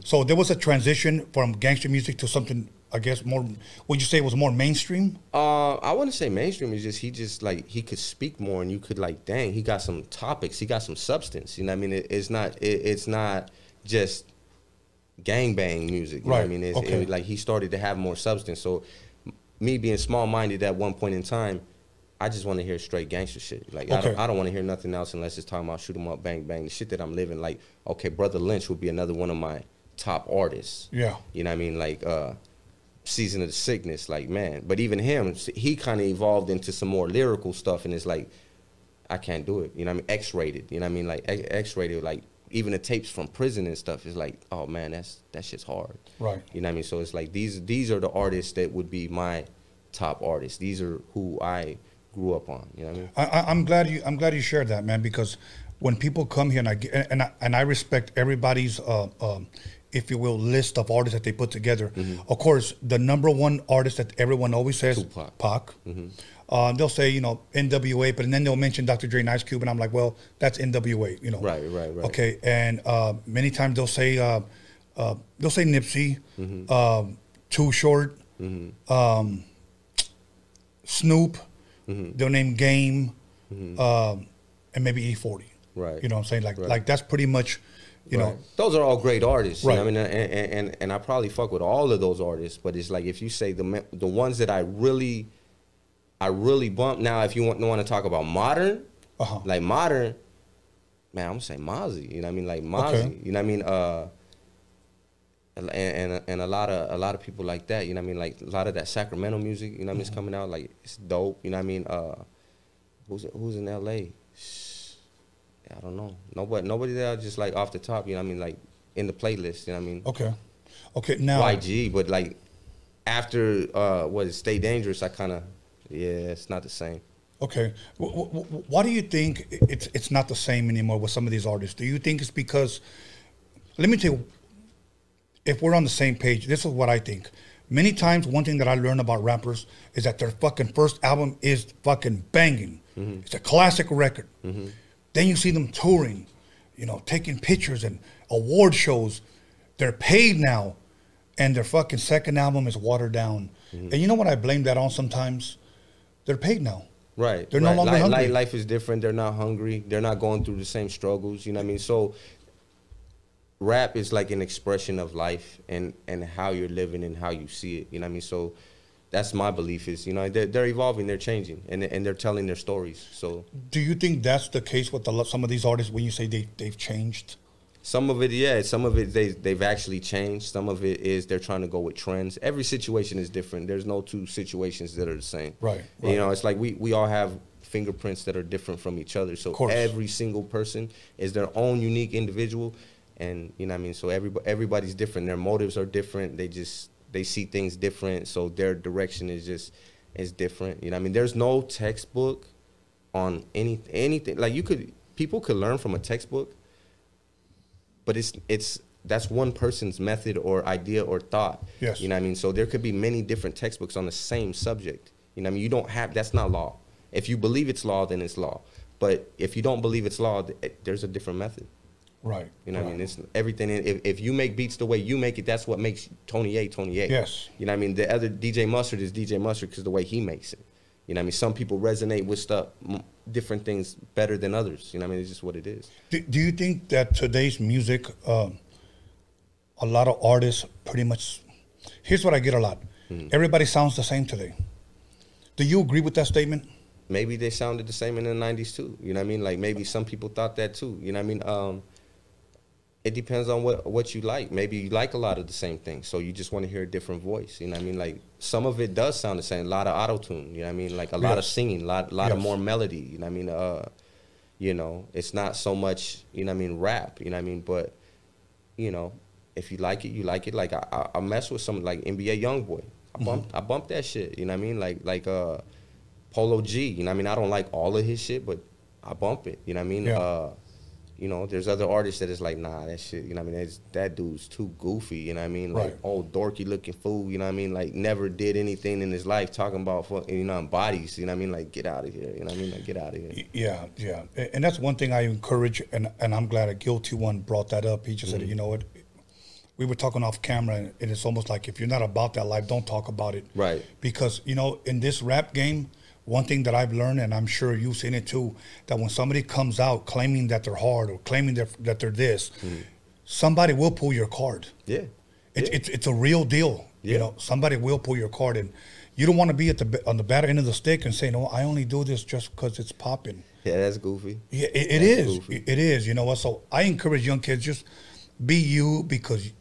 So there was a transition from gangster music to something, I guess, more, would you say it was more mainstream? I wouldn't say mainstream. It's just he could speak more and you could like, dang, he got some topics. He got some substance. You know what I mean? It's not just gangbang music. You know what I mean? It's like he started to have more substance. So me being small-minded at one point in time, I just want to hear straight gangster shit. Like I don't want to hear nothing else unless it's talking about shoot 'em up, bang bang. The shit that I'm living. Like okay, Brother Lynch would be another one of my top artists. Yeah, you know what I mean. Like Season of the Sickness. Like man, but even him, he kind of evolved into some more lyrical stuff, and it's like I can't do it. You know what I mean? X-rated. You know what I mean? Like X-rated. Like even the tapes from prison and stuff is like, oh man, that shit's hard. Right. You know what I mean? So it's like these are the artists that would be my top artists. These are who I grew up on. You know what I mean? I'm glad you shared that, man, because when people come here and I respect everybody's if you will list of artists that they put together. Of course, the #1 artist that everyone always says, Pac. They'll say, you know, NWA, but then they'll mention Dr. Dre and Ice Cube, and I'm like, well, that's NWA, you know. Right. Okay, and many times they'll say Nipsey, Too Short, Snoop. They'll name Game, and maybe E40. Right. You know what I'm saying? Like that's pretty much, you know. Those are all great artists. Right. You know what I mean? And I probably fuck with all of those artists, but it's like if you say the ones that I really bump. Now, if you want to talk about modern, Like modern, man, I'm gonna say Mozzie. You know what I mean? Like Mozzie. You know what I mean? And a lot of people like that. You know what I mean? Like a lot of that Sacramento music. You know what I mean? It's coming out like it's dope. You know what I mean? Who's in L.A.? I don't know. Nobody there. Just like off the top. You know what I mean? Like in the playlist. You know what I mean? Okay. Now YG, but like after Stay Dangerous, I kind of it's not the same. Okay. Why do you think it's not the same anymore with some of these artists? Do you think it's because, let me tell you, if we're on the same page, this is what I think. Many times, one thing that I learned about rappers is that their fucking first album is fucking banging. It's a classic record. Then you see them touring, you know, taking pictures and award shows. They're paid now, and their fucking second album is watered down. And you know what I blame that on sometimes? They're paid now. Right. They're no longer hungry. Life is different. They're not hungry. They're not going through the same struggles. You know what I mean? So rap is like an expression of life and how you're living and how you see it. You know what I mean? So that's my belief is, you know, they're evolving, they're changing, and they're telling their stories. So do you think that's the case with some of these artists when you say they've changed? Some of it, yeah. Some of it, they've actually changed. Some of it is they're trying to go with trends. Every situation is different. There's no two situations that are the same. Right. You know, it's like we all have fingerprints that are different from each other. So every single person is their own unique individual. And, you know what I mean? So everybody's different. Their motives are different. They see things different. So their direction is different. You know what I mean? There's no textbook on anything. Like people could learn from a textbook, but that's one person's method or idea or thought. Yes. You know what I mean? So there could be many different textbooks on the same subject. You know what I mean? You don't have, that's not law. If you believe it's law, then it's law. But if you don't believe it's law, there's a different method. Right. You know what I mean? It's everything. If you make beats the way you make it, that's what makes Tony A. Tony A. Yes. You know what I mean? The other DJ Mustard is DJ Mustard because the way he makes it. You know what I mean? Some people resonate with stuff, different things better than others. You know what I mean? It's just what it is. Do you think that today's music, a lot of artists pretty much, here's what I get a lot. Everybody sounds the same today. Do you agree with that statement? Maybe they sounded the same in the 90s too. You know what I mean? Like maybe some people thought that too. You know what I mean? It depends on what you like. Maybe you like a lot of the same things, so you just want to hear a different voice. You know what I mean? Like some of it does sound the same. A lot of auto-tune, you know what I mean? Like a lot of singing, a lot of more melody, you know what I mean? You know, it's not so much, you know what I mean, rap, you know what I mean? But, you know, if you like it, you like it. Like I mess with some like NBA Youngboy. I bumped that shit, you know what I mean? Like Polo G, you know what I mean? I don't like all of his shit, but I bump it, you know what I mean? Yeah. You know, there's other artists that is like, nah, that shit, you know what I mean? That dude's too goofy, you know what I mean? Like, old dorky looking fool, you know what I mean? Like, never did anything in his life talking about, you know, bodies, you know what I mean? Like, get out of here, you know what I mean? Like, get out of here. Yeah, yeah. And that's one thing I encourage, and I'm glad a Guilty One brought that up. He just said, you know what? We were talking off camera, and it's almost like if you're not about that life, don't talk about it. Right. Because, you know, in this rap game, one thing that I've learned, and I'm sure you've seen it too, that when somebody comes out claiming that they're hard or claiming that they're this, somebody will pull your card. Yeah. It's a real deal. Yeah. You know, somebody will pull your card, and you don't want to be on the bad end of the stick and say, no, I only do this just because it's popping. Yeah, that's goofy. Yeah, it is. It is. You know what? So I encourage young kids, just be you, because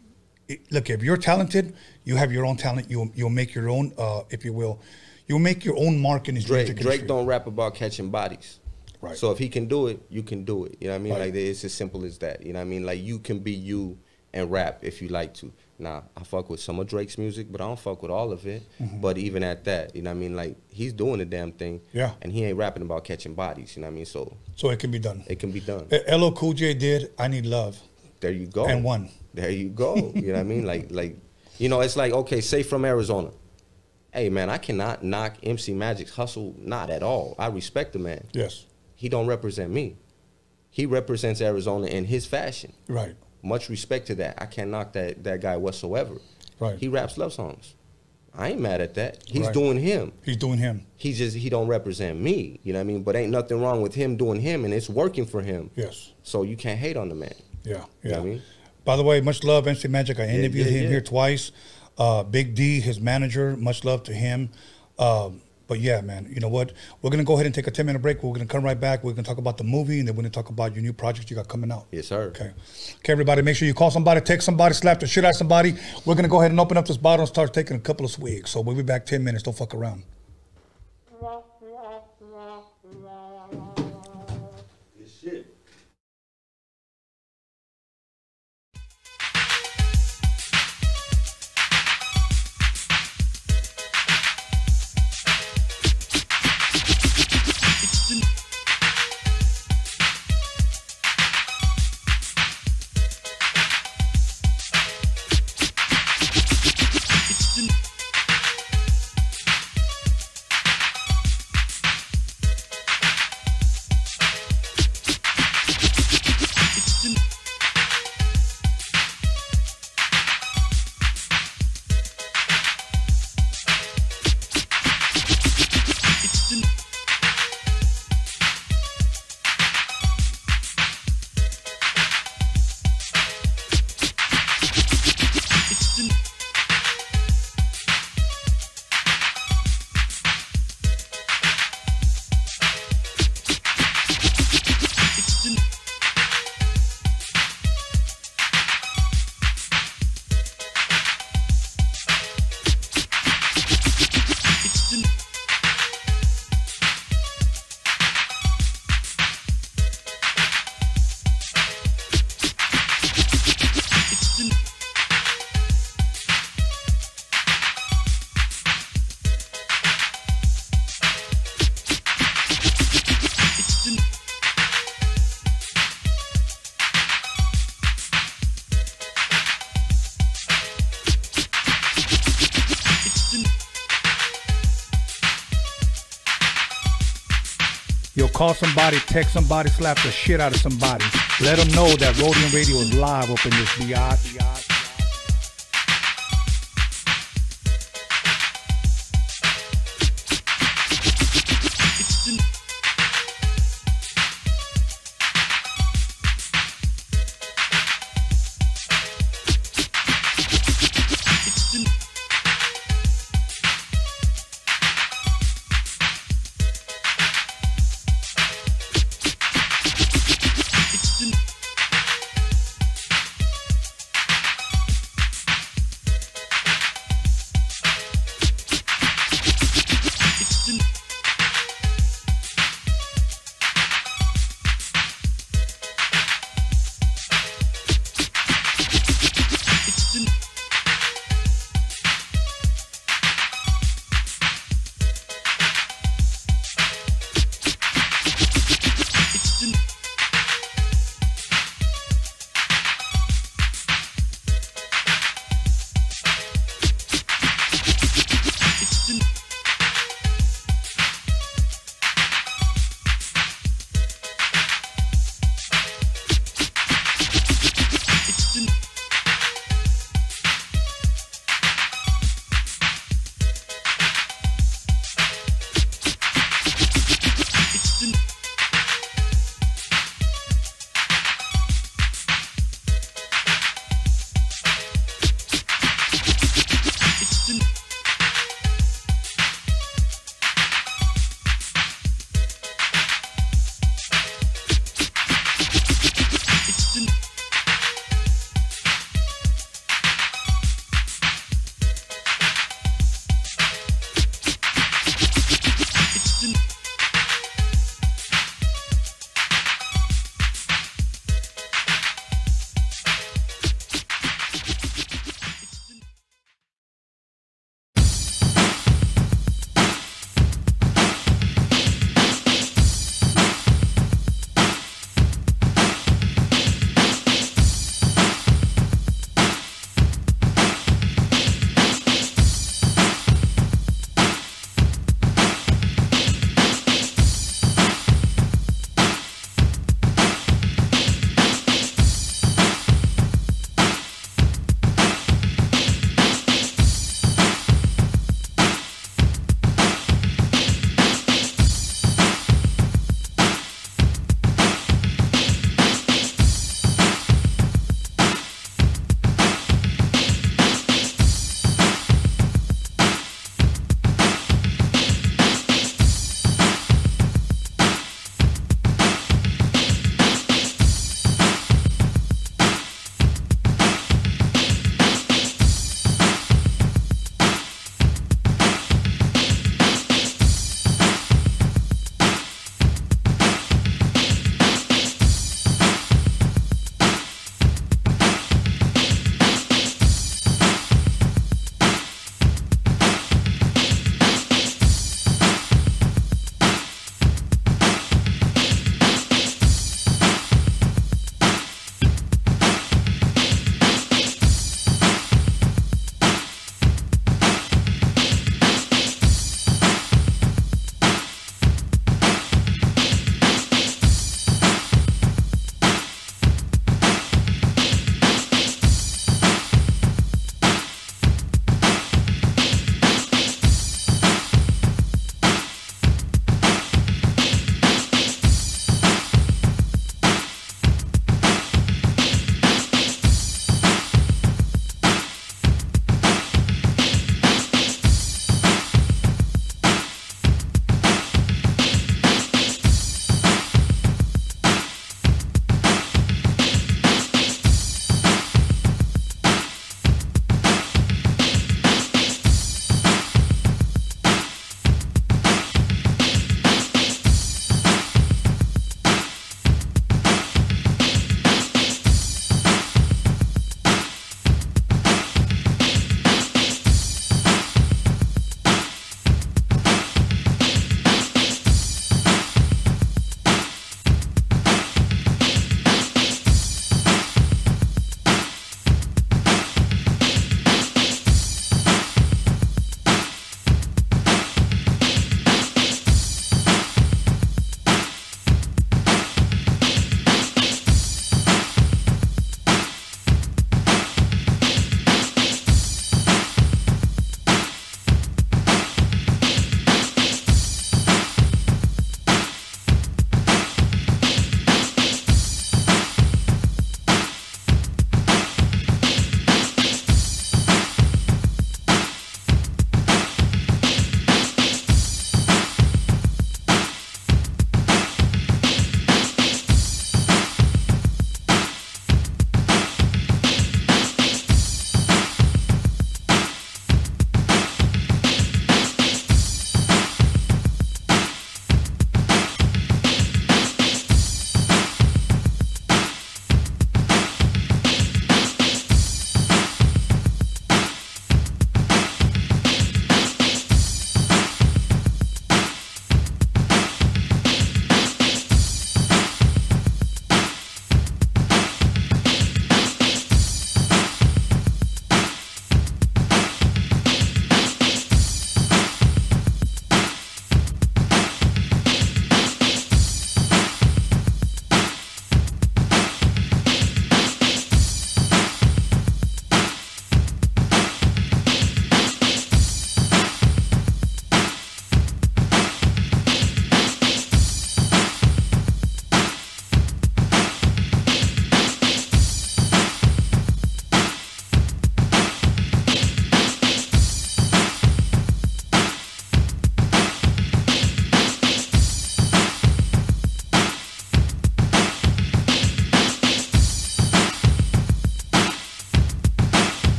look, if you're talented, you have your own talent. You'll make your own, if you will. You'll make your own mark in his music industry. Drake don't rap about catching bodies. Right. So if he can do it, you can do it. You know what I mean? Right. Like, it's as simple as that. You know what I mean? Like, you can be you and rap if you like to. Now, I fuck with some of Drake's music, but I don't fuck with all of it. But even at that, you know what I mean? Like, he's doing the damn thing. Yeah. And he ain't rapping about catching bodies. You know what I mean? So it can be done. It can be done. LL Cool J did I Need Love. There you go. And won. There you go. You know what I mean? Like, you know, it's like, okay, say from Arizona. Hey, man, I cannot knock MC Magic's hustle, not at all. I respect the man. Yes. He don't represent me. He represents Arizona in his fashion. Right. Much respect to that. I can't knock that guy whatsoever. Right. He raps love songs. I ain't mad at that. He's doing him. He's doing him. He don't represent me. You know what I mean? But ain't nothing wrong with him doing him, and it's working for him. Yes. So you can't hate on the man. Yeah. You know what I mean? By the way, much love, MC Magic. I interviewed him here twice. Big D, his manager, much love to him. But yeah, man, you know what? We're going to go ahead and take a 10-minute break. We're going to come right back. We're going to talk about the movie, and then we're going to talk about your new project you got coming out. Yes, sir. Okay. Okay, everybody, make sure you call somebody, text somebody, slap the shit out of somebody. We're going to go ahead and open up this bottle and start taking a couple of swigs. So we'll be back 10 minutes. Don't fuck around. Good shit. Yo, call somebody, text somebody, slap the shit out of somebody. Let them know that Roadium Radio is live up in this biatch.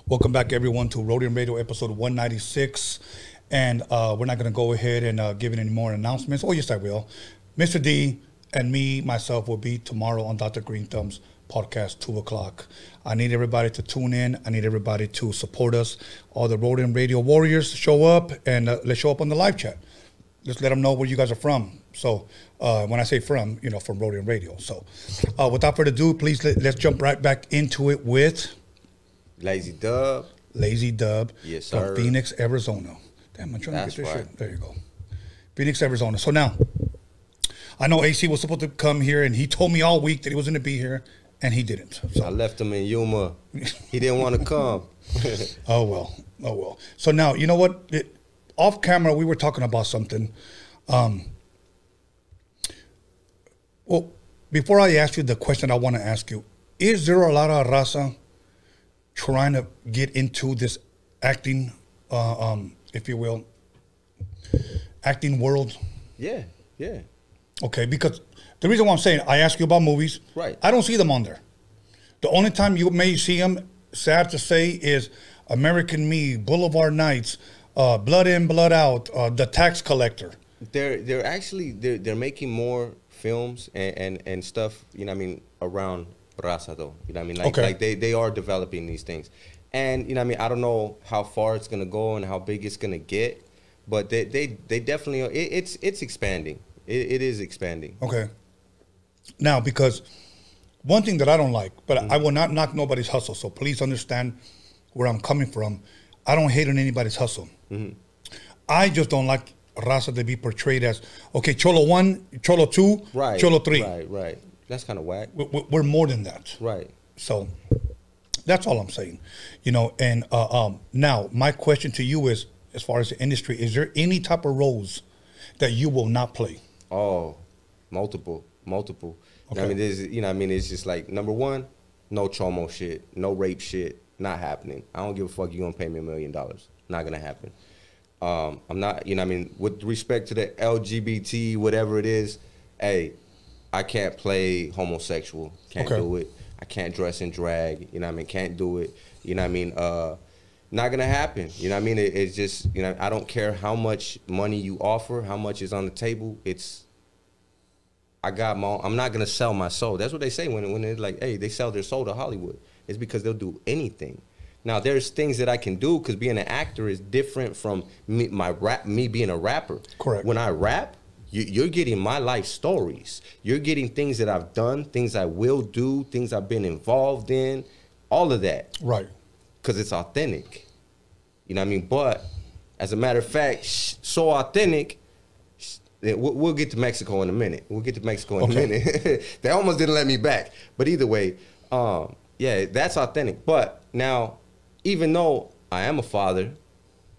Welcome back, everyone, to Roadium Radio episode 196. And we're not going to go ahead and give any more announcements. Oh, yes, I will. Mr. D and myself will be tomorrow on Dr. Green Thumb's podcast, 2 o'clock. I need everybody to tune in. I need everybody to support us. All the Roadium Radio warriors show up, and let's show up on the live chat. Just let them know where you guys are from. So when I say from, from Roadium Radio. So without further ado, please let's jump right back into it with Lazy Dubb. Lazy Dubb, yes, sir. From Phoenix, Arizona. Damn, I'm trying That's to get this right. shit. There you go. Phoenix, Arizona. So now, I know AC was supposed to come here, and he told me all week that he was going to be here, and he didn't. So I left him in Yuma. He didn't want to come. Oh, well. So now, you know what? Off camera, we were talking about something. Well, before I ask you the question I want to ask you, is there a lot of raza trying to get into this acting, if you will, acting world? Yeah. Okay, because the reason why I'm saying, I ask you about movies. Right. I don't see them on there. The only time you may see them, sad to say, is American Me, Boulevard Nights, Blood In, Blood Out, The Tax Collector. They're actually making more films and stuff, around Raza though. Like they are developing these things. And I don't know how far it's gonna go and how big it's gonna get, but they definitely are. It's expanding. It is expanding. Okay. Now, because one thing that I don't like, but I will not knock nobody's hustle, so please understand where I'm coming from. I don't hate on anybody's hustle. I just don't like Raza to be portrayed as, okay, Cholo 1, Cholo 2, right, Cholo 3. Right. That's kind of whack. We're more than that. Right. So that's all I'm saying. And now my question to you is, as far as the industry, is there any type of roles that you will not play? Oh, multiple. Okay. It's just like, number one, no chomo shit, no rape shit, not happening. I don't give a fuck. You gonna pay me $1 million? Not gonna happen. I'm not, with respect to the LGBT, whatever it is, hey, I can't play homosexual. Can't do it. I can't dress in drag. Can't do it. Not gonna happen. It's just, I don't care how much money you offer, how much is on the table. I'm not gonna sell my soul. That's what they say when they're like, hey, they sell their soul to Hollywood. It's because they'll do anything. Now, there's things that I can do because being an actor is different from me being a rapper. Correct. When I rap, you're getting my life stories. You're getting things that I've done, things I will do, things I've been involved in, all of that. Right. Because it's authentic. But as a matter of fact, so authentic, we'll get to Mexico in a minute. They almost didn't let me back. But either way, yeah, that's authentic. But now, even though I am a father,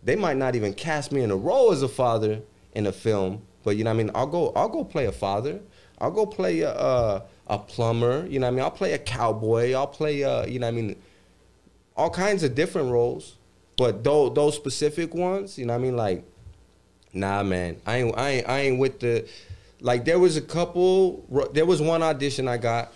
they might not even cast me in a role as a father in a film. But I'll go play a father. I'll go play a plumber. I'll play a cowboy. I'll play all kinds of different roles. But those specific ones, like, nah, man, I ain't with the, like, there was one audition I got,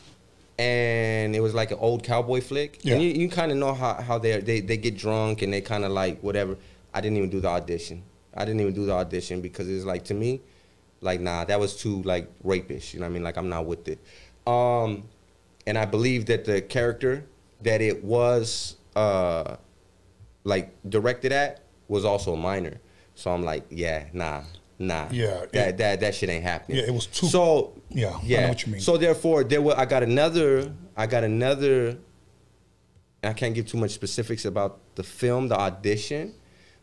and it was like an old cowboy flick. Yeah. And you kind of know how they get drunk and they kind of like whatever. I didn't even do the audition because it was like, to me, like, nah, that was too like rapish. Like, I'm not with it. And I believe that the character that it was like directed at was also a minor. So I'm like, yeah, nah. Yeah, that shit ain't happening. Yeah, it was too. So yeah, I know what you mean. So therefore, I got another. I can't give too much specifics about the film, the audition,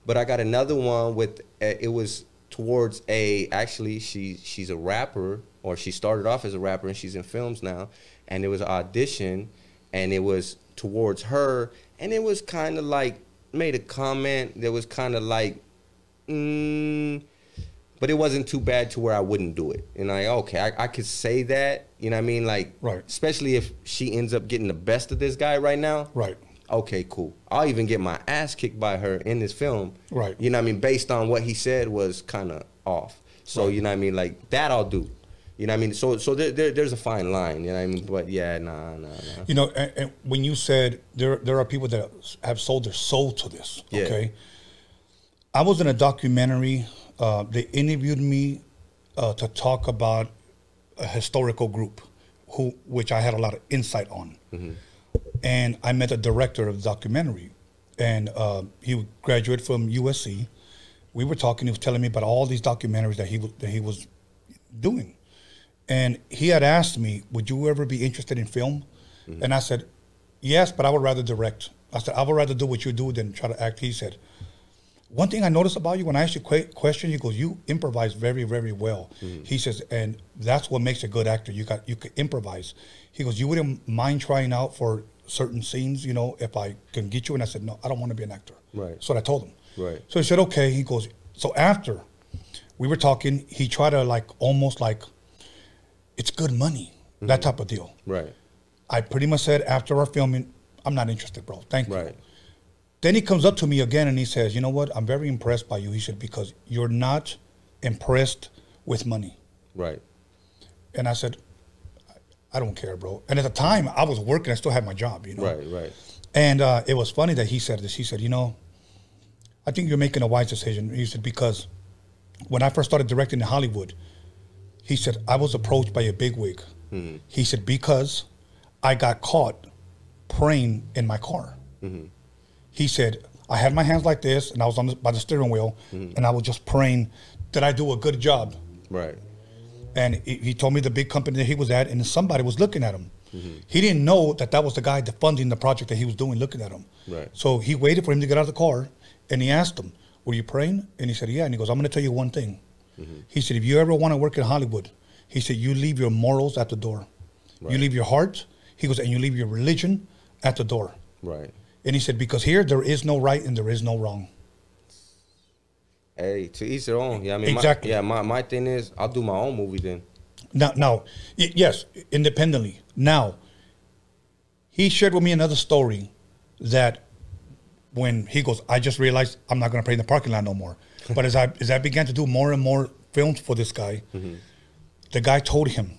but I got another one with. It was towards actually she's a rapper, or she started off as a rapper and she's in films now, and it was an audition, and it was towards her, and it was kind of like made a comment that was kind of like. But it wasn't too bad to where I wouldn't do it. And I could say that, Like, right. Especially if she ends up getting the best of this guy right now. Right. Okay, cool. I'll even get my ass kicked by her in this film. Right. Based on what he said was kind of off. So, right. Like, that I'll do. You know what I mean? So there's a fine line. You know what I mean? But yeah, nah. You know, and when you said there are people that have sold their soul to this, okay? I was in a documentary. They interviewed me to talk about a historical group, which I had a lot of insight on. And I met the director of the documentary, and he graduated from USC. We were talking. He was telling me about all these documentaries that he was doing, and he had asked me, "Would you ever be interested in film?" And I said, "Yes, but I would rather direct." I said, "I would rather do what you do than try to act." He said, "One thing I noticed about you when I asked you a question, he goes, you improvise very, very well." He says, "And that's what makes a good actor. You can improvise." He goes, "You wouldn't mind trying out for certain scenes, you know, if I can get you?" And I said, "No, I don't want to be an actor." Right. So I told him. Right. So he said, "Okay." He goes, so after we were talking, he tried to almost like, it's good money, that type of deal. Right. I pretty much said after our filming, "I'm not interested, bro. Thank you." Right. Then he comes up to me again and he says, "You know what? I'm very impressed by you." He said, "Because you're not impressed with money." Right. And I said, "I don't care, bro." And at the time, I was working. I still had my job, you know. Right, right. And it was funny that he said this. He said, "You know, I think you're making a wise decision." He said, "Because when I first started directing in Hollywood," he said, "I was approached by a bigwig." He said, "Because I got caught praying in my car." He said, "I had my hands like this, and I was by the steering wheel, and I was just praying that I do a good job." Right. And he told me the big company that he was at, and somebody was looking at him. He didn't know that was the guy funding the project that he was doing, looking at him. Right. So he waited for him to get out of the car, and he asked him, "Were you praying?" And he said, "Yeah." And he goes, "I'm going to tell you one thing." He said, "If you ever want to work in Hollywood," he said, "you leave your morals at the door. Right. You leave your heart." He goes, "And you leave your religion at the door." Right. And he said, "Because here there is no right and there is no wrong." Hey, to each their own. Yeah, I mean, exactly. My thing is, I'll do my own movie then. Now, yes, independently. Now, he shared with me another story that when he goes, "I just realized I'm not going to play in the parking lot no more." But as I began to do more and more films for this guy, the guy told him,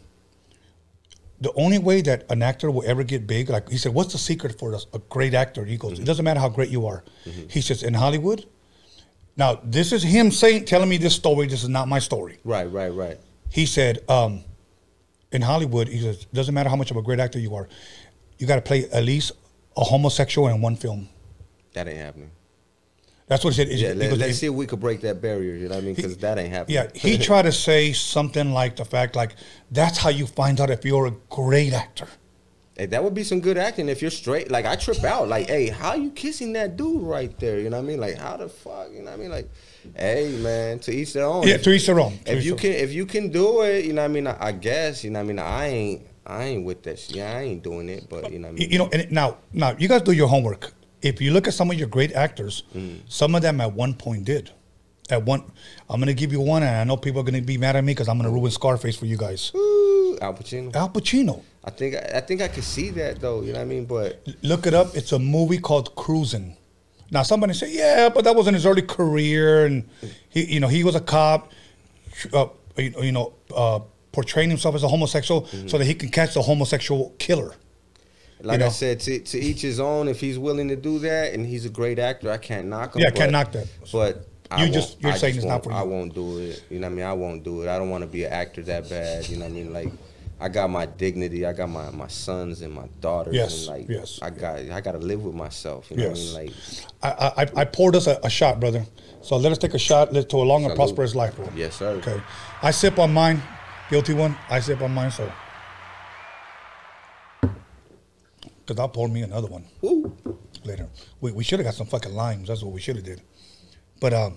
the only way that an actor will ever get big, like he said, "What's the secret for a great actor?" He goes, "It doesn't matter how great you are." He says, "In Hollywood," now this is him telling me this story. This is not my story. Right. He said, in Hollywood, he says, "It doesn't matter how much of a great actor you are. You got to play at least a homosexual in one film." That ain't happening. That's what he said. Yeah, let's see if we could break that barrier, you know what I mean? Because that ain't happening. Yeah, he tried to say something like the fact, like, that's how you find out if you're a great actor. Hey, that would be some good acting if you're straight. Like, I trip out. Like, hey, how you kissing that dude right there? You know what I mean? Like, how the fuck? You know what I mean? Like, hey, man, to each their own. Yeah, to each their own. If you can do it, you know what I mean? I guess, you know what I mean? I ain't with that shit. Yeah, I ain't doing it, but you know what I mean? You know, and now you guys do your homework. If you look at some of your great actors, some of them at one point did. I'm going to give you one, and I know people are going to be mad at me because I'm going to ruin Scarface for you guys. Ooh, Al Pacino. Al Pacino. I think I can see that though. You know what I mean? But look it up. It's a movie called Cruising. Now somebody say, "Yeah, but that was in his early career, and he was a cop, portraying himself as a homosexual so that he can catch the homosexual killer." Like I said, to each his own. If he's willing to do that, and he's a great actor, I can't knock him. Yeah, I can't knock that. But you're saying it's not for you. I won't do it. You know what I mean? I won't do it. I don't want to be an actor that bad. You know what I mean? Like, I got my dignity. I got my sons and my daughters. Yes. And like, yes. I got to live with myself. You know what I mean? Like, I poured us a shot, brother. So let us take a shot to a long and prosperous life, bro. Yes, sir. Okay. I sip on mine. Guilty one. I sip on mine. So. Because I'll pour me another one later. We should have got some fucking limes. That's what we should have did. But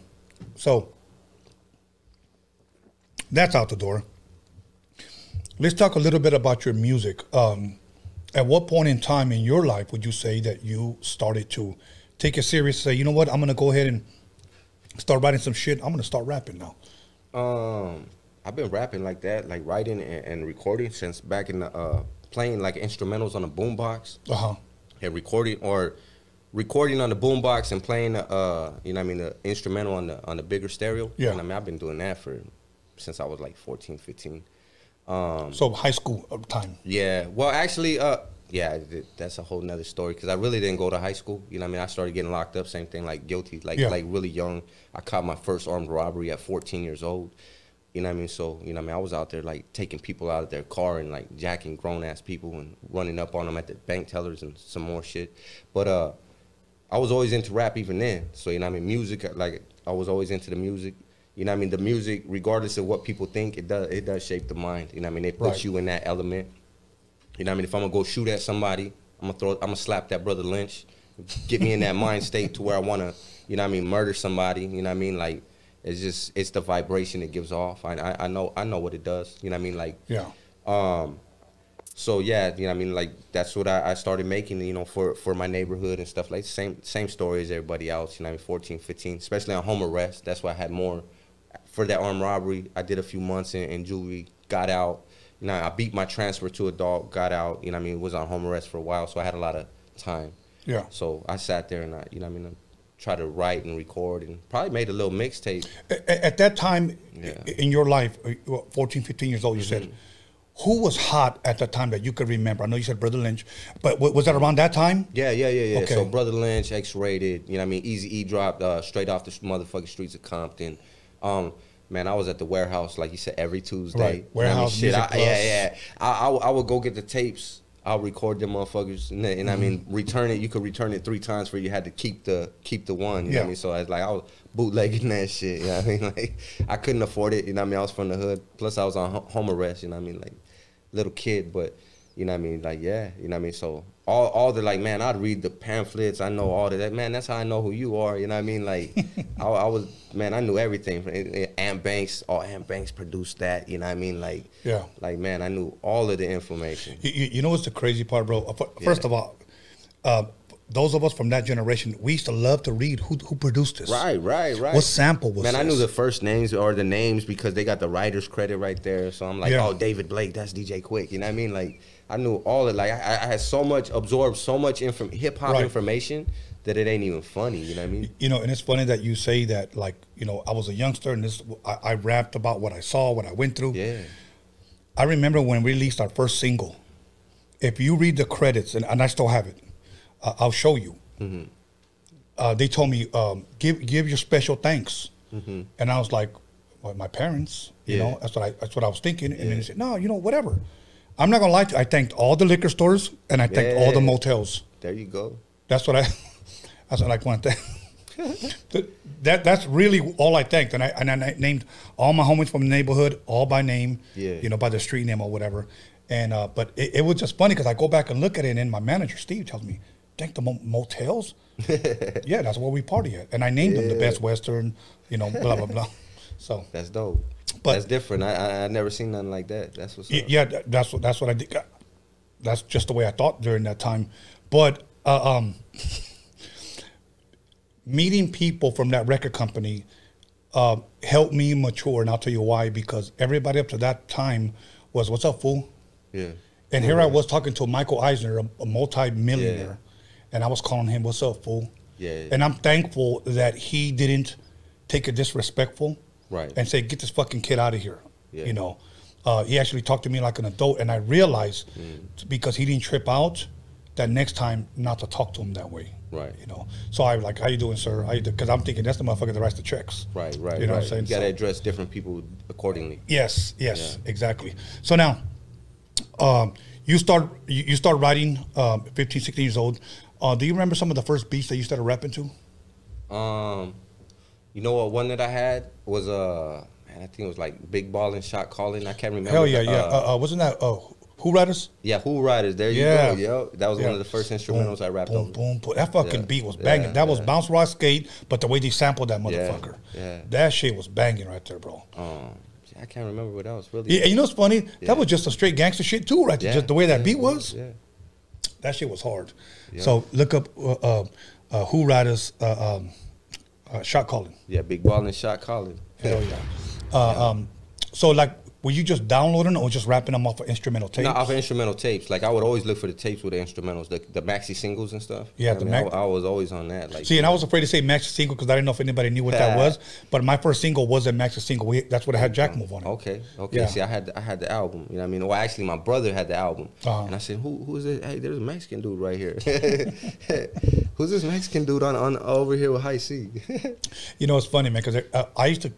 so that's out the door. Let's talk a little bit about your music. At what point in time in your life would you say that you started to take it serious? Say, you know what, I'm gonna go ahead and start writing some shit. I'm gonna start rapping now. I've been rapping like that, like writing and recording since back in the playing like instrumentals on a boombox, and recording on the boombox and playing the instrumental on the bigger stereo. Yeah, and I mean I've been doing that since I was like 14, 15. So high school time. Yeah. Well, actually, yeah, that's a whole nother story because I really didn't go to high school. You know what I mean? I started getting locked up, same thing, like guilty, like really young. I caught my first armed robbery at 14 years old. You know what I mean? So, you know what I mean? I was out there, like, taking people out of their car and, like, jacking grown-ass people and running up on them at the bank tellers and some more shit. But I was always into rap even then. So, you know what I mean? Music, like, I was always into the music. You know what I mean? The music, regardless of what people think, it does shape the mind. You know what I mean? They put you in that element. You know what I mean? If I'm going to go shoot at somebody, I'm gonna slap that brother Lynch, get me in that mind state to where I want to, you know what I mean, murder somebody. You know what I mean? Like, it's the vibration it gives off. I know what it does. You know what I mean? Like, so yeah, you know what I mean? Like, that's what I started making, you know, for my neighborhood and stuff. Like, same story as everybody else. You know what I mean? 14, 15, especially on home arrest. That's why I had more. For that armed robbery, I did a few months in juvie, got out. You know, I beat my transfer to adult, got out. You know what I mean? Was on home arrest for a while, so I had a lot of time. Yeah. So I sat there and you know what I mean? Try to write and record and probably made a little mixtape. At that time in your life, 14, 15 years old, you said, who was hot at the time that you could remember? I know you said Brother Lynch, but was that around that time? Yeah. Okay. So Brother Lynch, X-Rated, you know what I mean? Easy E dropped straight off the motherfucking streets of Compton. Man, I was at the warehouse, like you said, every Tuesday. Right. Warehouse, you know what I mean? Music Plus. I would go get the tapes. I'll record them motherfuckers, and I mean, return it. You could return it 3 times where you had to keep the one. You know what I mean? So I was like, I was bootlegging that shit. You know what I mean? Like, I couldn't afford it. You know what I mean? I was from the hood. Plus, I was on home arrest. You know what I mean? Like, little kid, but you know what I mean? Like, yeah. You know what I mean? So all the, like, man, I'd read the pamphlets. I know all that. Man, that's how I know who you are. You know what I mean? Like, I was, man, I knew everything. Ant Banks, Ant Banks produced that. You know what I mean? Like, like, man, I knew all of the information. You know what's the crazy part, bro? First of all, those of us from that generation, we used to love to read who produced this. Right. What sample was Man, this? I knew the first names or the names because they got the writer's credit right there. So I'm like, oh, David Blake, that's DJ Quick. You know what I mean? Like, I knew all of it. Like, I had absorbed so much hip-hop information that it ain't even funny. You know what I mean? You know, and it's funny that you say that, like, you know, I was a youngster and I rapped about what I saw, what I went through. Yeah. I remember when we released our first single. If you read the credits, and I still have it, I'll show you. They told me, give your special thanks. And I was like, well, my parents, you know, that's what I was thinking. And then they said, no, you know, whatever. I'm not gonna lie to you. I thanked all the liquor stores and I thanked all the motels. There you go. That's what I want to thank. That's really all I thanked. And I named all my homies from the neighborhood, all by name, you know, by the street name or whatever. And but it was just funny because I go back and look at it and my manager, Steve, tells me, thank the motels? Yeah, that's where we party at. And I named them the Best Western, you know, blah, blah, blah. So that's dope. But that's different. I never seen nothing like that. That's what's up. Yeah, that's what I did. That's just the way I thought during that time. But meeting people from that record company helped me mature, and I'll tell you why. Because everybody up to that time was, "What's up, fool?" Yeah. And here I was talking to Michael Eisner, a multi-millionaire, and I was calling him, "What's up, fool?" Yeah. And I'm thankful that he didn't take it disrespectful. And say, get this fucking kid out of here. You know, he actually talked to me like an adult, and I realized because he didn't trip out, that next time not to talk to him that way. You know, so I was like, how you doing, sir? Because I'm thinking that's the motherfucker that writes the checks. You know what I'm saying? You got to address different people accordingly. Yes, exactly. So now, you start writing 15, 16 years old. Do you remember some of the first beats that you started rapping to? You know what? One that I had was man, I think it was like Big Ball and Shot Calling. I can't remember. Hell yeah, wasn't that Who Riders? Yeah, Who Riders. There you go. Yo, that was one of the first instrumentals I rapped over. Boom. That fucking beat was banging. That was Bounce Rock Skate, but the way they sampled that motherfucker, that shit was banging right there, bro. I can't remember what else really. Yeah, you know what's funny? That was just a straight gangster shit too, right there. Just the way that beat was. That shit was hard. So look up Who Riders. Shot Calling. Yeah, Big Ball and Shot Calling. Hell yeah. So like were you just downloading or just rapping them off of instrumental tapes? No, off of instrumental tapes. Like I would always look for the tapes with the instrumentals, the maxi singles and stuff. Yeah, I was always on that. Like, see, and I was afraid to say maxi single because I didn't know if anybody knew what that was. But my first single was a maxi single. That's what I had Jack Move on it. Okay. Yeah. See, I had the album. You know what I mean? Well, actually, my brother had the album, and I said, "Who is it? Hey, there's a Mexican dude right here. Who's this Mexican dude on over here with High C?" You know, it's funny, man, because I used to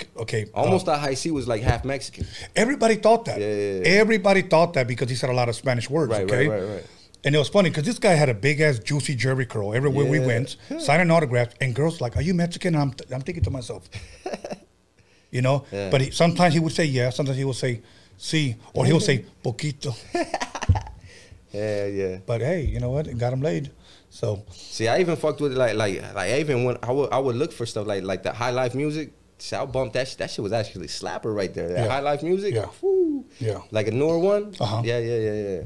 almost thought High C was like half Mexican. Everybody thought that. Yeah. Everybody thought that because he said a lot of Spanish words. Right. And it was funny because this guy had a big ass juicy jerry curl everywhere we went, signing autographs, and girls like, "Are you Mexican?" And I'm thinking to myself, you know. Yeah. But sometimes he would say yeah, sometimes he would say sí, or he would say poquito. Yeah. But hey, you know what? It got him laid. So see, I even fucked with it like I even when I would look for stuff like the High Life music. See, I bumped that shit. That shit was actually slapper right there. That High Life music. Yeah. Woo. Yeah. Like a newer one. Yeah.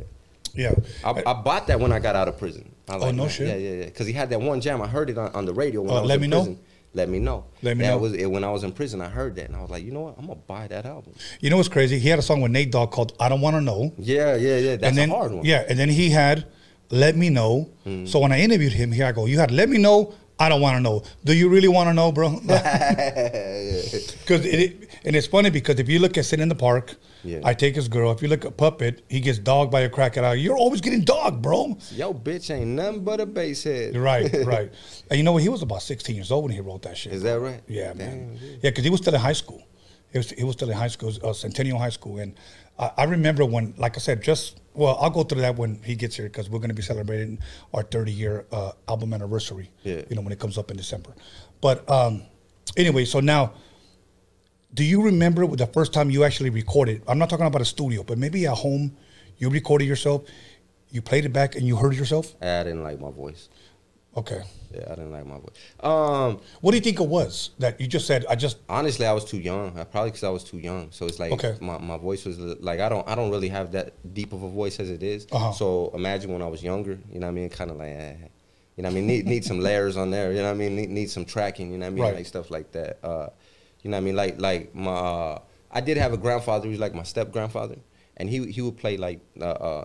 I bought that when I got out of prison. I was like, no man, shit. Yeah. Because he had that one jam. I heard it on the radio when I was Let in Me prison. Know? Let Me Know. Let Me Know. When I was in prison, I heard that, and I was like, you know what? I'm gonna buy that album. You know what's crazy? He had a song with Nate Dogg called "I Don't Want to Know." Yeah. That's a hard one. Yeah, and then he had "Let Me Know." So when I interviewed him, here I go. You had "Let Me Know." I don't want to know. Do you really want to know, bro? Because and it's funny because if you look at Sit in the Park, I Take His Girl. If you look at Puppet, he gets dogged by a crocodile. You're always getting dogged, bro. Yo, bitch ain't nothing but a bass head. Right. And you know what? He was about 16 years old when he wrote that shit. Is that right? Yeah, man. Yeah, because he was still in high school. He was still in high school, Centennial High School. And I remember when, like I said, I'll go through that when he gets here because we're going to be celebrating our 30-year album anniversary, you know, when it comes up in December. But anyway, so now, do you remember the first time you actually recorded? I'm not talking about a studio, but maybe at home, you recorded yourself, you played it back, and you heard yourself? I didn't like my voice. Okay. Yeah, I didn't like my voice. What do you think it was that you just said? Honestly, I was too young. Probably because I was too young. So it's like my voice was like I don't really have that deep of a voice as it is. So imagine when I was younger. You know what I mean? Kind of like, you know what I mean? Need some layers on there. You know what I mean? Need some tracking. You know what I mean? Right. Like stuff like that. You know what I mean? Like my I did have a grandfather who's like my step grandfather. And he would play like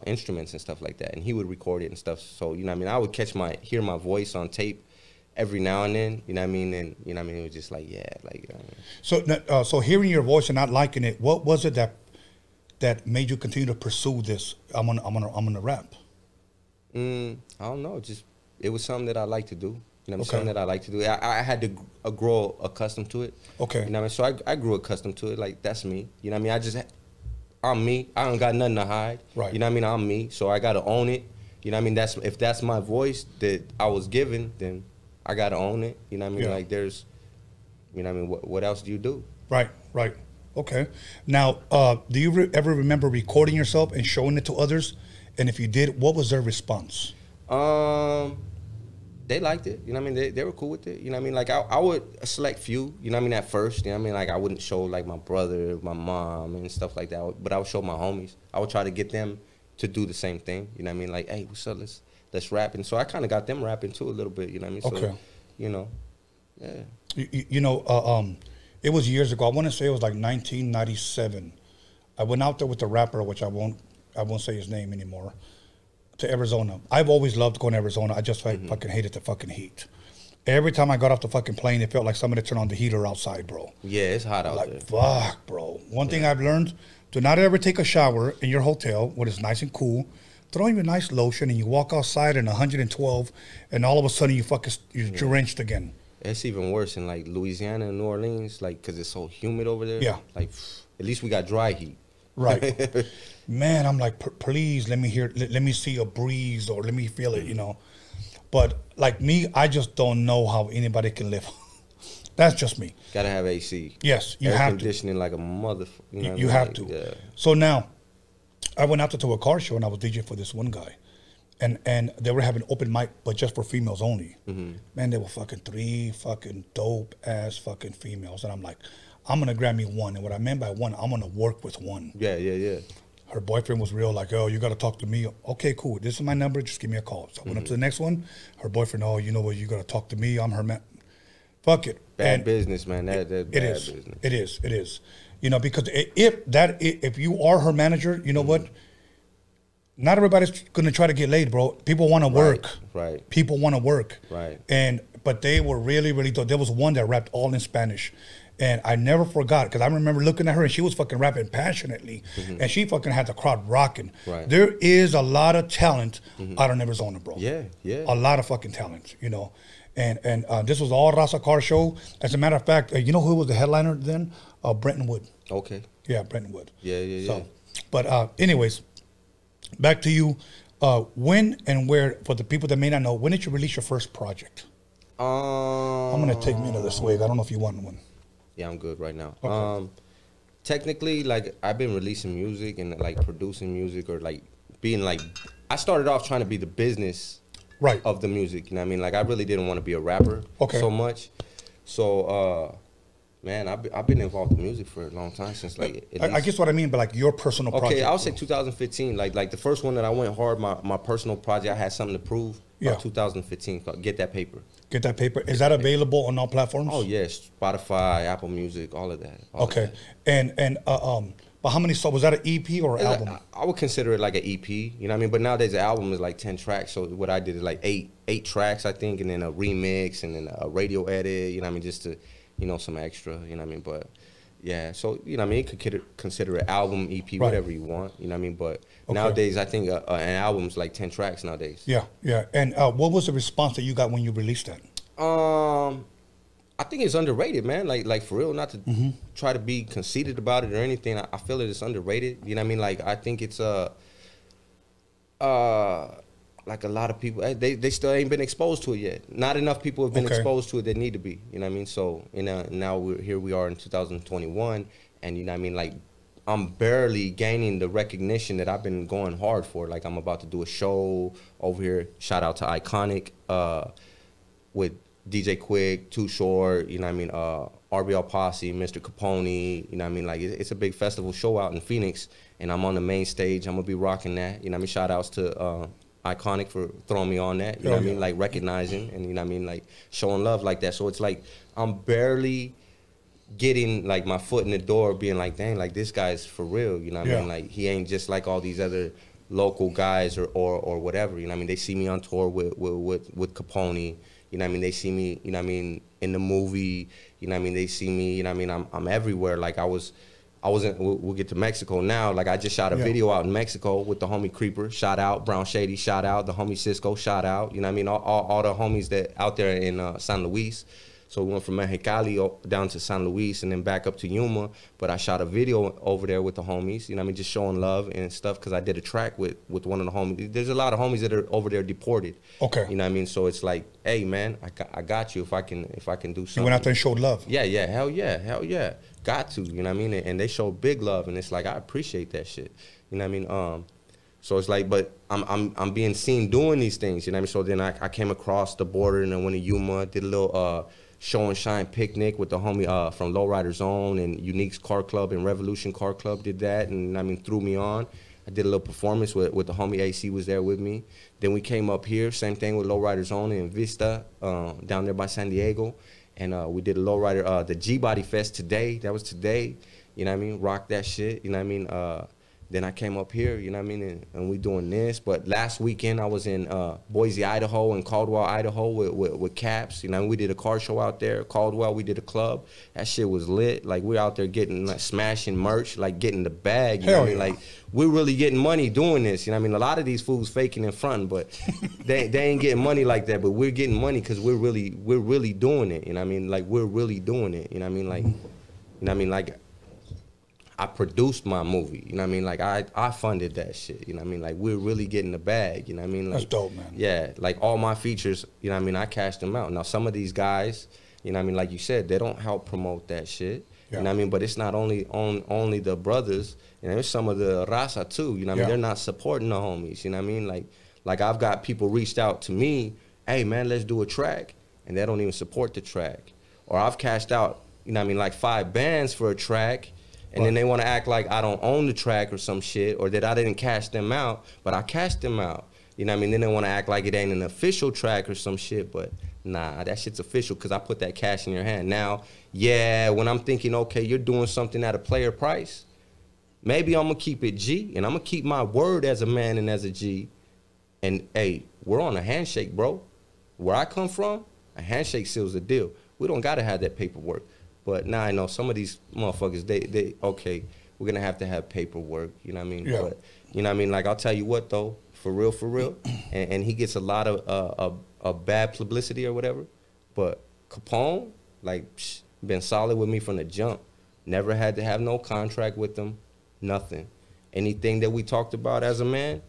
instruments and stuff like that, and he would record it and stuff. So you know what I mean, I would hear my voice on tape every now and then. You know what I mean, and you know what I mean, it was just like So hearing your voice and not liking it, what was it that made you continue to pursue this? I'm gonna rap. I don't know. Just it was something that I like to do. You know, something that I like to do. I had to grow accustomed to it. Okay. You know what I mean? So I grew accustomed to it. Like that's me. You know what I mean? I'm me. I don't got nothing to hide. Right. You know what I mean? I'm me. So I gotta own it. You know what I mean? If that's my voice that I was given, then I gotta own it. You know what I mean? Like there's, you know what I mean? What else do you do? Right. Okay. Now, do you ever remember recording yourself and showing it to others? And if you did, what was their response? They liked it. You know what I mean? They were cool with it. You know what I mean? Like I would select few, you know what I mean, at first. You know what I mean? Like I wouldn't show like my brother, my mom and stuff like that. But I would show my homies. I would try to get them to do the same thing. You know what I mean? Like, hey, what's up? Let's rap. And so I kind of got them rapping too a little bit. You know what I mean? So, you know, yeah. You know, it was years ago. I want to say it was like 1997. I went out there with the rapper, which I won't say his name anymore, to Arizona. I've always loved going to Arizona. I just fucking hated the fucking heat. Every time I got off the fucking plane, it felt like somebody turned on the heater outside, bro. Yeah, it's hot out there. Fuck, bro. One thing I've learned, do not ever take a shower in your hotel when it's nice and cool. Throw in your nice lotion and you walk outside in 112 and all of a sudden you're drenched again. It's even worse in like Louisiana and New Orleans, like, because it's so humid over there. Yeah. Like, at least we got dry heat. Right. Man, I'm like, please let me see a breeze or let me feel it, you know. But like me, I just don't know how anybody can live. That's just me. Gotta have AC. Yes, you Air have to. conditioning like a motherfucker. You have to. Yeah. So now, I went out to a car show and I was DJ for this one guy. And they were having open mic, but just for females only. Man, there were fucking 3 fucking dope ass fucking females. And I'm like, I'm going to grab me one. And what I meant by one, I'm going to work with one. Yeah. Her boyfriend was real like, oh, you got to talk to me. Okay, cool. This is my number. Just give me a call. So I went up to the next one. Her boyfriend, oh, you know what? You got to talk to me. I'm her man. Fuck it. Bad business, man. That bad business. It is. You know, because if you are her manager, you know what? Not everybody's gonna try to get laid, bro. People want to work. Right. People want to work. Right. But they were really, really dope. There was one that rapped all in Spanish. And I never forgot, because I remember looking at her and she was fucking rapping passionately. And she fucking had the crowd rocking. Right. There is a lot of talent out of Arizona, bro. Yeah, yeah. A lot of fucking talent, you know. And this was all Raza car show. As a matter of fact, you know who was the headliner then? Brenton Wood. Okay. Yeah, Brenton Wood. Yeah. So, but anyways, back to you. When and where, for the people that may not know, when did you release your first project? I'm gonna take me another swig. I don't know if you want one. Yeah, I'm good right now. Okay. Technically, like, I've been releasing music and like producing music, or like being like, I started off trying to be the business of the music. You know what I mean? Like, I really didn't want to be a rapper so much. So, man, I've been involved in music for a long time, since like I guess what I mean, but like your personal project. Okay, I would say 2015. Like the first one that I went hard, my personal project, I had something to prove. Yeah. 2015, called Get That Paper. Get That Paper. Is that available on all platforms? Oh yes, Spotify, Apple Music, all of that. Okay, and but how many songs, was that an EP or an album? I would consider it like an EP. You know what I mean? But nowadays the album is like 10 tracks. So what I did is like eight tracks, I think, and then a remix, and then a radio edit. You know what I mean? Just to, you know, some extra. You know what I mean? But yeah, so you know what I mean? You could consider an album, EP, whatever you want. You know what I mean? But nowadays, I think an album's like 10 tracks nowadays. Yeah, yeah. And what was the response that you got when you released that? I think it's underrated, man. Like for real, not to try to be conceited about it or anything. I feel it's underrated. You know what I mean? Like, I think it's like a lot of people, they still ain't been exposed to it yet. Not enough people have been exposed to it that need to be. You know what I mean? So, you know, now here we are in 2021, and you know what I mean? Like, I'm barely gaining the recognition that I've been going hard for. Like, I'm about to do a show over here. Shout out to Iconic with DJ Quick, Too Short, you know what I mean? RBL Posse, Mr. Capone, you know what I mean? Like, it's a big festival show out in Phoenix, and I'm on the main stage. I'm going to be rocking that. You know what I mean? Shout outs to Iconic for throwing me on that. You know what I mean? Like, recognizing and, you know what I mean? Like, showing love like that. So it's like I'm barely getting, like, my foot in the door, being like, dang, like, this guy's for real. You know what I mean? Like, he ain't just like all these other local guys or whatever. You know what I mean? They see me on tour with Capone. You know what I mean? They see me, you know what I mean, in the movie. You know what I mean? They see me, you know what I mean? I'm everywhere. Like, I wasn't, we'll get to Mexico now. Like, I just shot a video out in Mexico with the homie Creeper. Shout out. Brown Shady, shout out. The homie Cisco, shout out. You know what I mean? All the homies that out there in San Luis. So we went from Mexicali down to San Luis and then back up to Yuma. But I shot a video over there with the homies, you know what I mean, just showing love and stuff, because I did a track with one of the homies. There's a lot of homies that are over there deported. Okay. You know what I mean? So it's like, hey, man, I got you if I can do something. You went out there and showed love. Yeah, hell yeah. Got to, you know what I mean? And they showed big love, and it's like, I appreciate that shit. You know what I mean? So it's like, but I'm being seen doing these things, you know what I mean? So then I came across the border and I went to Yuma, did a little show and shine picnic with the homie from Lowrider Zone and Unique's Car Club and Revolution Car Club, did that, and I mean, threw me on. I did a little performance with the homie AC was there with me. Then we came up here, same thing with Lowrider Zone in Vista, down there by San Diego. And we did a Lowrider, the G-Body Fest today. That was today. You know what I mean? Rock that shit. You know what I mean? Then I came up here, you know what I mean? And we doing this. But last weekend I was in Boise, Idaho and Caldwell, Idaho with Caps. You know, we did a car show out there. Caldwell, we did a club. That shit was lit. Like, we're out there getting, like, smashing merch, like, getting the bag. You know what I mean? Like, we're really getting money doing this. You know what I mean? A lot of these fools faking and fronting, but they ain't getting money like that. But we're getting money because we're really doing it. You know what I mean? Like, we're really doing it. You know what I mean? Like, you know what I mean? Like, I produced my movie, you know what I mean? Like, I funded that shit, you know what I mean? Like, we're really getting the bag, you know what I mean? Like, that's dope, man. Yeah, like, all my features, you know what I mean? I cashed them out. Now, some of these guys, you know what I mean? Like you said, they don't help promote that shit, you know what I mean? But it's not only the brothers, you know, it's some of the Raza too, you know what I mean? They're not supporting the homies, you know what I mean? Like I've got people reached out to me, hey, man, let's do a track, and they don't even support the track. Or I've cashed out, you know what I mean, like 5 bands for a track, and then they want to act like I don't own the track or some shit, or that I didn't cash them out, but I cashed them out. You know what I mean? Then they want to act like it ain't an official track or some shit, but Nah, that shit's official because I put that cash in your hand. Now, yeah, when I'm thinking, okay, you're doing something at a player price, maybe I'm going to keep it G, and I'm going to keep my word as a man and as a G. And, hey, we're on a handshake, bro. Where I come from, a handshake seals the deal. We don't got to have that paperwork. But now I know some of these motherfuckers, they okay, we're going to have paperwork, you know what I mean? Yeah. But, you know what I mean? Like, I'll tell you what, though, for real, and he gets a lot of bad publicity or whatever, but Capone, like, been solid with me from the jump. Never had to have no contract with them, nothing. Anything that we talked about as a man,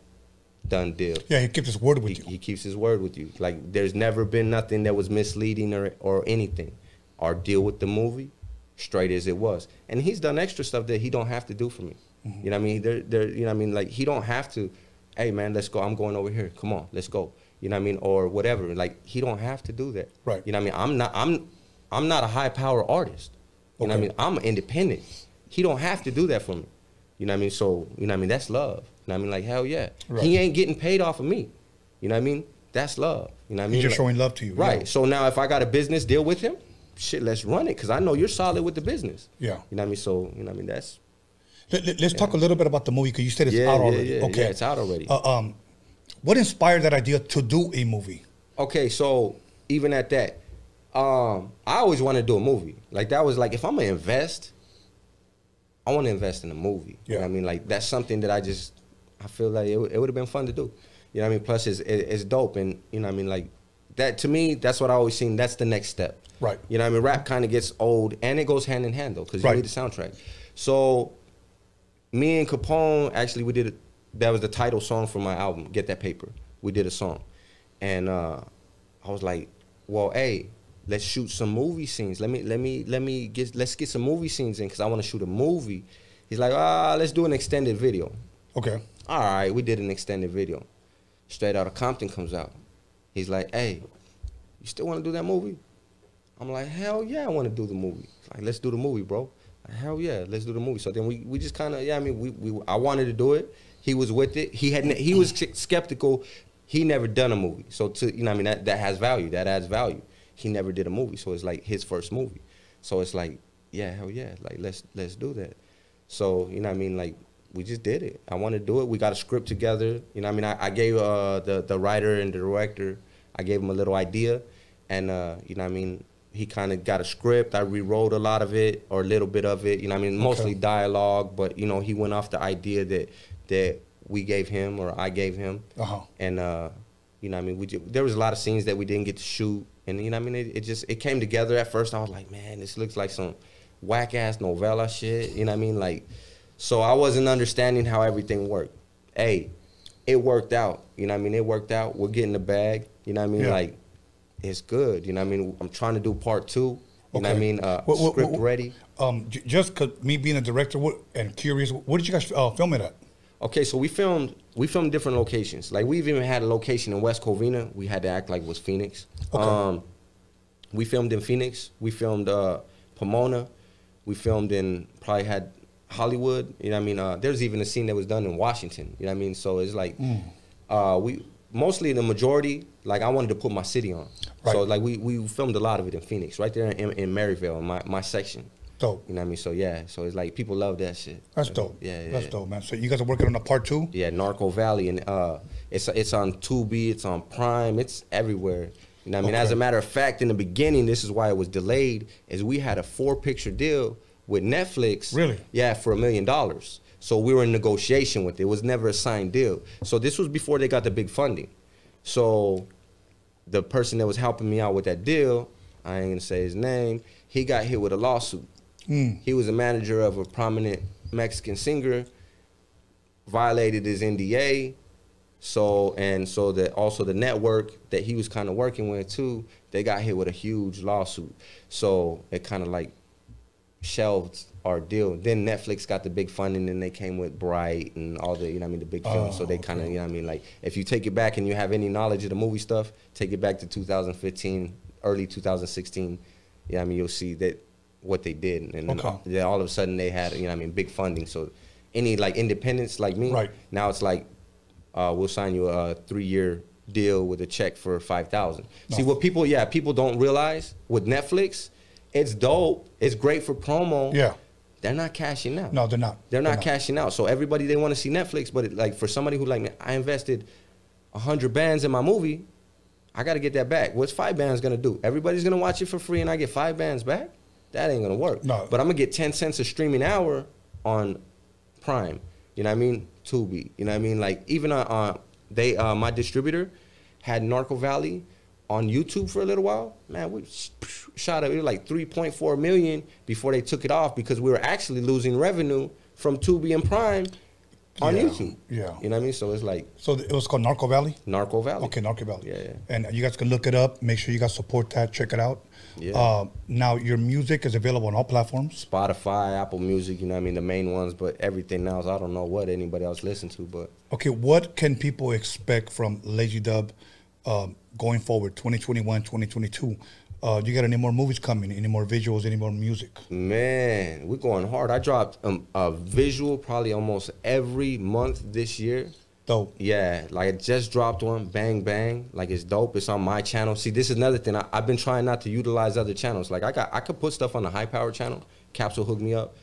done deal. Yeah, he keeps his word with you. He keeps his word with you. Like, there's never been nothing that was misleading or anything. Our deal with the movie, straight as it was. And he's done extra stuff that he don't have to do for me. Mm-hmm. You know what I mean? You know what I mean? Like, he don't have to, hey, man, let's go. I'm going over here. Come on, let's go. You know what I mean? Or whatever. Like, he don't have to do that. Right. You know what I mean? I'm not a high-power artist. You know what I mean? I'm independent. He don't have to do that for me. You know what I mean? So, you know what I mean? That's love. You know what I mean? Like, hell yeah. Right. He ain't getting paid off of me. You know what I mean? That's love. You know what I mean? He's just like, showing love to you. Right. Yeah. So now if I got a business deal with him, shit, let's run it because I know you're solid with the business. Yeah. You know what I mean? So, you know what I mean? That's... Let's talk a little bit about the movie because you said it's out already. Yeah, okay. Yeah, it's out already. What inspired that idea to do a movie? Okay, so even at that, I always wanted to do a movie. Like, that was like, if I'm going to invest, I want to invest in a movie. Yeah. You know what I mean? Like, that's something that I feel like it would have been fun to do. You know what I mean? Plus, it's dope. And, you know what I mean? Like, that, to me, that's what I always seen. That's the next step. Right. You know what I mean? Rap kind of gets old, and it goes hand in hand, though, because you need the soundtrack. So, me and Capone, actually, that was the title song for my album, Get That Paper. We did a song. And I was like, well, hey, let's shoot some movie scenes. Let's get some movie scenes in because I want to shoot a movie. He's like, let's do an extended video. Okay. All right, we did an extended video. Straight Outta Compton comes out. He's like, hey, you still want to do that movie? I'm like, hell yeah, I want to do the movie. He's like, let's do the movie, bro. Like, hell yeah, let's do the movie. So then we just kind of, yeah, I mean, I wanted to do it. He was with it. He was skeptical. He never done a movie. So, you know what I mean, that has value. That adds value. He never did a movie. So it's like his first movie. So it's like, yeah, hell yeah, like let's do that. So, you know what I mean, like, we just did it. I wanted to do it. We got a script together. You know what I mean, I gave the writer and the director, I gave him a little idea. And, you know what I mean, he kind of got a script. I rewrote a lot of it, or a little bit of it. You know what I mean, mostly dialogue. But, you know, he went off the idea that we gave him, or I gave him. And, you know what I mean, there was a lot of scenes that we didn't get to shoot. And, you know what I mean, it came together. At first, I was like, man, this looks like some whack-ass novella shit. You know what I mean? Like, so I wasn't understanding how everything worked. Hey, it worked out. You know what I mean? It worked out. We're getting the bag. You know what I mean? Like, it's good. You know what I mean? I'm trying to do part 2. You know what I mean? Script ready. Just because me being a director and curious, where did you guys film it at? Okay, so we filmed different locations. Like, we've even had a location in West Covina. We had to act like it was Phoenix. Okay. We filmed in Phoenix. We filmed Pomona. We filmed in, probably had Hollywood. You know what I mean? There's even a scene that was done in Washington. You know what I mean? So it's like, mostly the majority, like, I wanted to put my city on. Right. So, like, we filmed a lot of it in Phoenix, right there in Maryville, in my section. Dope. You know what I mean? So, yeah. So, it's like, people love that shit. That's dope. Yeah. That's dope, man. So, you guys are working on a part 2? Yeah, Narco Valley. And it's on Tubi. It's on Prime. It's everywhere. You know what I mean? As a matter of fact, in the beginning, this is why it was delayed, is we had a 4-picture deal with Netflix. Really? Yeah, for $1 million. So, we were in negotiation with it. It was never a signed deal. So, this was before they got the big funding. So, the person that was helping me out with that deal, I ain't going to say his name, he got hit with a lawsuit. He was a manager of a prominent Mexican singer, violated his NDA, so that also the network that he was kind of working with too, they got hit with a huge lawsuit. So it kind of like shelved our deal. Then Netflix got the big funding, and they came with Bright and all the, you know what I mean, the big films. So they kind of, you know what I mean, like, if you take it back and you have any knowledge of the movie stuff, take it back to 2015, early 2016, you know what I mean, you'll see that what they did, and then all of a sudden they had, you know what I mean, big funding. So any like independents like me, now it's like we'll sign you a 3-year deal with a check for 5,000. See what people don't realize with Netflix, it's dope. It's great for promo. Yeah. They're not cashing out. No, they're not. They're not cashing out. So everybody, they want to see Netflix, but like for somebody who like me, I invested 100 bands in my movie, I got to get that back. What's 5 bands going to do? Everybody's going to watch it for free and I get 5 bands back? That ain't going to work. No. But I'm going to get 10 cents a streaming hour on Prime. You know what I mean? Tubi. You know what I mean? Like even my distributor had Narco Valley on YouTube for a little while. Man, we shot up. It was like 3.4 million before they took it off because we were actually losing revenue from Tubi and Prime on YouTube. Yeah. You know what I mean? So it's like. So it was called Narco Valley? Narco Valley. Okay, Narco Valley. Yeah. And you guys can look it up. Make sure you guys support that. Check it out. Yeah. Now, your music is available on all platforms? Spotify, Apple Music, you know what I mean? The main ones, but everything else, I don't know what anybody else listen to, but. Okay, what can people expect from Lazy Dubb going forward, 2021, 2022? You got any more movies coming, any more visuals, any more music? Man, we're going hard. I dropped a visual probably almost every month this year. Dope. Yeah, like I just dropped one, Bang Bang. Like it's dope. It's on my channel. See, this is another thing. I've been trying not to utilize other channels. Like I could put stuff on the High Power channel. Capsule hooked me up,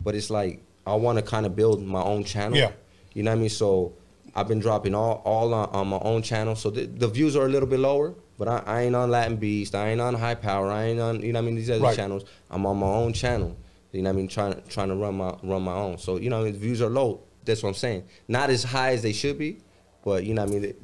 but it's like I want to kind of build my own channel. Yeah. You know what I mean? So I've been dropping all on my own channel. So the views are a little bit lower, but I ain't on Latin Beast. I ain't on High Power. I ain't on, you know what I mean, these other channels. I'm on my own channel. You know what I mean? Trying to run my own. So, you know, the views are low. That's what I'm saying. Not as high as they should be, but you know what I mean.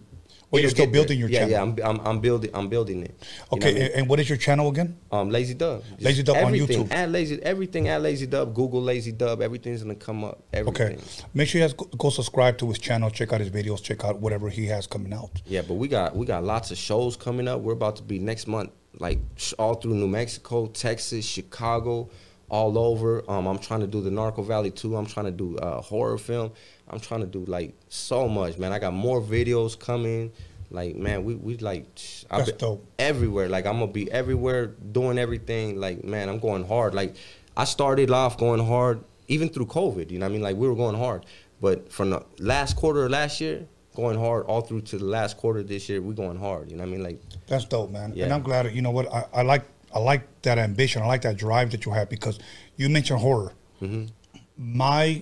Well, you're still building your channel. Yeah, I'm building it. Okay, you know what I mean? and what is your channel again? Lazy Dubb. Lazy Dubb on YouTube. Everything at Lazy Dubb. Google Lazy Dubb. Everything's gonna come up. Everything. Okay, make sure you guys go subscribe to his channel. Check out his videos. Check out whatever he has coming out. Yeah, but we got lots of shows coming up. We're about to be next month, like all through New Mexico, Texas, Chicago, all over. I'm trying to do the Narco Valley too. I'm trying to do a horror film. I'm trying to do like so much, man. I got more videos coming. Like, man, we like, That's dope. Everywhere. Like, I'm gonna be everywhere doing everything. Like, man, I'm going hard. Like, I started off going hard even through COVID. You know what I mean? Like, we were going hard. But from the last quarter of last year, going hard all through to the last quarter of this year, we're going hard. You know what I mean? Like, that's dope, man. Yeah. And I'm glad. You know what? I like that ambition. I like that drive that you have because you mentioned horror. Mm-hmm.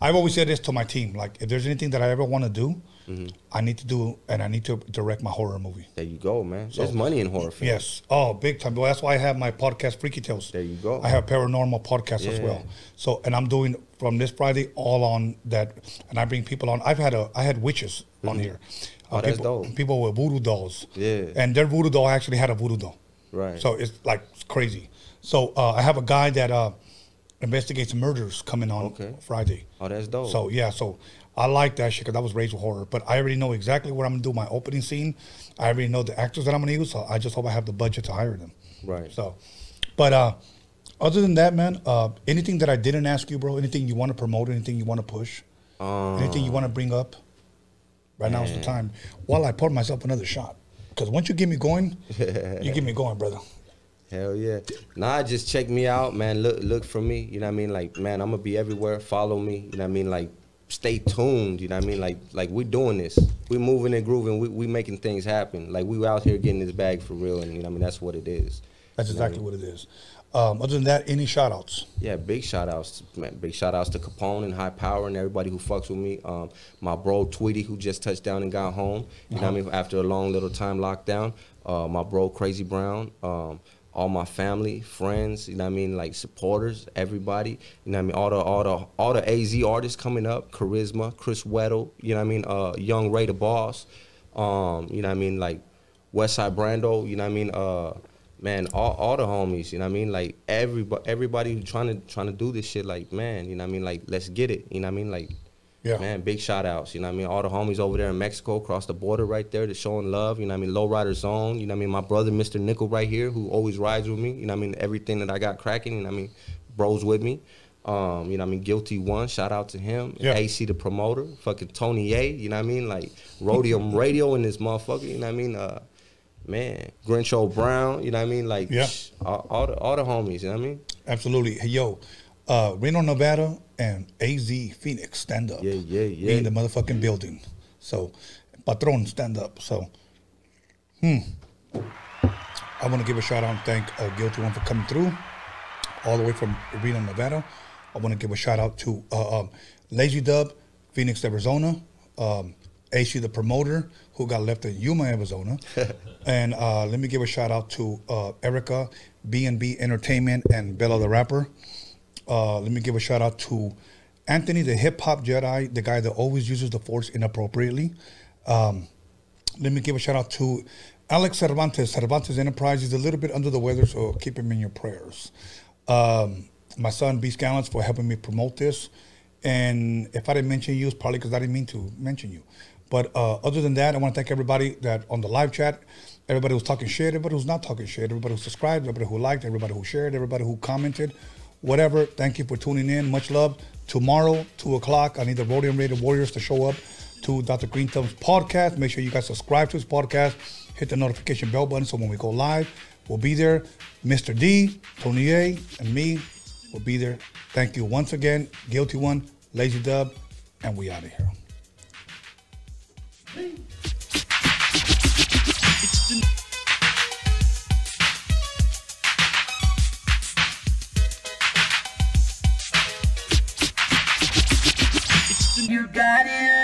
I've always said this to my team. Like, if there's anything that I ever want to do, mm-hmm. I need to do, and I need to direct my horror movie. There you go, man. So, there's money in horror films. Yes. Oh, big time. Well, that's why I have my podcast, Freaky Tales. There you go. I have paranormal podcast as well. So, and I'm doing from this Friday all on that, and I bring people on. I had witches on here. Oh, that's dope. People with voodoo dolls. Yeah. And their voodoo doll actually had a voodoo doll. Right. So it's like it's crazy. So I have a guy that investigates murders coming on Friday. Oh, that's dope. So yeah, so I like that shit because I was raised with horror. But I already know exactly where I'm gonna do my opening scene. I already know the actors that I'm gonna use. So I just hope I have the budget to hire them. Right. So, but other than that, man, anything that I didn't ask you, bro? Anything you want to promote? Anything you want to push? Anything you want to bring up? Right now is the time. While I pour myself another shot, because once you get me going, you get me going, brother. Hell yeah. Nah, just check me out, man. Look for me. You know what I mean? Like, man, I'm going to be everywhere. Follow me. You know what I mean? Like, stay tuned. You know what I mean? Like we're doing this. We're moving and grooving. We making things happen. Like, we out here getting this bag for real. And, you know what I mean? That's what it is. That's exactly what it is. Other than that, any shout-outs? Yeah, big shout-outs. Man, big shout-outs to COMPTON and High Power and everybody who fucks with me. My bro, Tweety, who just touched down and got home. You know what I mean? After a long little time lockdown. My bro, Crazy Brown. All my family, friends, you know what I mean, like supporters, everybody, you know what I mean, all the AZ artists coming up, Charisma, Chris Weddle, you know what I mean, Young Ray the Boss, you know what I mean, like Westside Brando, you know what I mean, man, all the homies, you know what I mean, like everybody who trying to do this shit, like, man, you know what I mean, like, let's get it, you know what I mean, like, yeah, man, big shout outs, you know what I mean, all the homies over there in Mexico, across the border right there, they're showing love, you know what I mean, Lowrider Zone, you know what I mean, my brother, Mr. Nickel right here, who always rides with me, you know what I mean, everything that I got cracking, you know what I mean, bros with me, you know what I mean, Guilty One, shout out to him, AC the promoter, fucking Tony A, you know what I mean, like, Roadium Radio in this motherfucker, you know what I mean, man, Grincho Brown, you know what I mean, like, all the homies, you know what I mean. Absolutely. Hey, yo, Reno, Nevada, and AZ Phoenix, stand up. Yeah. In the motherfucking building. So, Patron, stand up. So, I want to give a shout out and thank Guilty One for coming through, all the way from Reno, Nevada. I want to give a shout out to Lazy Dubb, Phoenix, Arizona. AC, the promoter, who got left in Yuma, Arizona. And let me give a shout out to Erica, B&B Entertainment, and Bella the Rapper. Let me give a shout out to Anthony, the hip hop Jedi, the guy that always uses the force inappropriately. Let me give a shout out to Alex Cervantes, Cervantes Enterprises. He's a little bit under the weather, so keep him in your prayers. My son, Beast Gallants, for helping me promote this. And if I didn't mention you, it's probably because I didn't mean to mention you. But other than that, I want to thank everybody that on the live chat, everybody who's talking shit, everybody who's not talking shit, everybody who subscribed, everybody who liked, everybody who shared, everybody who commented, whatever. Thank you for tuning in. Much love. Tomorrow, 2 o'clock, I need the Roadium Radio Warriors to show up to Dr. Green Thumb's podcast. Make sure you guys subscribe to his podcast. Hit the notification bell button so when we go live, we'll be there. Mr. D, Tony A, and me will be there. Thank you once again. Guilty One, Lazy Dubb, and we out of here. You got it.